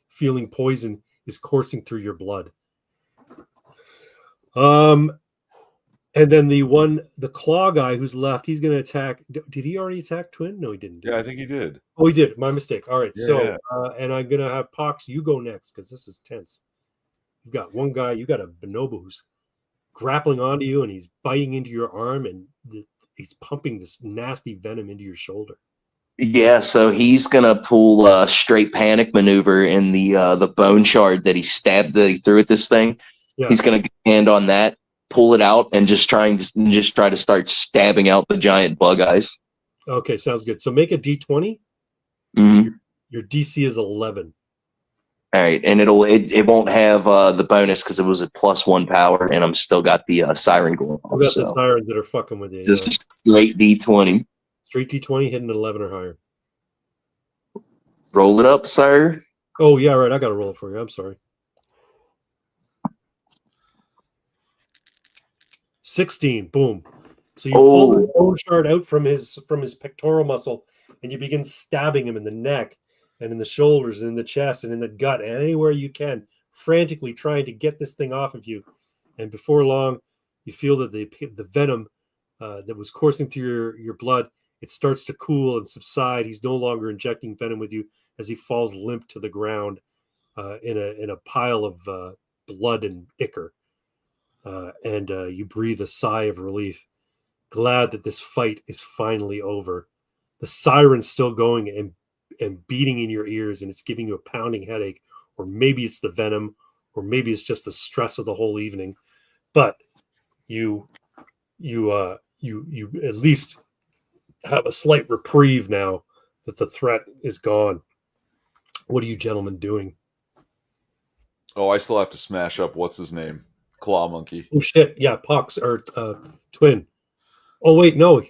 feeling poison is coursing through your blood. And then the Claw Guy who's left, he's going to attack. Did he already attack Twin? No, he didn't. Yeah, I think he did. Oh, he did. My mistake. All right. Yeah. And I'm going to have Pox, you go next, because this is tense. You've got one guy, you got a bonobo who's grappling onto you, and he's biting into your arm, and he's pumping this nasty venom into your shoulder. Yeah, so he's gonna pull a straight panic maneuver in the bone shard that he threw at this thing. Yeah. He's gonna hand on that, pull it out, and just try to start stabbing out the giant bug eyes. Okay, sounds good. So make a D20. Mm-hmm. Your DC is 11. All right, and it won't have the bonus because it was a +1 power, and I'm still got the siren going off. You got the sirens that are fucking with you. Just a straight D20. Straight D20 hitting an 11 or higher. Roll it up, sir. Oh yeah, right. I got to roll it for you. I'm sorry. 16. Boom. So you pull the bone shard out from his pectoral muscle, and you begin stabbing him in the neck, and in the shoulders and in the chest and in the gut and anywhere you can, frantically trying to get this thing off of you. And before long, you feel that the venom that was coursing through your blood, it starts to cool and subside. He's no longer injecting venom with you as he falls limp to the ground in a pile of blood and ichor. And you breathe a sigh of relief, glad that this fight is finally over. The siren's still going and beating in your ears, and it's giving you a pounding headache, or maybe it's the venom, or maybe it's just the stress of the whole evening. But you at least have a slight reprieve now that the threat is gone. What are you gentlemen doing? Oh, I still have to smash up what's his name, Claw Monkey. Oh shit! Yeah, Pox or Twin. Oh wait, no.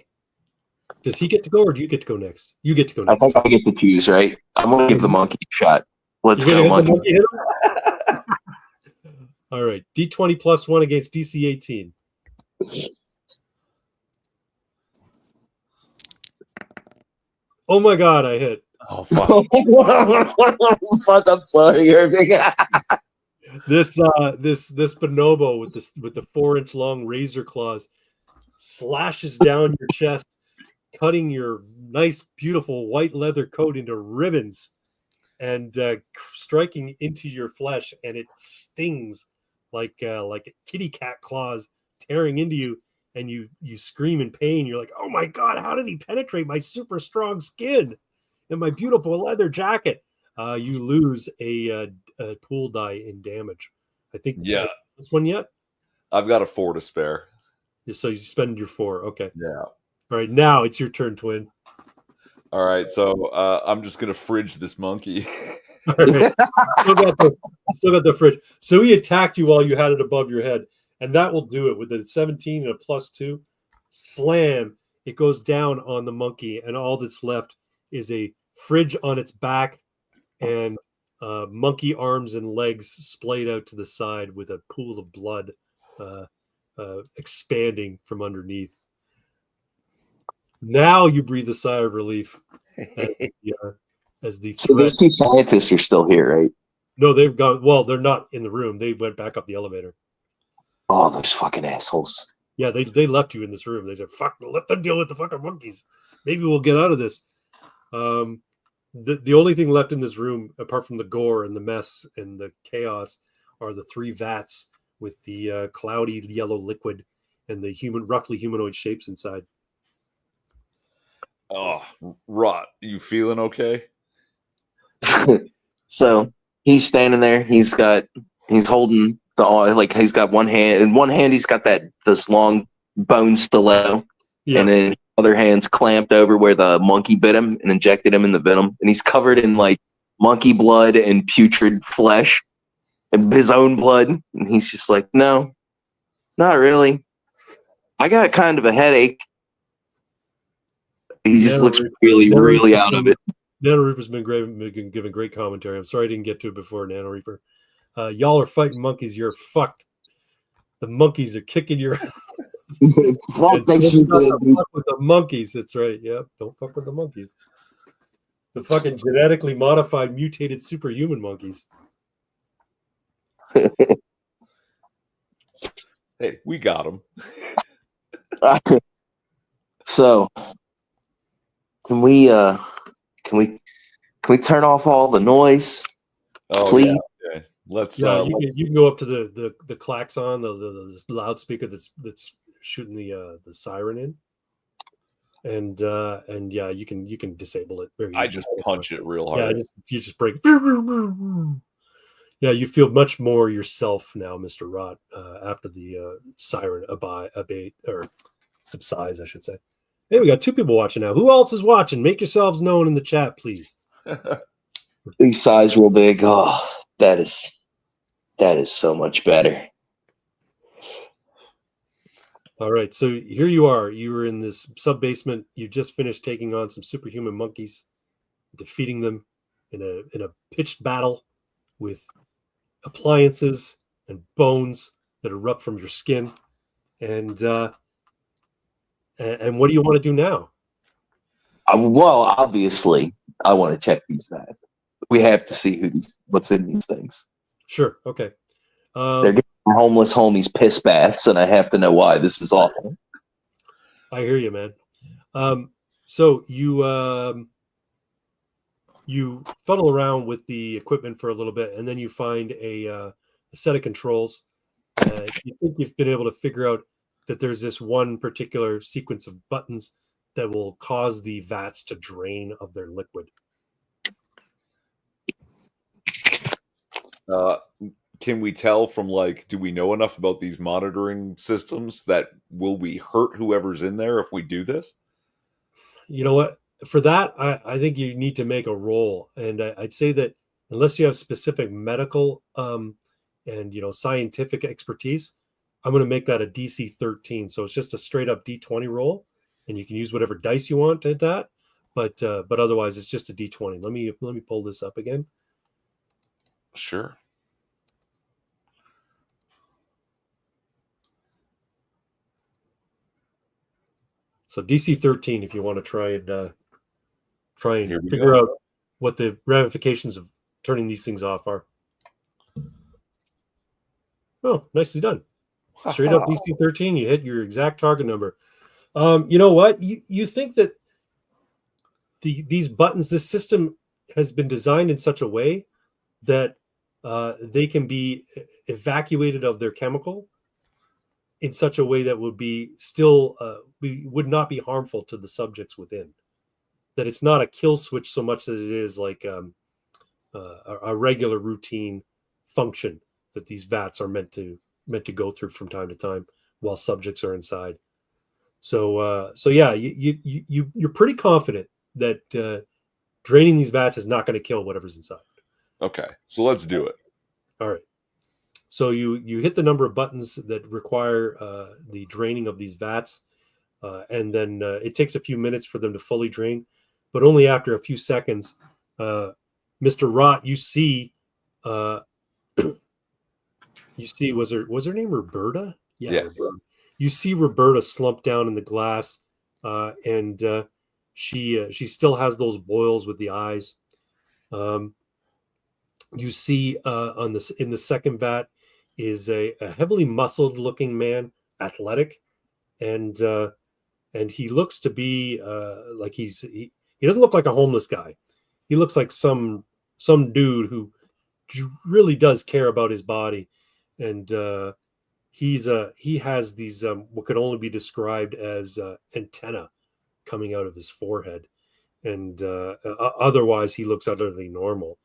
Does he get to go, or do you get to go next? You get to go next. I think I get to choose, right? I'm gonna give the monkey a shot. Let's go, monkey. All right, D20 +1 against DC 18. Oh my god, I hit. Oh fuck! Fuck! I'm sorry, Irving. This bonobo with the 4-inch long razor claws slashes down your chest, cutting your nice, beautiful white leather coat into ribbons and striking into your flesh, and it stings like kitty cat claws tearing into you, and you scream in pain. You're like, oh my god, how did he penetrate my super strong skin and my beautiful leather jacket? You lose a pool die in damage. I think. Yeah. This one yet? I've got a 4 to spare. So you spend your 4. Okay. Yeah. All right, now it's your turn, Twin. All right, so I'm just gonna fridge this monkey. All right. Still got the fridge. So he attacked you while you had it above your head, and that will do it with a 17 and a +2. Slam! It goes down on the monkey, and all that's left is a fridge on its back and monkey arms and legs splayed out to the side with a pool of blood expanding from underneath. Now you breathe a sigh of relief as the So those two scientists are still here, right? No, they've gone. Well, they're not in the room. They went back up the elevator. Oh, those fucking assholes. Yeah, they left you in this room. They said, fuck, let them deal with the fucking monkeys. Maybe we'll get out of this. The only thing left in this room, apart from the gore and the mess and the chaos, are the 3 vats with the cloudy yellow liquid and the roughly humanoid shapes inside. Oh, Rot, you feeling okay? So he's standing there. He's holding he's got one hand. In one hand, he's got this long bone stiletto, and then other hand's clamped over where the monkey bit him and injected him in the venom, and he's covered in like monkey blood and putrid flesh and his own blood, and he's just like, no, not really. I got kind of a headache. He just looks really out of it. Nano Reaper's been giving great commentary. I'm sorry I didn't get to it before, Nano Reaper. Y'all are fighting monkeys. You're fucked. The monkeys are kicking your ass. Fuck with the monkeys. That's right. Yep. Don't fuck with the monkeys. The fucking genetically modified, mutated superhuman monkeys. Hey, we got him. So, can we turn off all the noise, please? Yeah. Okay. Let's. You can go up to the klaxon, the loudspeaker that's shooting the siren in, and yeah, you can disable it very easily. I just punch it real hard. Yeah, you just break. Yeah, you feel much more yourself now, Mr. Rot, after the siren abate or subsides, I should say. Hey, we got 2 people watching now. Who else is watching? Make yourselves known in the chat, please. These size real big. Oh, that is so much better. All right, so here you are. You were in this sub-basement. You just finished taking on some superhuman monkeys, defeating them in a pitched battle with appliances and bones that erupt from your skin. And what do you want to do now? Well, obviously, I want to check these guys. We have to see what's in these things. Sure. Okay. They're getting homeless homies piss baths, and I have to know why. This is awful. I hear you, man. So you fuddle around with the equipment for a little bit, and then you find a set of controls. You think you've been able to figure out that there's this one particular sequence of buttons that will cause the vats to drain of their liquid. Can we tell from do we know enough about these monitoring systems that will we hurt whoever's in there if we do this? You know what? For that, I think you need to make a roll, and I'd say that unless you have specific medical and scientific expertise, I'm going to make that a DC 13. So it's just a straight up D20 roll, and you can use whatever dice you want at that. But otherwise, it's just a D20. Let me pull this up again. Sure. So DC 13, if you want to try and figure out what the ramifications of turning these things off are. Oh, nicely done. Straight up DC 13, you hit your exact target number. You know what? You think that these buttons, this system has been designed in such a way that they can be evacuated of their chemical in such a way that would be still would not be harmful to the subjects within. That it's not a kill switch so much as it is like a regular routine function that these vats are meant to go through from time to time while subjects are inside. So yeah, you're pretty confident that draining these vats is not going to kill whatever's inside. Okay, so let's do it. All right. So you hit the number of buttons that require the draining of these vats, and then it takes a few minutes for them to fully drain, but only after a few seconds. Mr. Rott, you see, was her name Roberta? Yeah. Yes. Roberta. You see Roberta slump down in the glass, and she still has those boils with the eyes. You see in the second vat is a heavily muscled looking man, athletic, and he looks to be like he doesn't look like a homeless guy. He looks like some dude who really does care about his body, and he has these what could only be described as antenna coming out of his forehead, and otherwise he looks utterly normal.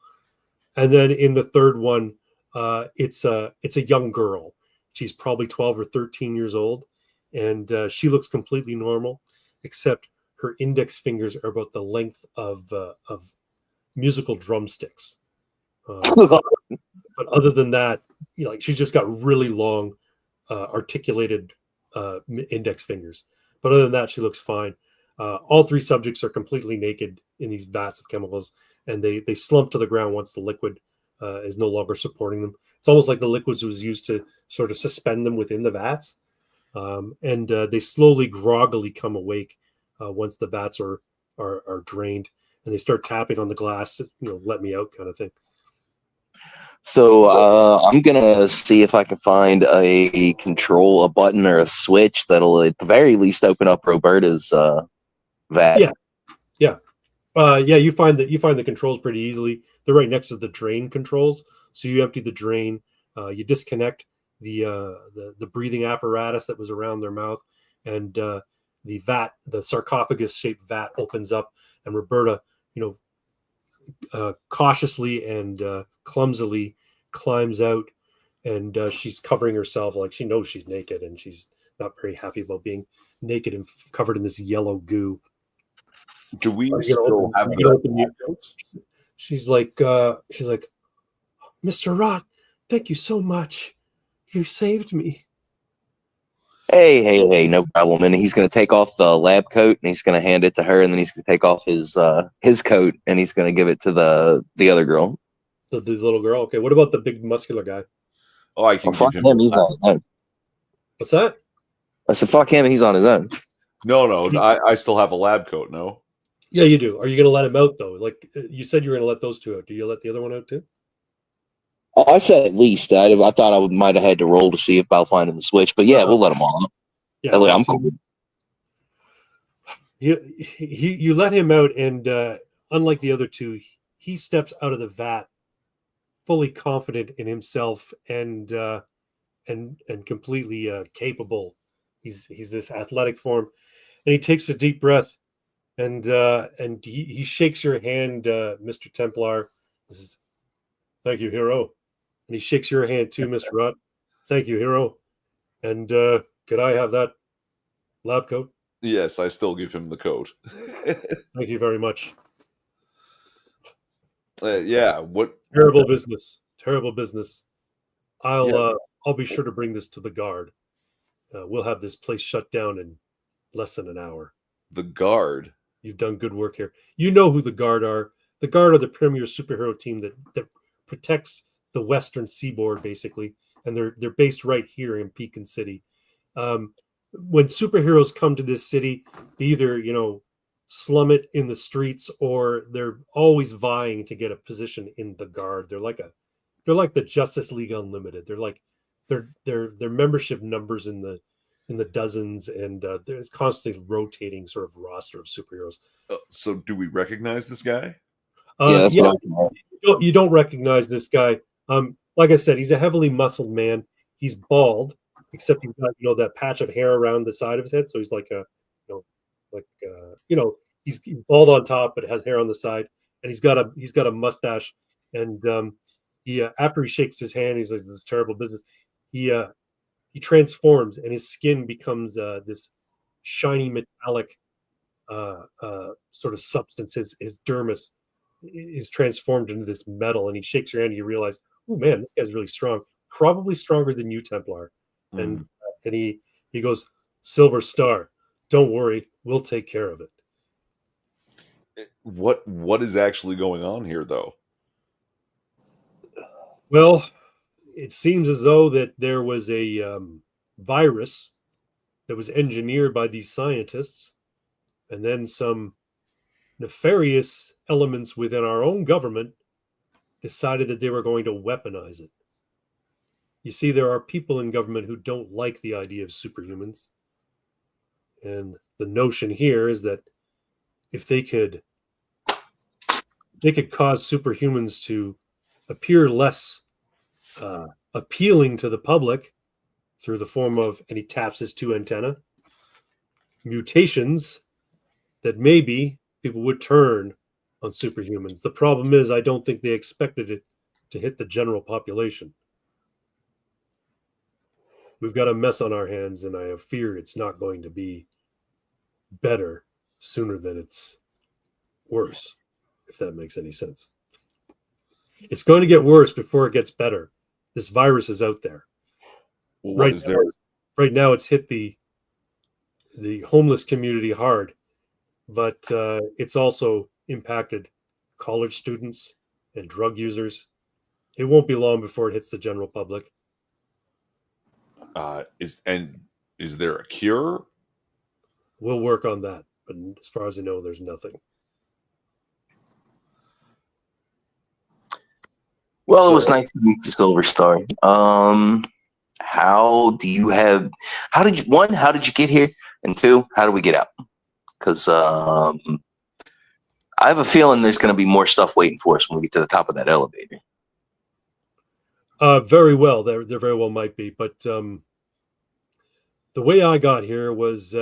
And then in the third one, it's a young girl. She's probably 12 or 13 years old, and she looks completely normal, except her index fingers are about the length of musical drumsticks. But other than that, she's just got really long, articulated index fingers. But other than that, she looks fine. All three subjects are completely naked in these vats of chemicals, and they slump to the ground once the liquid is no longer supporting them. It's almost like the liquids was used to sort of suspend them within the vats, and they slowly, groggily come awake once the vats are drained, and they start tapping on the glass, let me out kind of thing. So I'm gonna see if I can find a button or a switch that'll at the very least open up Roberta's vat. Yeah. You find the controls pretty easily. They're right next to the drain controls. So you empty the drain, you disconnect the breathing apparatus that was around their mouth, and the sarcophagus shaped vat opens up, and Roberta, cautiously and clumsily climbs out, and she's covering herself like she knows she's naked, and she's not very happy about being naked and covered in this yellow goo. Do we still have She's like, Mr. Rott, thank you so much. You saved me. Hey, no problem. And he's going to take off the lab coat, and he's going to hand it to her, and then he's going to take off his coat, and he's going to give it to the other girl. The little girl? Okay, what about the big muscular guy? Oh, I can give him he's on his own. What's that? I said, fuck him, he's on his own. No, I still have a lab coat, no? Yeah, you do. Are you going to let him out though? Like you said, you were going to let those two out. Do you let the other one out too? Oh, I said at least. I thought I might have had to roll to see about finding the switch, but yeah, we'll let them all out. Yeah, I'm cool. You let him out, and unlike the other two, he steps out of the vat fully confident in himself and completely capable. He's this athletic form, and he takes a deep breath, and he shakes your hand, Mr. Templar. This is, thank you, hero. And he shakes your hand too, Mr. Rutt. Thank you, hero. And could I have that lab coat? Yes, I still give him the coat. Thank you very much. Yeah, what Terrible business. Terrible business. Yeah. I'll be sure to bring this to the guard. We'll have this place shut down in less than an hour. The guard. You've done good work here. You know who the guard are. The guard are the premier superhero team that protects the western seaboard, basically, and they're based right here in Pekin City. When superheroes come to this city, they either slum it in the streets, or they're always vying to get a position in the guard. They're like the Justice League Unlimited. They're like their membership numbers in the dozens, and there's constantly rotating sort of roster of superheroes. So do we recognize this guy? Yeah, you don't recognize this guy. Like I said, he's a heavily muscled man. He's bald, except he's got that patch of hair around the side of his head. So he's like he's bald on top, but has hair on the side, and he's got a mustache. And after he shakes his hand, he's like, "This is terrible business." He transforms, and his skin becomes this shiny metallic sort of substance. His dermis is transformed into this metal, and he shakes your hand, and you realize, oh man, this guy's really strong, probably stronger than you, Templar. And he goes, Silver Star, don't worry, we'll take care of it. What is actually going on here, though? Well, it seems as though that there was a virus that was engineered by these scientists, and then some nefarious elements within our own government decided that they were going to weaponize it. You see, there are people in government who don't like the idea of superhumans. And the notion here is that if they could cause superhumans to appear less appealing to the public through the form of, and he taps his two antenna, mutations, that maybe people would turn on superhumans. The problem is, I don't think they expected it to hit the general population. We've got a mess on our hands, and I have fear it's not going to be better sooner than it's worse, if that makes any sense. It's going to get worse before it gets better. This virus is out there. Well, right now, it's hit the homeless community hard, but it's also impacted college students and drug users. It won't be long before it hits the general public. Is there a cure? We'll work on that, but as far as I know, there's nothing. Well, it was nice to meet you, Silver Star. How did you get here? And two, how do we get out? Because I have a feeling there's going to be more stuff waiting for us when we get to the top of that elevator. Very well. There very well might be. But the way I got here was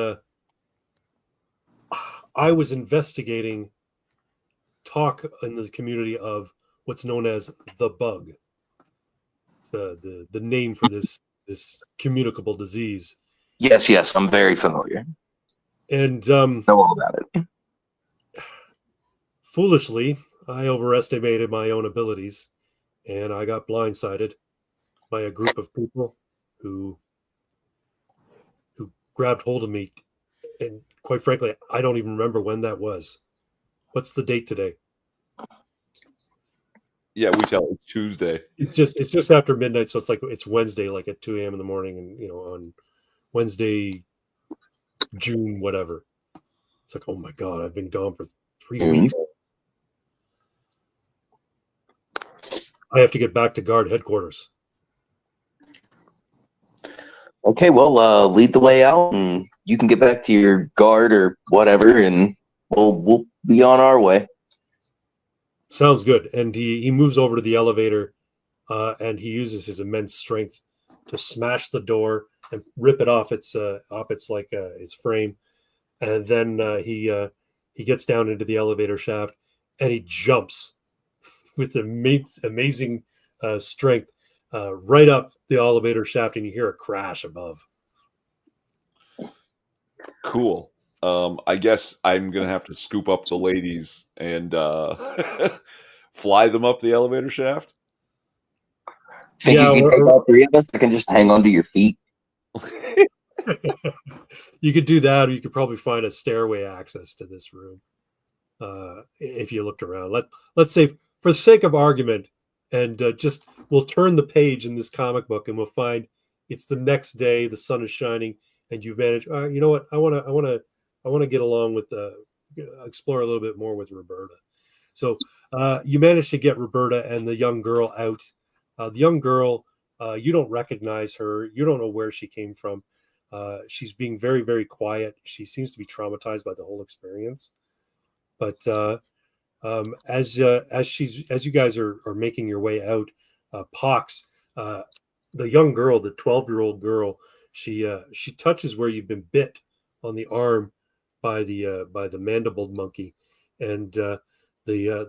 I was investigating talk in the community of what's known as the bug. It's the name for this communicable disease. Yes, I'm very familiar. And know all about it. Foolishly, I overestimated my own abilities, and I got blindsided by a group of people who grabbed hold of me. And quite frankly, I don't even remember when that was. What's the date today? Yeah, we tell it's Tuesday. It's just after midnight, so it's Wednesday, like at 2 a.m. in the morning, and on Wednesday, June whatever. It's like, oh my god, I've been gone for 3 weeks. I have to get back to guard headquarters. Okay, well, lead the way out, and you can get back to your guard or whatever, and we'll be on our way. Sounds good. And he moves over to the elevator, and he uses his immense strength to smash the door and rip it off its its frame. And then he gets down into the elevator shaft, and he jumps with amazing strength right up the elevator shaft, and you hear a crash above. Cool. I guess I'm gonna have to scoop up the ladies and fly them up the elevator shaft. Think you can take all three of us? I can just hang onto your feet. You could do that, or you could probably find a stairway access to this room if you looked around. Let's say, for the sake of argument, and just we'll turn the page in this comic book, and we'll find it's the next day, the sun is shining, and you've managed. You know what? I want to get along with explore a little bit more with Roberta. So you managed to get Roberta and the young girl out. The young girl, you don't recognize her. You don't know where she came from. She's being very, very quiet. She seems to be traumatized by the whole experience. But as you guys are making your way out, Pox, the young girl, the 12-year-old girl, she touches where you've been bit on the arm by the mandibled monkey, and the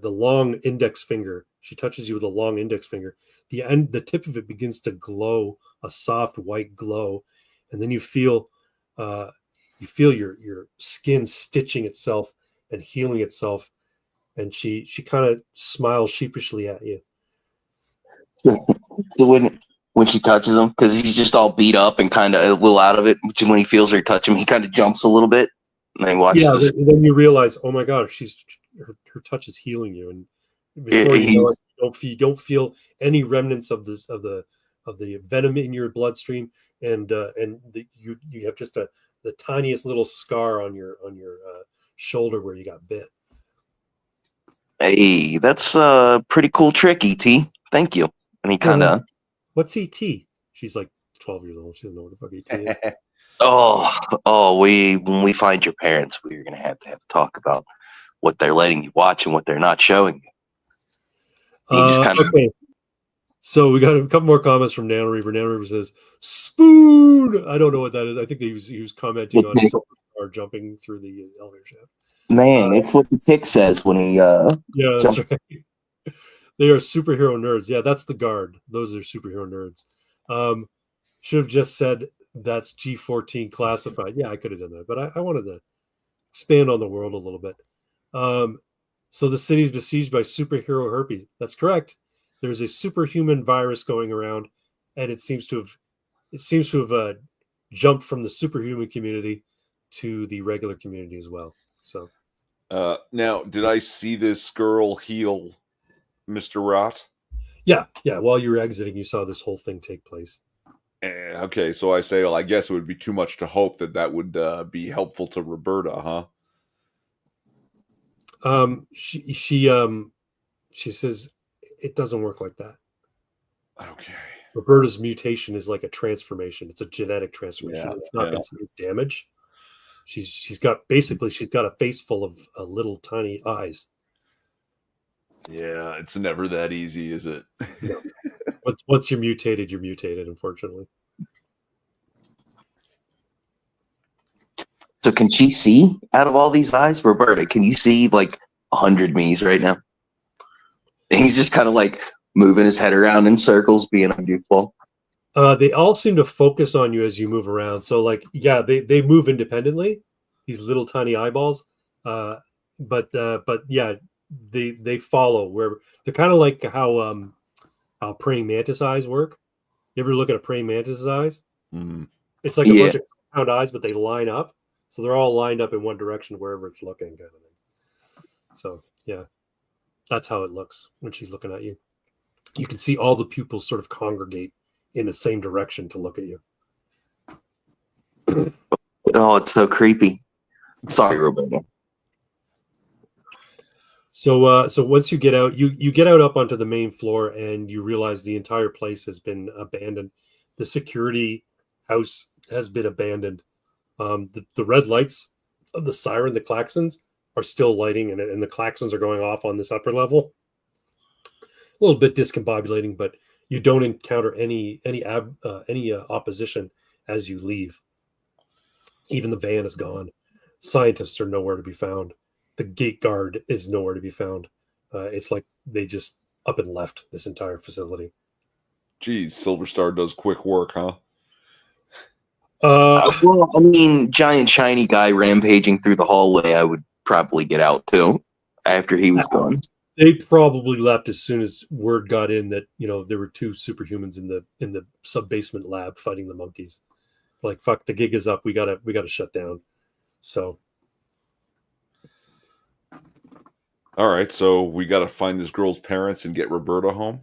long index finger. She touches you with a long index finger. The tip of it begins to glow, a soft white glow, and then you feel your skin stitching itself and healing itself. And she kind of smiles sheepishly at you. When she touches him, because he's just all beat up and kind of a little out of it, when he feels her touch him, he kind of jumps a little bit, and then watches. Yeah, then you realize, oh my god, her touch is healing you, and before you know it, you don't feel any remnants of the venom in your bloodstream, and you have just the tiniest little scar on your shoulder where you got bit. Hey, that's a pretty cool trick, ET. Thank you. And he kind of... What's ET? She's like 12 years old. She doesn't know what the fuck ET is. When we find your parents, we're going to have to talk about what they're letting you watch and what they're not showing you. Okay. So we got a couple more comments from NanoReaver. NanoReaver says, "Spoon." I don't know what that is. I think he was commenting on Silver jumping through the elevator shaft. Man, it's what the tick says when he yeah, that's right. They are superhero nerds. Yeah, that's the guard. Those are superhero nerds. Should have just said that's G14 classified. Yeah, I could have done that, but I wanted to expand on the world a little bit. So the city is besieged by superhero herpes. That's correct. There's a superhuman virus going around, and it seems to have jumped from the superhuman community to the regular community as well. So now, did I see this girl heal Mr. Rot? Yeah. While you were exiting, you saw this whole thing take place. Okay, so I say, well, I guess it would be too much to hope that would be helpful to Roberta, huh? She says it doesn't work like that. Okay. Roberta's mutation is like a transformation. It's a genetic transformation. Yeah, it's not considered damage. She's got a face full of little tiny eyes. Yeah, it's never that easy, is it? No. Once you're mutated, unfortunately. So can she see out of all these eyes? Roberta, can you see like 100 me's right now? And he's just kind of like moving his head around in circles, being a goofball. They all seem to focus on you as you move around. So like, yeah, they move independently, these little tiny eyeballs. But yeah, they follow wherever. They're kind of like how praying mantis eyes work. You ever look at a praying mantis eyes? Mm-hmm. It's like a bunch of round eyes, but they line up. So they're all lined up in one direction wherever it's looking, kind of thing. So yeah, that's how it looks when she's looking at you. You can see all the pupils sort of congregate in the same direction to look at you. Oh, it's so creepy. Sorry, Roberta. So once you get out, you get out up onto the main floor, and you realize the entire place has been abandoned. The security house has been abandoned. The red lights of the siren, the klaxons, are still lighting, and the klaxons are going off on this upper level. A little bit discombobulating, but you don't encounter any opposition as you leave. Even the van is gone. Scientists are nowhere to be found. The gate guard is nowhere to be found. It's like they just up and left this entire facility. Geez, Silver Star does quick work, huh? Well, I mean, giant shiny guy rampaging through the hallway, I would probably get out too after he was gone. They probably left as soon as word got in that there were 2 superhumans in the sub-basement lab fighting the monkeys. Like, fuck, the gig is up. We gotta shut down. So, all right. So we got to find this girl's parents and get Roberta home.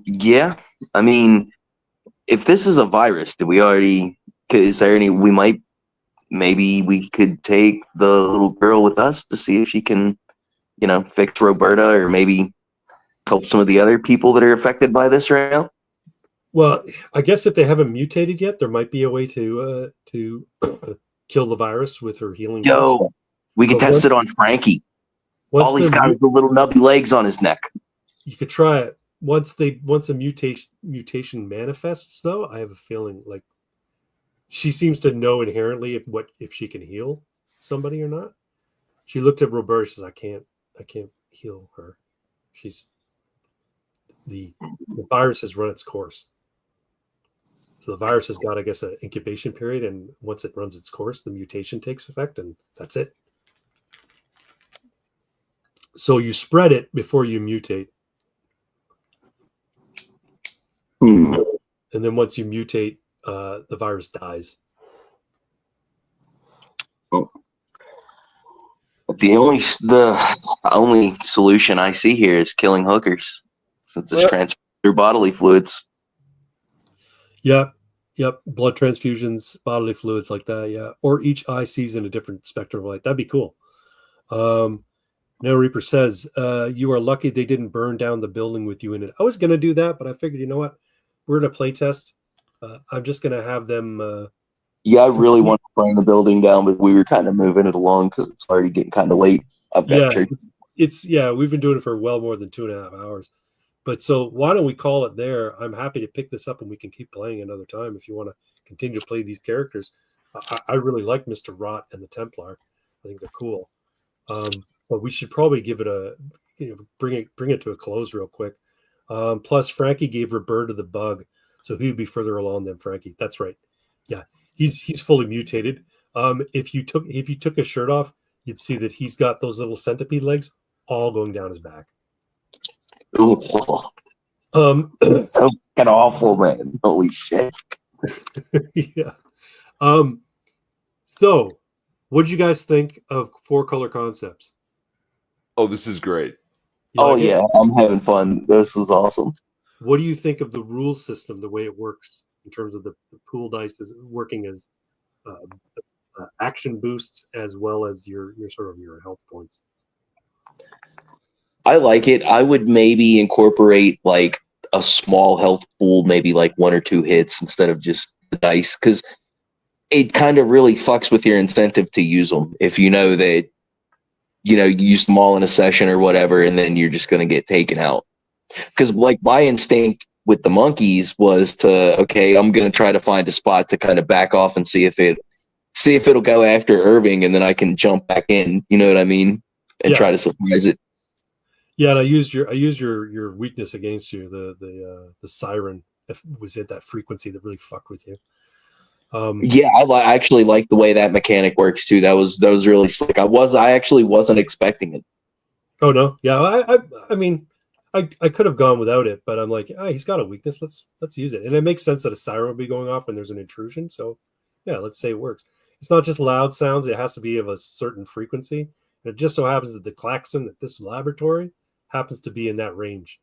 Yeah. I mean, if this is a virus, is there any? Maybe we could take the little girl with us to see if she can, fix Roberta, or maybe help some of the other people that are affected by this right now. Well, I guess if they haven't mutated yet, there might be a way to kill the virus with her healing. Yo, we could test it on Frankie. All he's got is the little nubby legs on his neck. You could try it. Once a mutation manifests, though, I have a feeling like she seems to know inherently if she can heal somebody or not. She looked at Roberta. She says, "I can't heal her. The virus has run its course. So the virus has got, I guess, an incubation period, and once it runs its course, the mutation takes effect, and that's it. So you spread it before you mutate." And then once you mutate, the virus dies. Oh. The only solution I see here is killing hookers, since it's transferred through bodily fluids. Yep. Blood transfusions, bodily fluids like that. Yeah, or each eye sees in a different spectrum of light. That'd be cool. No Reaper says, "You are lucky they didn't burn down the building with you in it." I was gonna do that, but I figured, you know what? We're in a playtest. I'm just gonna have them. Yeah, I really want to burn the building down, but we were kind of moving it along because it's already getting kind of late. I've got church. We've been doing it for well more than 2.5 hours. But so why don't we call it there? I'm happy to pick this up, and we can keep playing another time if you want to continue to play these characters. I really like Mr. Rot and the Templar. I think they're cool. But we should probably give it bring it to a close real quick. Plus, Frankie gave Roberta the bug, so he'd be further along than Frankie. That's right. Yeah, he's fully mutated. If you took his shirt off, you'd see that he's got those little centipede legs all going down his back. Ooh. So fucking awful, man. Holy shit. Yeah. So, what did you guys think of 4-color concepts? Oh, this is great. Yeah, I'm having fun. This was awesome. What do you think of the rules system, the way it works in terms of the pool dice is working as action boosts as well as your sort of your health points? I like it. I would maybe incorporate like a small health pool, maybe like 1 or 2 hits instead of just the dice, because it kind of really fucks with your incentive to use them. If you know that, you use them all in a session or whatever, and then you're just going to get taken out. Because like my instinct with the monkeys was to, okay, I'm going to try to find a spot to kind of back off and see if it'll go after Irving, and then I can jump back in. You know what I mean? And try to surprise it. Yeah, and I used your weakness against you. The siren was at that frequency that really fucked with you. I actually like the way that mechanic works too. That was really slick. I actually wasn't expecting it. Oh no, yeah. I mean, I could have gone without it, but I'm like, he's got a weakness. Let's use it, and it makes sense that a siren will be going off when there's an intrusion. So yeah, let's say it works. It's not just loud sounds; it has to be of a certain frequency. And it just so happens that the klaxon at this laboratory happens to be in that range.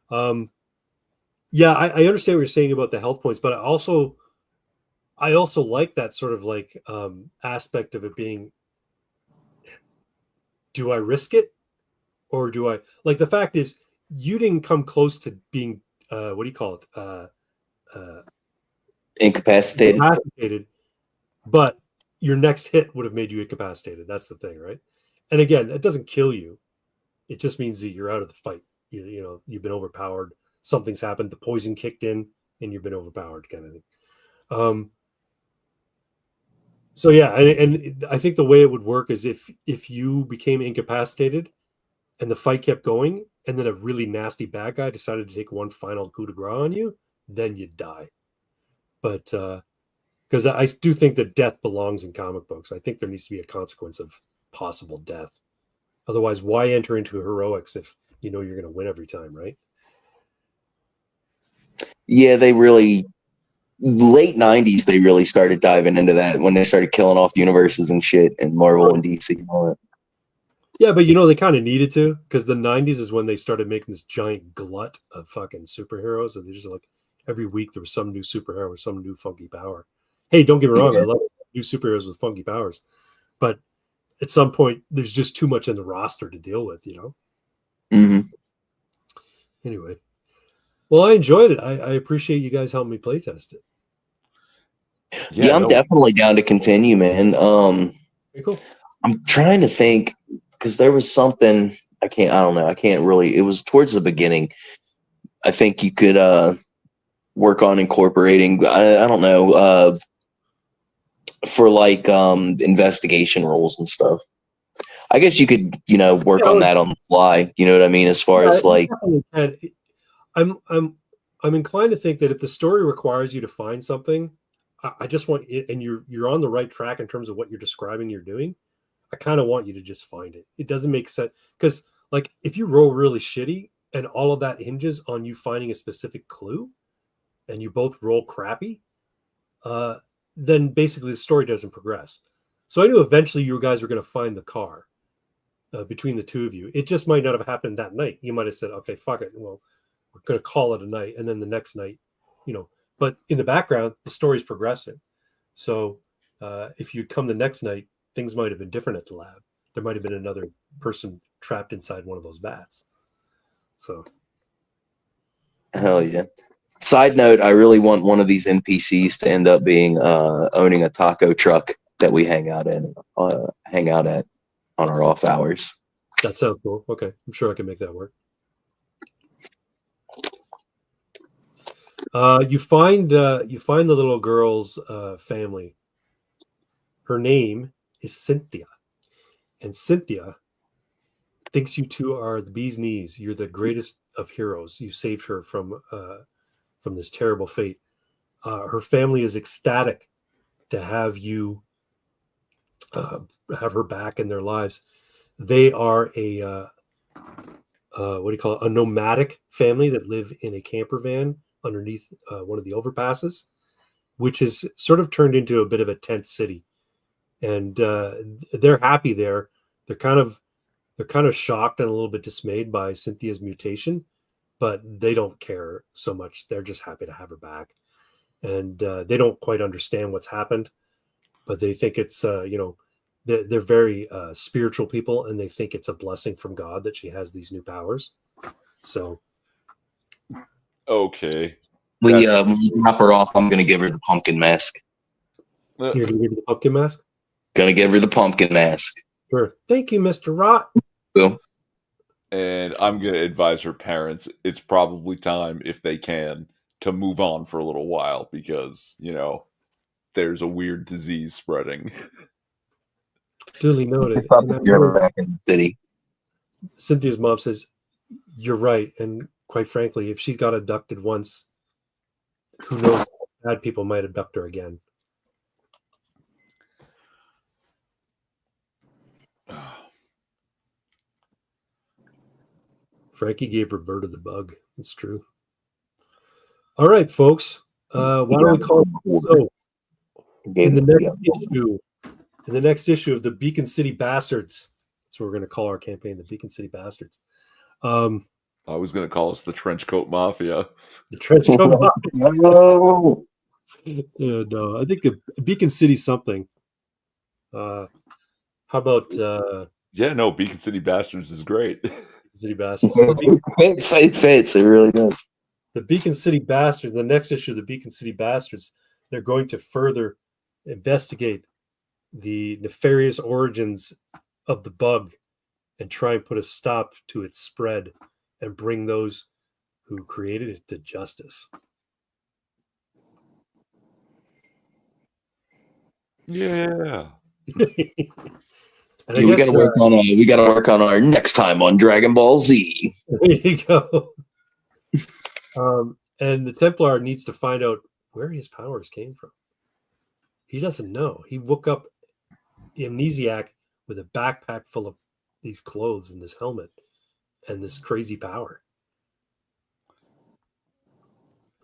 I understand what you're saying about the health points, but I also like that sort of like aspect of it being do I risk it or do I like the fact is you didn't come close to being what do you call it? Incapacitated. But your next hit would have made you incapacitated. That's the thing, right? And again, it doesn't kill you. It just means that you're out of the fight. You know, you've been overpowered. Something's happened. The poison kicked in, and you've been overpowered, kind of thing. So yeah, and I think the way it would work is if you became incapacitated, and the fight kept going, and then a really nasty bad guy decided to take one final coup de grace on you, then you'd die. But because I do think that death belongs in comic books. I think there needs to be a consequence of possible death. Otherwise, why enter into heroics if you know you're going to win every time, right? Yeah, they really late 90s they really started diving into that when they started killing off universes and shit and Marvel and DC and all that. Yeah, but you know they kind of needed to because the 90s is when they started making this giant glut of fucking superheroes. And they just like every week there was some new superhero with some new funky power. Hey, don't get me wrong, I love new superheroes with funky powers, but at some point there's just too much in the roster to deal with, you know. Mm-hmm. Anyway, well, I enjoyed it. I appreciate you guys helping me playtest it. Yeah, I'm definitely down to continue, man. Okay, cool. I'm trying to think because there was something I don't know. I can't really. It was towards the beginning. I think you could work on incorporating. I don't know for like investigation roles and stuff. I guess you could work on that on the fly. You know what I mean? As far as like, I'm inclined to think that if the story requires you to find something, I just want it, and you're on the right track in terms of what you're describing you're doing. I kind of want you to just find it. It doesn't make sense because, like, if you roll really shitty and all of that hinges on you finding a specific clue, and you both roll crappy, then basically the story doesn't progress. So I knew eventually you guys were going to find the car between the two of you. It just might not have happened that night. You might have said, "Okay, fuck it. Well, we're going to call it a night," and then the next night, you know. But in the background, the story's progressing. So if you'd come the next night, things might have been different at the lab. There might have been another person trapped inside one of those vats. So, hell yeah. Side note, I really want one of these NPCs to end up being owning a taco truck that we hang out at on our off hours. That sounds cool. Okay, I'm sure I can make that work. You find the little girl's family. Her name is Cynthia, and Cynthia thinks you two are the bee's knees. You're the greatest of heroes. You saved her from this terrible fate. Her family is ecstatic to have you have her back in their lives. They are a what do you call it? A nomadic family that live in a camper van underneath one of the overpasses, which is sort of turned into a bit of a tent city. And they're happy there. They're kind of shocked and a little bit dismayed by Cynthia's mutation, but they don't care so much. They're just happy to have her back. And they don't quite understand what's happened, but they think it's, they're very spiritual people, and they think it's a blessing from God that she has these new powers. So. Okay. When you drop her off, I'm going to give her the pumpkin mask. You're going to give her the pumpkin mask? Going to give her the pumpkin mask. Sure. Thank you, Mr. Rott. Boom. And I'm going to advise her parents it's probably time, if they can, to move on for a little while because, there's a weird disease spreading. Duly noted. You're back in the city. Cynthia's mom says, "You're right. And quite frankly, if she got abducted once, who knows? Bad people might abduct her again." Frankie gave Roberta the bug. It's true. All right, folks. Why don't we call it so? In the next issue of the Beacon City Bastards. That's what we're going to call our campaign, the Beacon City Bastards. I was going to call us the Trenchcoat Mafia. The Trenchcoat Mafia. No. Yeah, no. I think Beacon City something. How about Yeah, no, Beacon City Bastards is great. City Bastards. It fits. It really does. The Beacon City Bastards, the next issue of the Beacon City Bastards, they're going to further investigate the nefarious origins of the bug and try and put a stop to its spread and bring those who created it to justice. Yeah. And we got to work on our next time on Dragon Ball Z. There you go. And the Templar needs to find out where his powers came from. He doesn't know. He woke up amnesiac with a backpack full of these clothes and this helmet and this crazy power.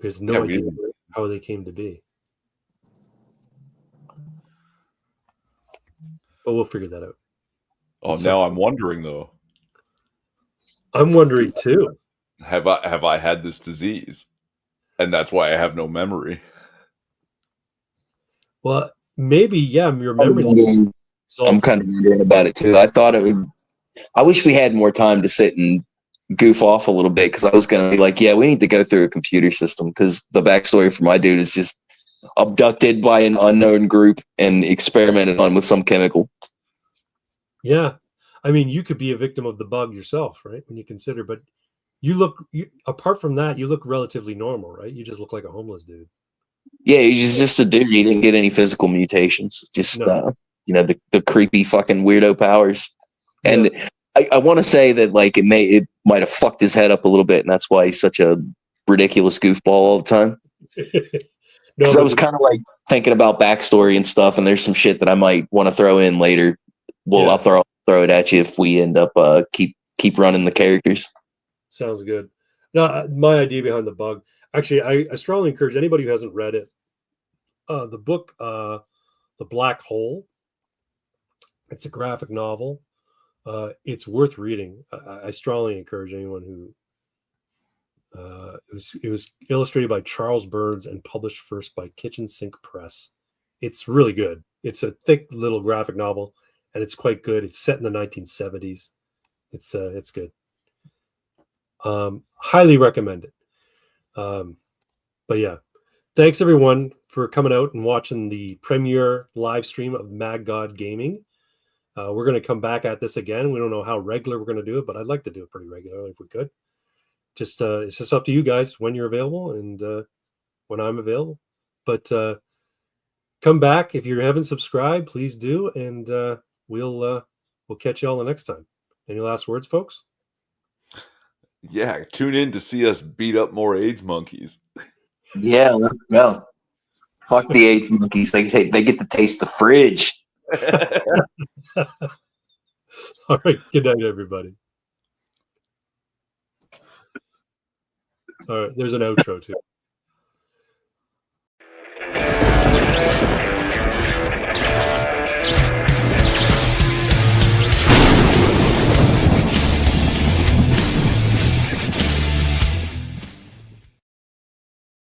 He has no idea how they came to be. But we'll figure that out. Oh, now I'm wondering though. I'm wondering too. Have I had this disease? And that's why I have no memory. Well, maybe, yeah, your memory. I'm kind of wondering about it too. I wish we had more time to sit and goof off a little bit, because I was going to be like, yeah, we need to go through a computer system, because the backstory for my dude is just abducted by an unknown group and experimented on with some chemical. Yeah. I mean, you could be a victim of the bug yourself, right? When you consider, but apart from that, you look relatively normal, right? You just look like a homeless dude. Yeah, he's just a dude. He didn't get any physical mutations. Just, the creepy fucking weirdo powers. And yeah. I want to say that like it might have fucked his head up a little bit, and that's why he's such a ridiculous goofball all the time. Because I was kind of like thinking about backstory and stuff, and there's some shit that I might want to throw in later. Well, yeah. I'll throw it at you if we end up keep running the characters. Sounds good. No, my idea behind the bug. Actually, I strongly encourage anybody who hasn't read it. The book, The Black Hole. It's a graphic novel. It's worth reading. I strongly encourage anyone who. It was illustrated by Charles Burns and published first by Kitchen Sink Press. It's really good. It's a thick little graphic novel, and it's quite good. It's set in the 1970s. It's good. Highly recommend it. But yeah, thanks everyone for coming out and watching the premiere live stream of Mad God Gaming. We're going to come back at this again. We don't know how regular we're going to do it, but I'd like to do it pretty regularly if we could. Just it's just up to you guys when you're available and when I'm available. But come back if you haven't subscribed, please do, and we'll catch you all the next time. Any last words, folks? Yeah, tune in to see us beat up more AIDS monkeys. Yeah, let's go. Fuck the AIDS monkeys. They get to taste the fridge. All right. Good night, everybody. All right. There's an outro too.